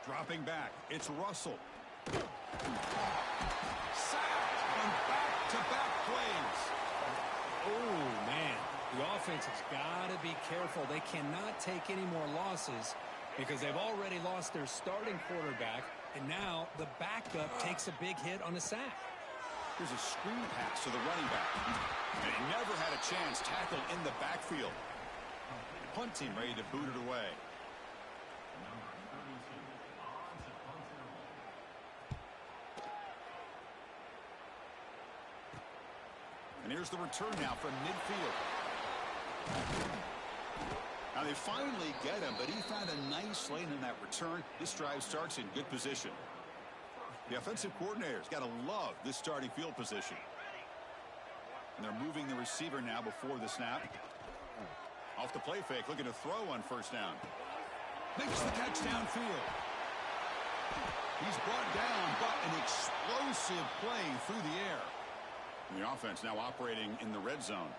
Dropping back, it's Russell. Sacked on back-to-back plays. Oh, man. The offense has got to be careful. They cannot take any more losses because they've already lost their starting quarterback, and now the backup takes a big hit on a sack. Here's a screen pass to the running back. And he never had a chance. Tackled in the backfield. Punt team ready to boot it away. And here's the return now from midfield. Now they finally get him, but he found a nice lane in that return. This drive starts in good position. The offensive coordinator's got to love this starting field position. And they're moving the receiver now before the snap. Off the play fake, looking to throw on first down. Makes the catch downfield. He's brought down, but an explosive play through the air. And the offense now operating in the red zone.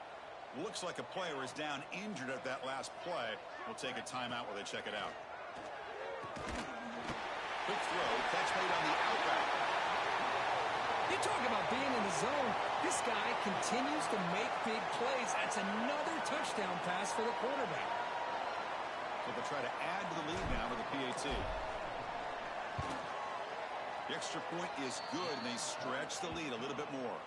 Looks like a player is down injured at that last play. We'll take a timeout while they check it out. Quick throw, catch made on the outback. You talk about being in the zone. This guy continues to make big plays. That's another touchdown pass for the quarterback. So they'll try to add to the lead now with the PAT. The extra point is good, and they stretch the lead a little bit more.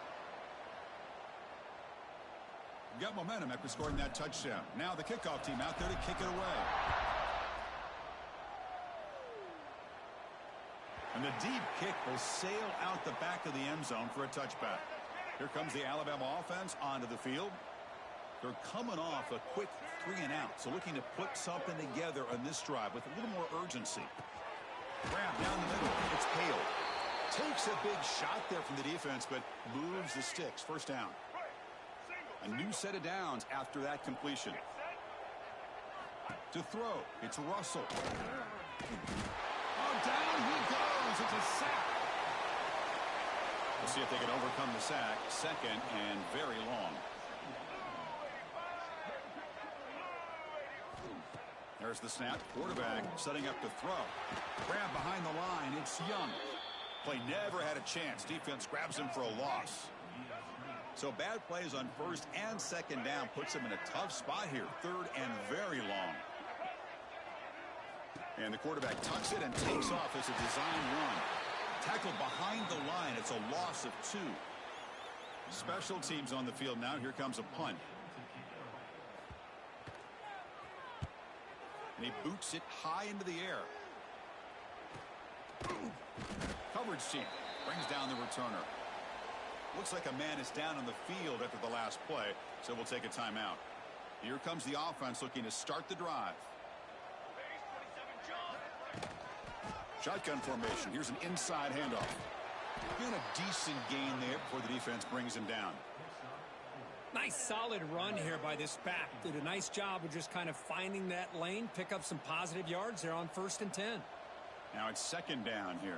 Got momentum after scoring that touchdown. Now the kickoff team out there to kick it away. And the deep kick will sail out the back of the end zone for a touchback. Here comes the Alabama offense onto the field. They're coming off a quick 3-and-out, so looking to put something together on this drive with a little more urgency. Grab down the middle. It's Hale. Takes a big shot there from the defense, but moves the sticks. First down. A new set of downs after that completion. To throw, it's Russell. Oh, down he goes. It's a sack. We'll see if they can overcome the sack. Second and very long. There's the snap. Quarterback setting up to throw. Grab behind the line. It's Young. Play never had a chance. Defense grabs him for a loss. So bad plays on first and second down puts him in a tough spot here. Third and very long. And the quarterback tucks it and takes off as a design run. Tackled behind the line. It's a loss of 2. Special teams on the field now. Here comes a punt. And he boots it high into the air. Coverage team brings down the returner. Looks like a man is down on the field after the last play, so we'll take a timeout. Here comes the offense looking to start the drive. Shotgun formation. Here's an inside handoff. Doing a decent gain there before the defense brings him down. Nice solid run here by this back. Did a nice job of just kind of finding that lane, pick up some positive yards there on 1st and 10. Now it's second down here.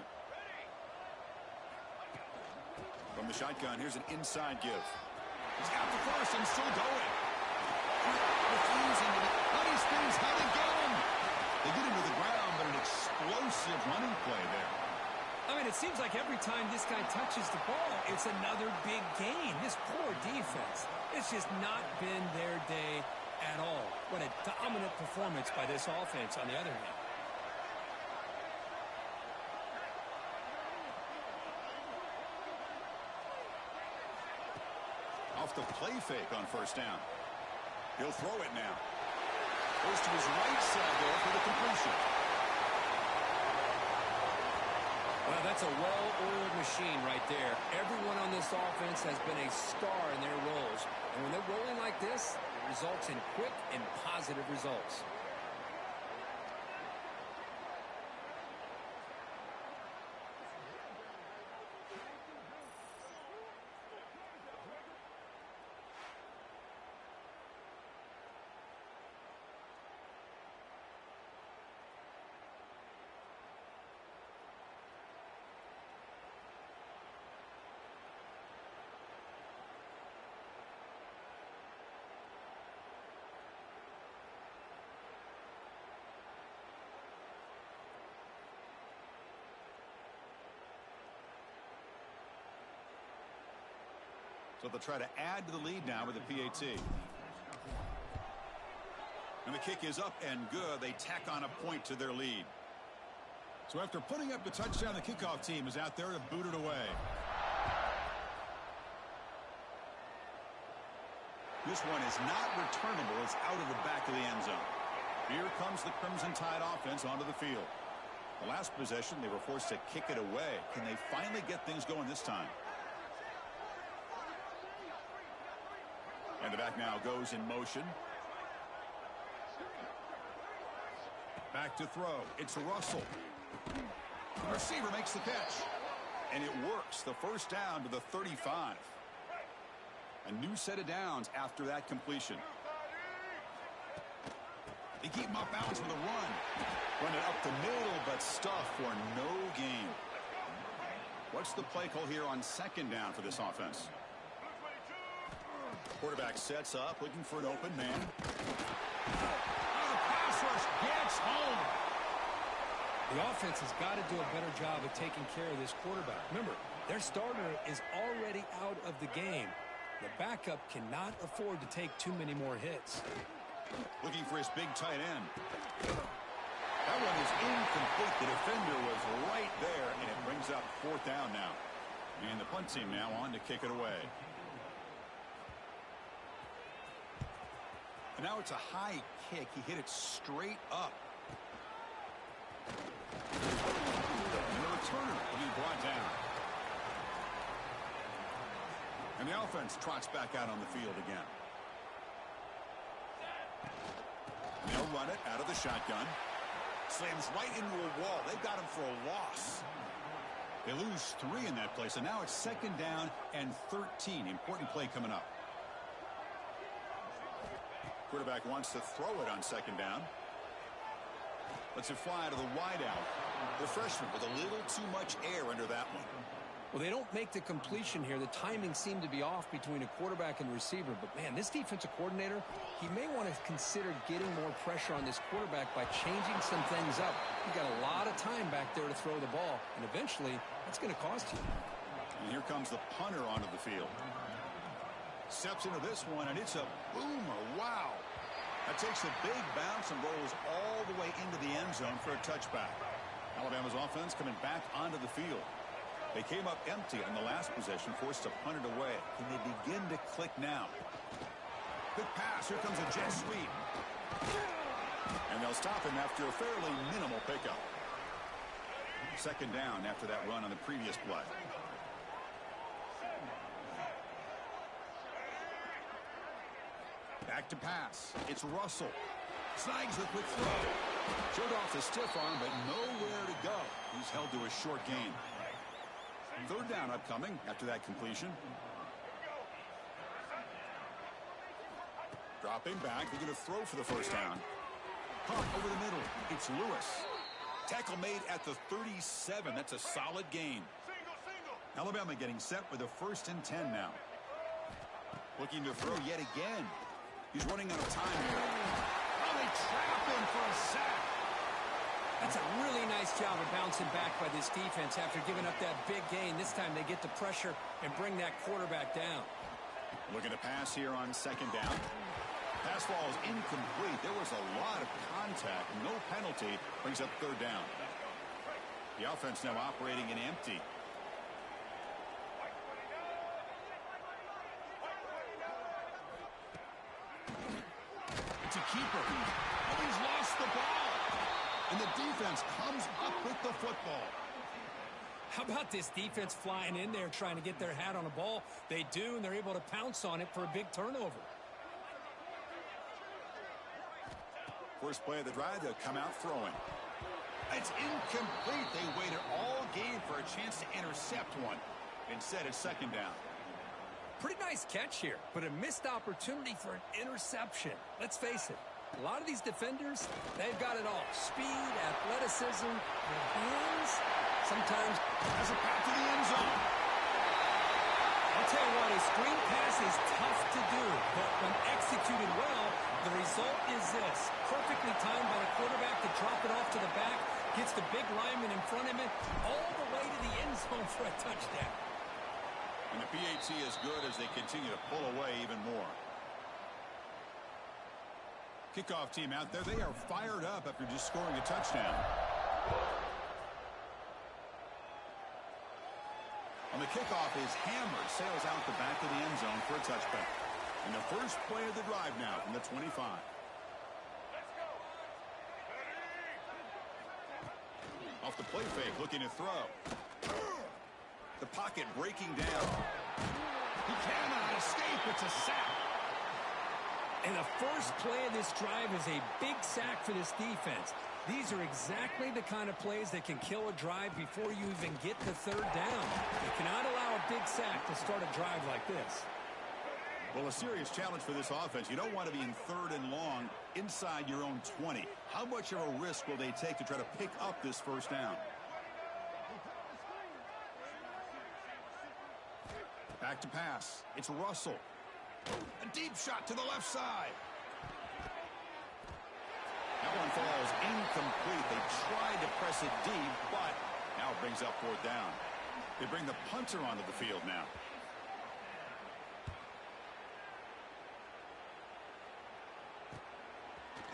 From the shotgun, here's an inside give. He's got the first and still going. Refusing to let his things how they get him. They get him to the ground, but an explosive running play there. I mean, it seems like every time this guy touches the ball, it's another big gain. This poor defense, it's just not been their day at all. What a dominant performance by this offense on the other hand. Off the play fake on first down. He'll throw it now. Goes to his right side there for the completion. Well, that's a well-oiled machine right there. Everyone on this offense has been a star in their roles. And when they're rolling like this, it results in quick and positive results. So they'll try to add to the lead now with a PAT. And the kick is up and good. They tack on a point to their lead. So after putting up the touchdown, the kickoff team is out there to boot it away. This one is not returnable. It's out of the back of the end zone. Here comes the Crimson Tide offense onto the field. The last possession, they were forced to kick it away. Can they finally get things going this time? And the back now goes in motion. Back to throw. It's Russell. The receiver makes the catch. And it works. The first down to the 35. A new set of downs after that completion. They keep him off balance with a run. Run it up the middle, but stuff for no gain. What's the play call here on second down for this offense? Quarterback sets up, looking for an open man. Oh, the pass rush gets home. The offense has got to do a better job of taking care of this quarterback. Remember, their starter is already out of the game. The backup cannot afford to take too many more hits. Looking for his big tight end. That one is incomplete. The defender was right there, and it brings up fourth down now. And the punt team now on to kick it away. And now it's a high kick. He hit it straight up. And the returner will be brought down. And the offense trots back out on the field again. And they'll run it out of the shotgun. Slams right into a wall. They've got him for a loss. They lose 3 in that place, and now it's second down and 13. Important play coming up. Quarterback wants to throw it on second down. Lets it fly to the wideout. The freshman with a little too much air under that one. Well, they don't make the completion here. The timing seemed to be off between a quarterback and receiver. But, man, this defensive coordinator, he may want to consider getting more pressure on this quarterback by changing some things up. He got a lot of time back there to throw the ball, and eventually that's going to cost you. And here comes the punter onto the field. Steps into this one, and it's a boomer. Wow. That takes a big bounce and rolls all the way into the end zone for a touchback. Alabama's offense coming back onto the field. They came up empty on the last possession, forced to punt it away. Can they begin to click now? Good pass. Here comes a jet sweep. And they'll stop him after a fairly minimal pickup. Second down after that run on the previous play. Back to pass. It's Russell. Snags the quick throw. Showed off the stiff arm, but nowhere to go. He's held to a short gain. Third down upcoming after that completion. Dropping back. They're going to throw for the first down. Caught over the middle. It's Lewis. Tackle made at the 37. That's a solid gain. Alabama getting set with a 1st and 10 now. Looking to throw yet again. He's running out of time here. Oh, they trap him for a sack. That's a really nice job of bouncing back by this defense after giving up that big gain. This time they get the pressure and bring that quarterback down. Looking to pass here on second down. Pass ball is incomplete. There was a lot of contact. No penalty. Brings up third down. The offense now operating in empty. It's a keeper. Oh, he's lost the ball. And the defense comes up with the football. How about this defense flying in there trying to get their hat on a ball? They do, and they're able to pounce on it for a big turnover. First play of the drive, they'll come out throwing. It's incomplete. They waited all game for a chance to intercept one. Instead, it's second down. Pretty nice catch here, but a missed opportunity for an interception. Let's face it. A lot of these defenders, they've got it all. Speed, athleticism, their hands. Sometimes has a path to the end zone. I'll tell you what, a screen pass is tough to do, but when executed well, the result is this. Perfectly timed by the quarterback to drop it off to the back, gets the big lineman in front of him, all the way to the end zone for a touchdown. And the PAT is good as they continue to pull away even more. Kickoff team out there. They are fired up after just scoring a touchdown. On the kickoff is hammered. Sails out the back of the end zone for a touchback. And the first play of the drive now from the 25. Off the play fake, looking to throw. The pocket breaking down. He cannot escape. It's a sack. And the first play of this drive is a big sack for this defense. These are exactly the kind of plays that can kill a drive before you even get to third down. You cannot allow a big sack to start a drive like this. Well, a serious challenge for this offense. You don't want to be in third and long inside your own 20. How much of a risk will they take to try to pick up this first down? Back to pass. It's Russell. A deep shot to the left side. That one falls incomplete. They tried to press it deep, but now it brings up fourth down. They bring the punter onto the field now.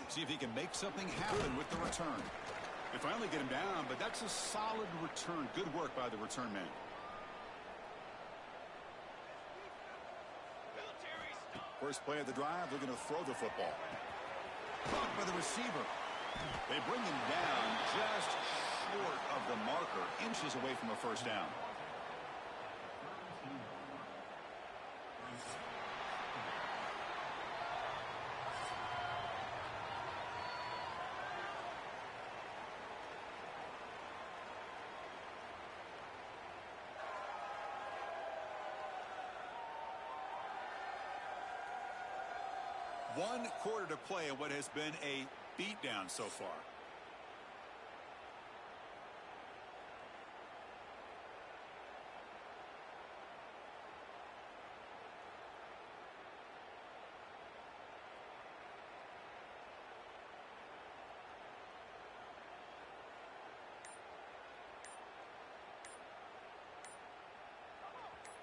See if he can make something happen with the return. They finally get him down, but that's a solid return. Good work by the return man. First play of the drive, they're going to throw the football. Caught by the receiver. They bring him down just short of the marker, inches away from a first down. One quarter to play in what has been a beatdown so far.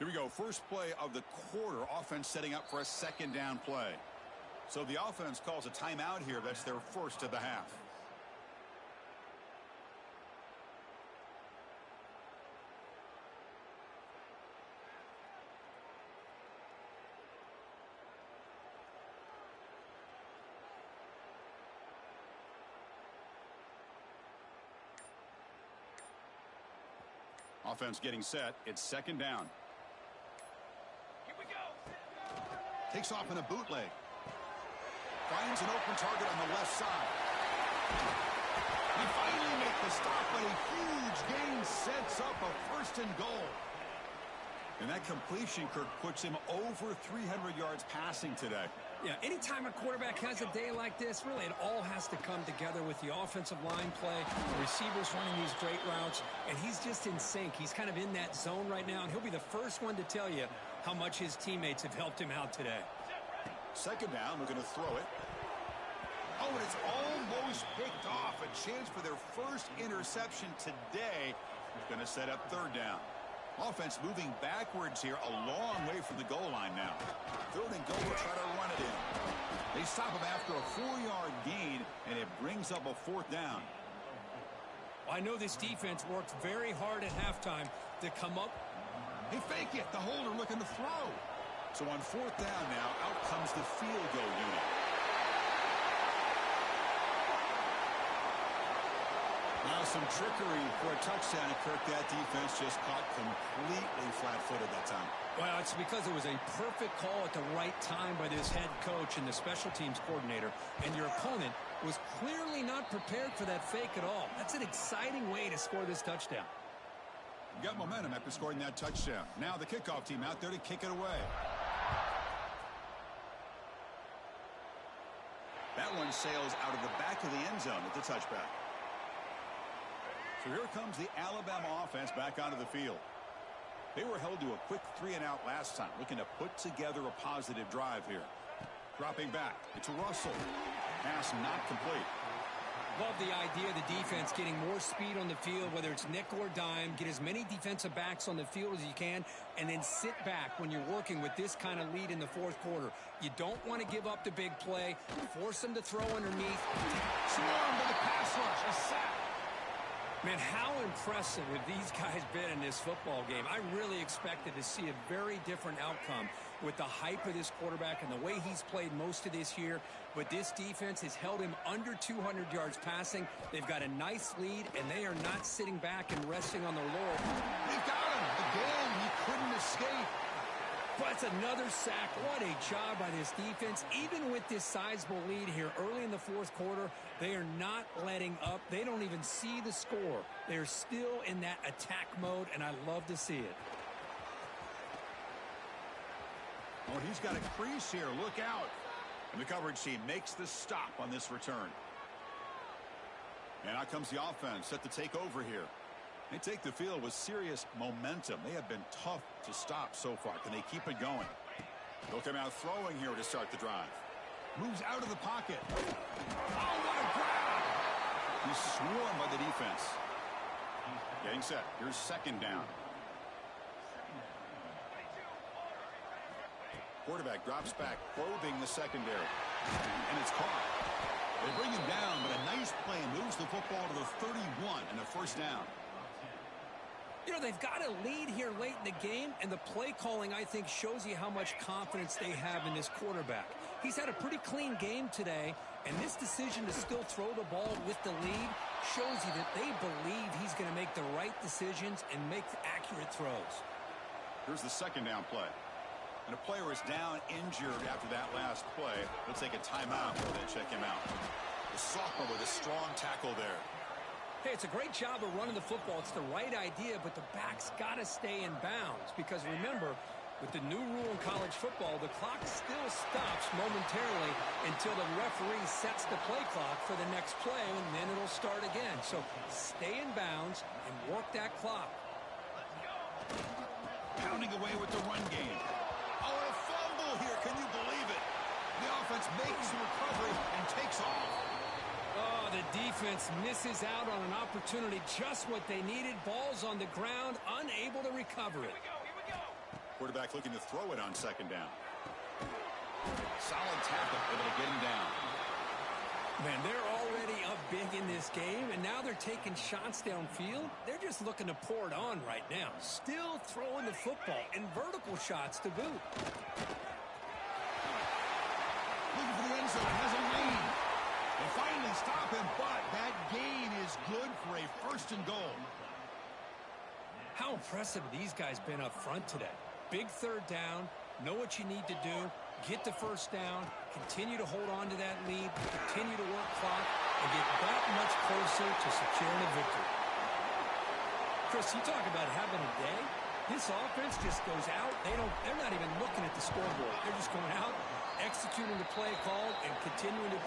Here we go. First play of the quarter. Offense setting up for a second down play. So the offense calls a timeout here. That's their first of the half. Offense getting set. It's second down. Here we go. Takes off in a bootleg. Finds an open target on the left side. He finally makes the stop, but a huge gain sets up a first and goal. And that completion, Kirk, puts him over 300 yards passing today. Yeah, anytime a quarterback has a day like this, really it all has to come together with the offensive line play, the receivers running these great routes, and he's just in sync. He's kind of in that zone right now, and he'll be the first one to tell you how much his teammates have helped him out today. Second down, we're going to throw it. Oh, and it's almost picked off. A chance for their first interception today. Going to set up third down. Offense moving backwards here, a long way from the goal line now. Third and goal, we'll try to run it in. They stop him after a 4-yard gain, and it brings up a fourth down. I know this defense worked very hard at halftime to come up. They fake it. The holder looking to throw. So on fourth down now, out comes the field goal unit. Now some trickery for a touchdown, and Kirk, that defense just caught completely flat-footed that time. Well, it's because it was a perfect call at the right time by this head coach and the special teams coordinator, and your opponent was clearly not prepared for that fake at all. That's an exciting way to score this touchdown. You got momentum after scoring that touchdown. Now the kickoff team out there to kick it away. That one sails out of the back of the end zone at the touchback. So here comes the Alabama offense back onto the field. They were held to a quick 3-and-out last time, looking to put together a positive drive here. Dropping back, it's Russell. Pass not complete. Love the idea of the defense getting more speed on the field, whether it's nickel or dime. Get as many defensive backs on the field as you can, and then sit back when you're working with this kind of lead in the fourth quarter. You don't want to give up the big play. Force them to throw underneath. Swarm to the pass rush. A sack. Man, how impressive have these guys been in this football game? I really expected to see a very different outcome with the hype of this quarterback and the way he's played most of this year. But this defense has held him under 200 yards passing. They've got a nice lead, and they are not sitting back and resting on their laurels. They've got him. Again, he couldn't escape. That's another sack. What a job by this defense. Even with this sizable lead here early in the fourth quarter, they are not letting up. They don't even see the score. They're still in that attack mode, and I love to see it. Oh, he's got a crease here. Look out. And the coverage team makes the stop on this return. And out comes the offense set to take over here. They take the field with serious momentum. They have been tough to stop so far. Can they keep it going? They'll come out throwing here to start the drive. Moves out of the pocket. Oh, what a grab! He's swarmed by the defense. Getting set. Here's second down. Quarterback drops back, probing the secondary. And it's caught. They bring him down, but a nice play moves the football to the 31 and a first down. You know, they've got a lead here late in the game, and the play calling, I think, shows you how much confidence they have in this quarterback. He's had a pretty clean game today, and this decision to still throw the ball with the lead shows you that they believe he's going to make the right decisions and make accurate throws. Here's the second down play. And a player is down injured after that last play. Let's take a timeout while they check him out. The sophomore with a strong tackle there. Hey, it's a great job of running the football. It's the right idea, but the back's got to stay in bounds. Because remember, with the new rule in college football, the clock still stops momentarily until the referee sets the play clock for the next play, and then it'll start again. So stay in bounds and work that clock. Pounding away with the run game. Oh, a fumble here. Can you believe it? The offense makes the recovery and takes off. Oh, the defense misses out on an opportunity, just what they needed. Ball's on the ground, unable to recover it. Quarterback looking to throw it on second down. Solid tackle, able to get him down. Man, they're already up big in this game, and now they're taking shots downfield. They're just looking to pour it on right now. Still throwing the football, and vertical shots to boot. Looking for the end zone, has a lead. They finally stop him, but that gain is good for a first and goal. How impressive have these guys been up front today? Big third down, know what you need to do, get the first down, continue to hold on to that lead, continue to work clock, and get that much closer to securing a victory. Chris, you talk about having a day. This offense just goes out. They're not even looking at the scoreboard. They're just going out, executing the play called, and continuing to...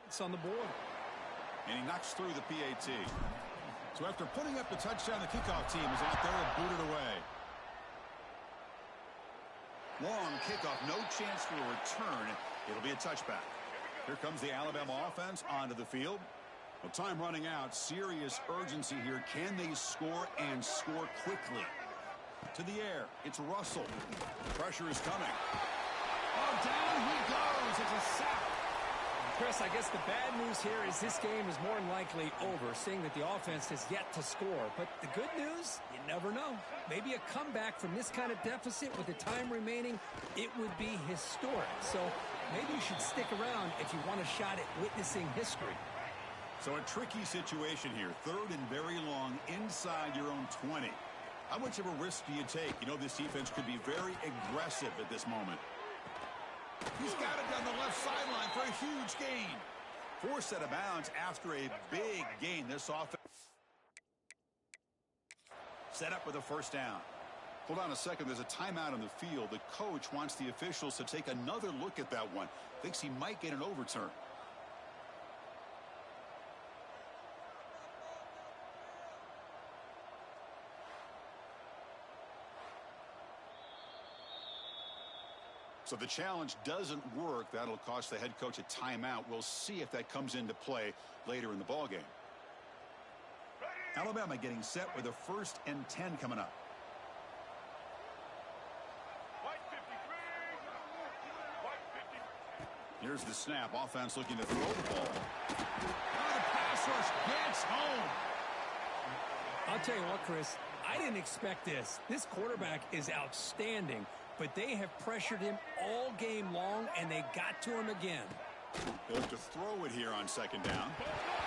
It's on the board. And he knocks through the PAT. So after putting up the touchdown, the kickoff team is out there and booted away. Long kickoff, no chance for a return. It'll be a touchback. Here comes the Alabama offense onto the field. Well, time running out. Serious urgency here. Can they score and score quickly? To the air. It's Russell. Pressure is coming. Oh, down he goes. It's a sack. Chris, I guess the bad news here is this game is more than likely over, seeing that the offense has yet to score. But the good news, you never know. Maybe a comeback from this kind of deficit with the time remaining, it would be historic. So maybe you should stick around if you want a shot at witnessing history. So a tricky situation here. Third and very long inside your own 20. How much of a risk do you take? You know, this defense could be very aggressive at this moment. He's got it down the left sideline for a huge gain. Forced out of bounds after a big gain. This offense set up with a first down. Hold on a second. There's a timeout on the field. The coach wants the officials to take another look at that one. Thinks he might get an overturn. So the challenge doesn't work. That'll cost the head coach a timeout. We'll see if that comes into play later in the ballgame. Alabama getting set with a 1st and 10 coming up. Here's the snap. Offense looking to throw the ball. Oh, the pass rush gets home. I'll tell you what, Chris, I didn't expect this. This quarterback is outstanding. But they have pressured him all game long, and they got to him again. They'll have to throw it here on second down.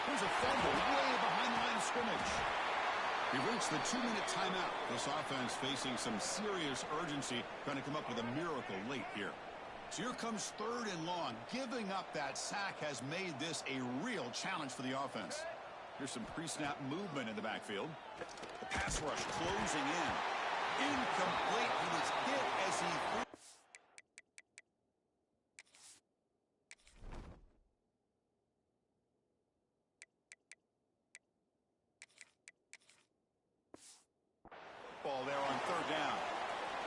Here's a fumble way behind the line of scrimmage. We've reached the 2-minute timeout. This offense facing some serious urgency, trying to come up with a miracle late here. So here comes 3rd and long. Giving up that sack has made this a real challenge for the offense. Here's some pre-snap movement in the backfield. The pass rush closing in. Incomplete. He was hit as he threw. Ball there on 3rd down.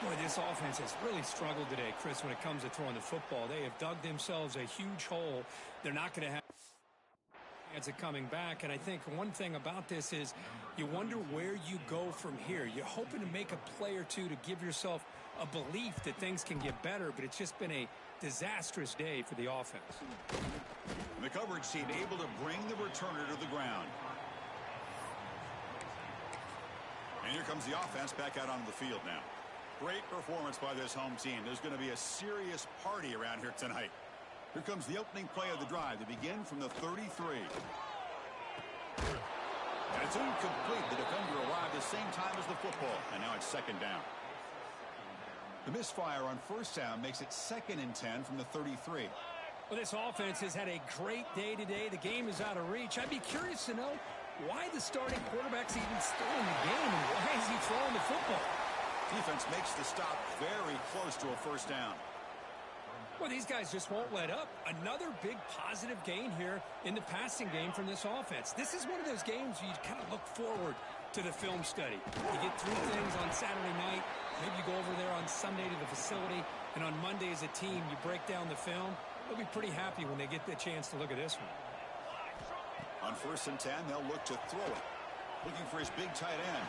Boy, this offense has really struggled today, Chris, when it comes to throwing the football. They have dug themselves a huge hole. They're not going to have a chance at coming back. And I think one thing about this is you wonder where you go from here. You're hoping to make a play or two to give yourself a belief that things can get better, but it's just been a disastrous day for the offense. The coverage team able to bring the returner to the ground. And here comes the offense back out onto the field now. Great performance by this home team. There's going to be a serious party around here tonight. Here comes the opening play of the drive to begin from the 33. And it's incomplete. The defender arrived the same time as the football, and now it's second down. The misfire on first down makes it 2nd and 10 from the 33. Well, this offense has had a great day today. The game is out of reach. I'd be curious to know why the starting quarterback's even still in the game, and why is he throwing the football? Defense makes the stop very close to a first down. Well, these guys just won't let up. Another big positive gain here in the passing game from this offense. This is one of those games you kind of look forward to the film study. You get 3 things on Saturday night. Maybe you go over there on Sunday to the facility, and on Monday as a team, you break down the film. They'll be pretty happy when they get the chance to look at this one. On 1st and 10, they'll look to throw it. Looking for his big tight end.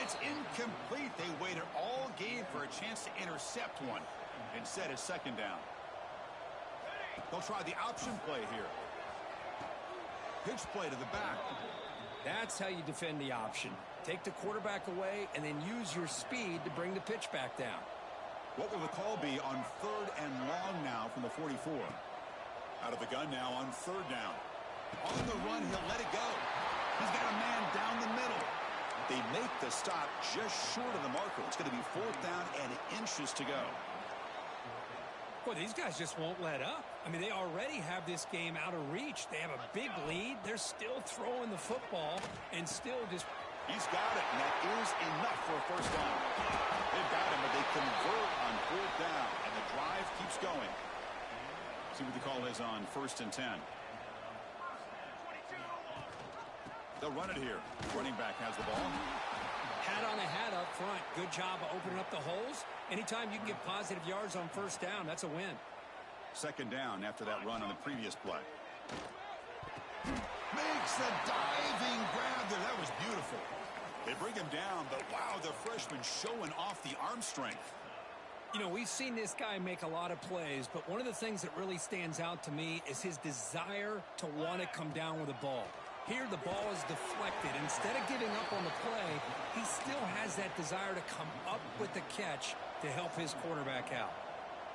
It's incomplete. They waited all game for a chance to intercept one. Instead, it's second down. They'll try the option play here. Pitch play to the back. That's how you defend the option. Take the quarterback away and then use your speed to bring the pitch back down. What will the call be on 3rd and long now from the 44? Out of the gun now on 3rd down. On the run, he'll let it go. He's got a man down the middle. They make the stop just short of the marker. It's going to be 4th down and inches to go. Boy, these guys just won't let up. I mean, they already have this game out of reach. They have a big lead. They're still throwing the football and still just... He's got it, and that is enough for a first down. They've got him, but they convert on 4th down, and the drive keeps going. See what the call is on 1st and 10. They'll run it here. Running back has the ball. Hat on a hat up front. Good job of opening up the holes. Anytime you can get positive yards on 1st down, that's a win. Second down after that run on the previous play. Makes the diving grab there. That was beautiful. They bring him down, but wow, the freshman showing off the arm strength. You know, we've seen this guy make a lot of plays, but one of the things that really stands out to me is his desire to want to come down with the ball. Here, the ball is deflected. Instead of giving up on the play, he still has that desire to come up with the catch to help his quarterback out.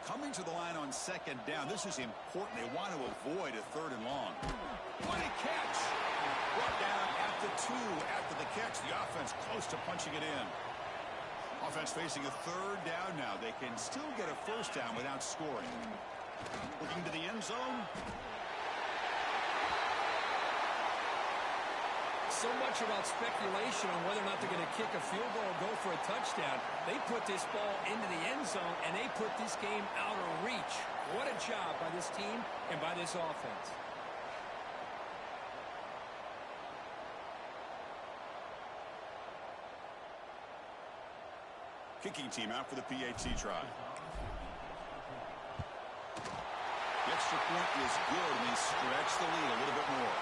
Coming to the line on 2nd down, this is important. They want to avoid a 3rd and long. What a catch! Brought down at the 2 after the catch. The offense close to punching it in. Offense facing a 3rd down now. They can still get a first down without scoring. Looking to the end zone. So much about speculation on whether or not they're going to kick a field goal or go for a touchdown. They put this ball into the end zone, and they put this game out of reach. What a job by this team and by this offense. Kicking team out for the PAT try. The extra point is good, and they stretch the lead a little bit more.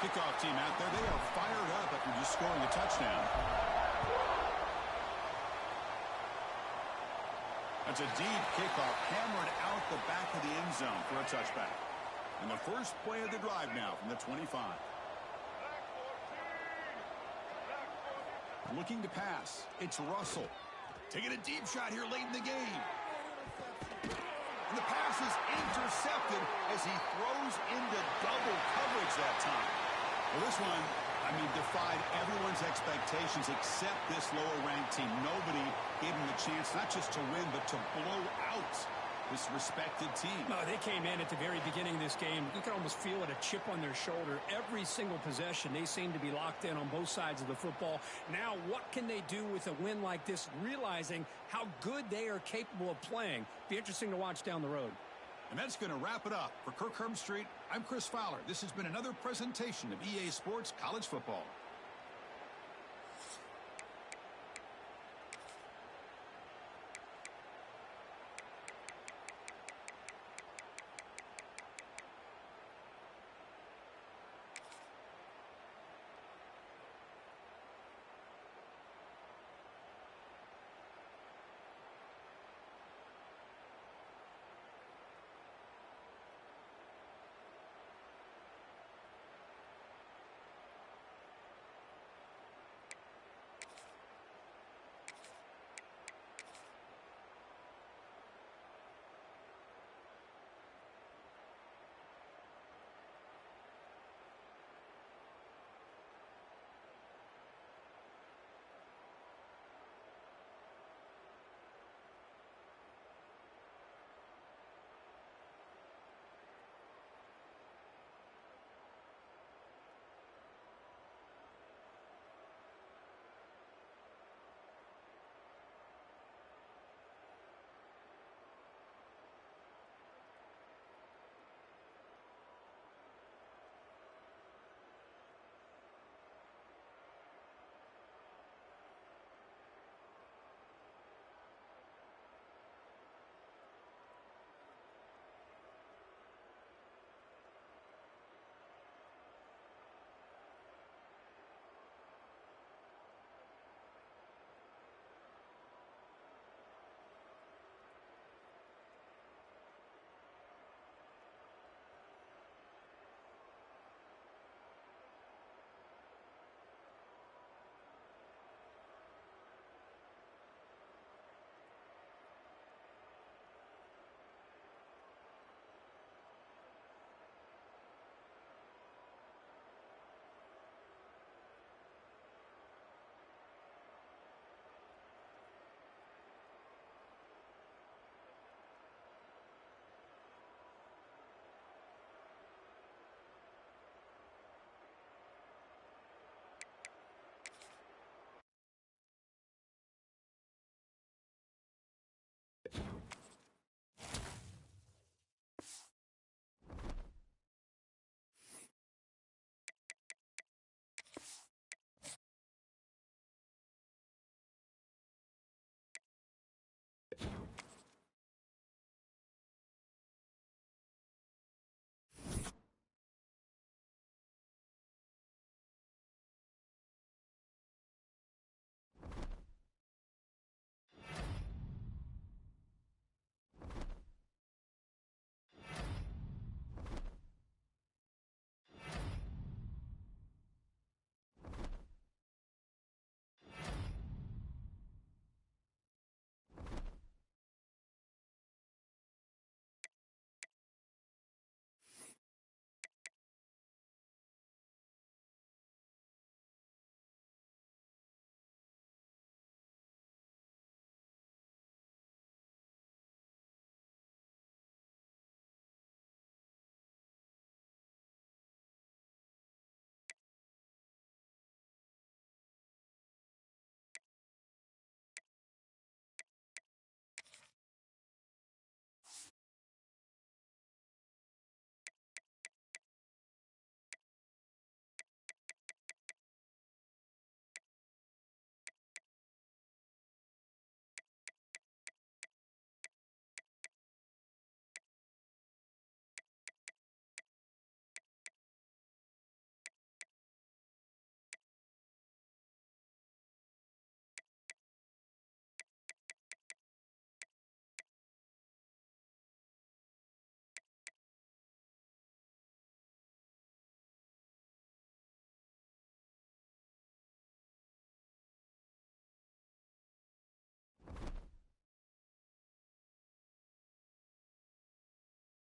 Kickoff team out there. They are fired up after just scoring a touchdown. That's a deep kickoff, hammered out the back of the end zone for a touchback. And the first play of the drive now from the 25. Looking to pass. It's Russell. Taking a deep shot here late in the game. And the pass is intercepted as he throws into double coverage that time. Well, this one, I mean, defied everyone's expectations except this lower-ranked team. Nobody gave them the chance not just to win, but to blow out this respected team. No, they came in at the very beginning of this game. You can almost feel it, a chip on their shoulder. Every single possession, they seem to be locked in on both sides of the football. Now, what can they do with a win like this, realizing how good they are capable of playing? Be interesting to watch down the road. And that's going to wrap it up. For Kirk Street, I'm Chris Fowler. This has been another presentation of EA Sports College Football.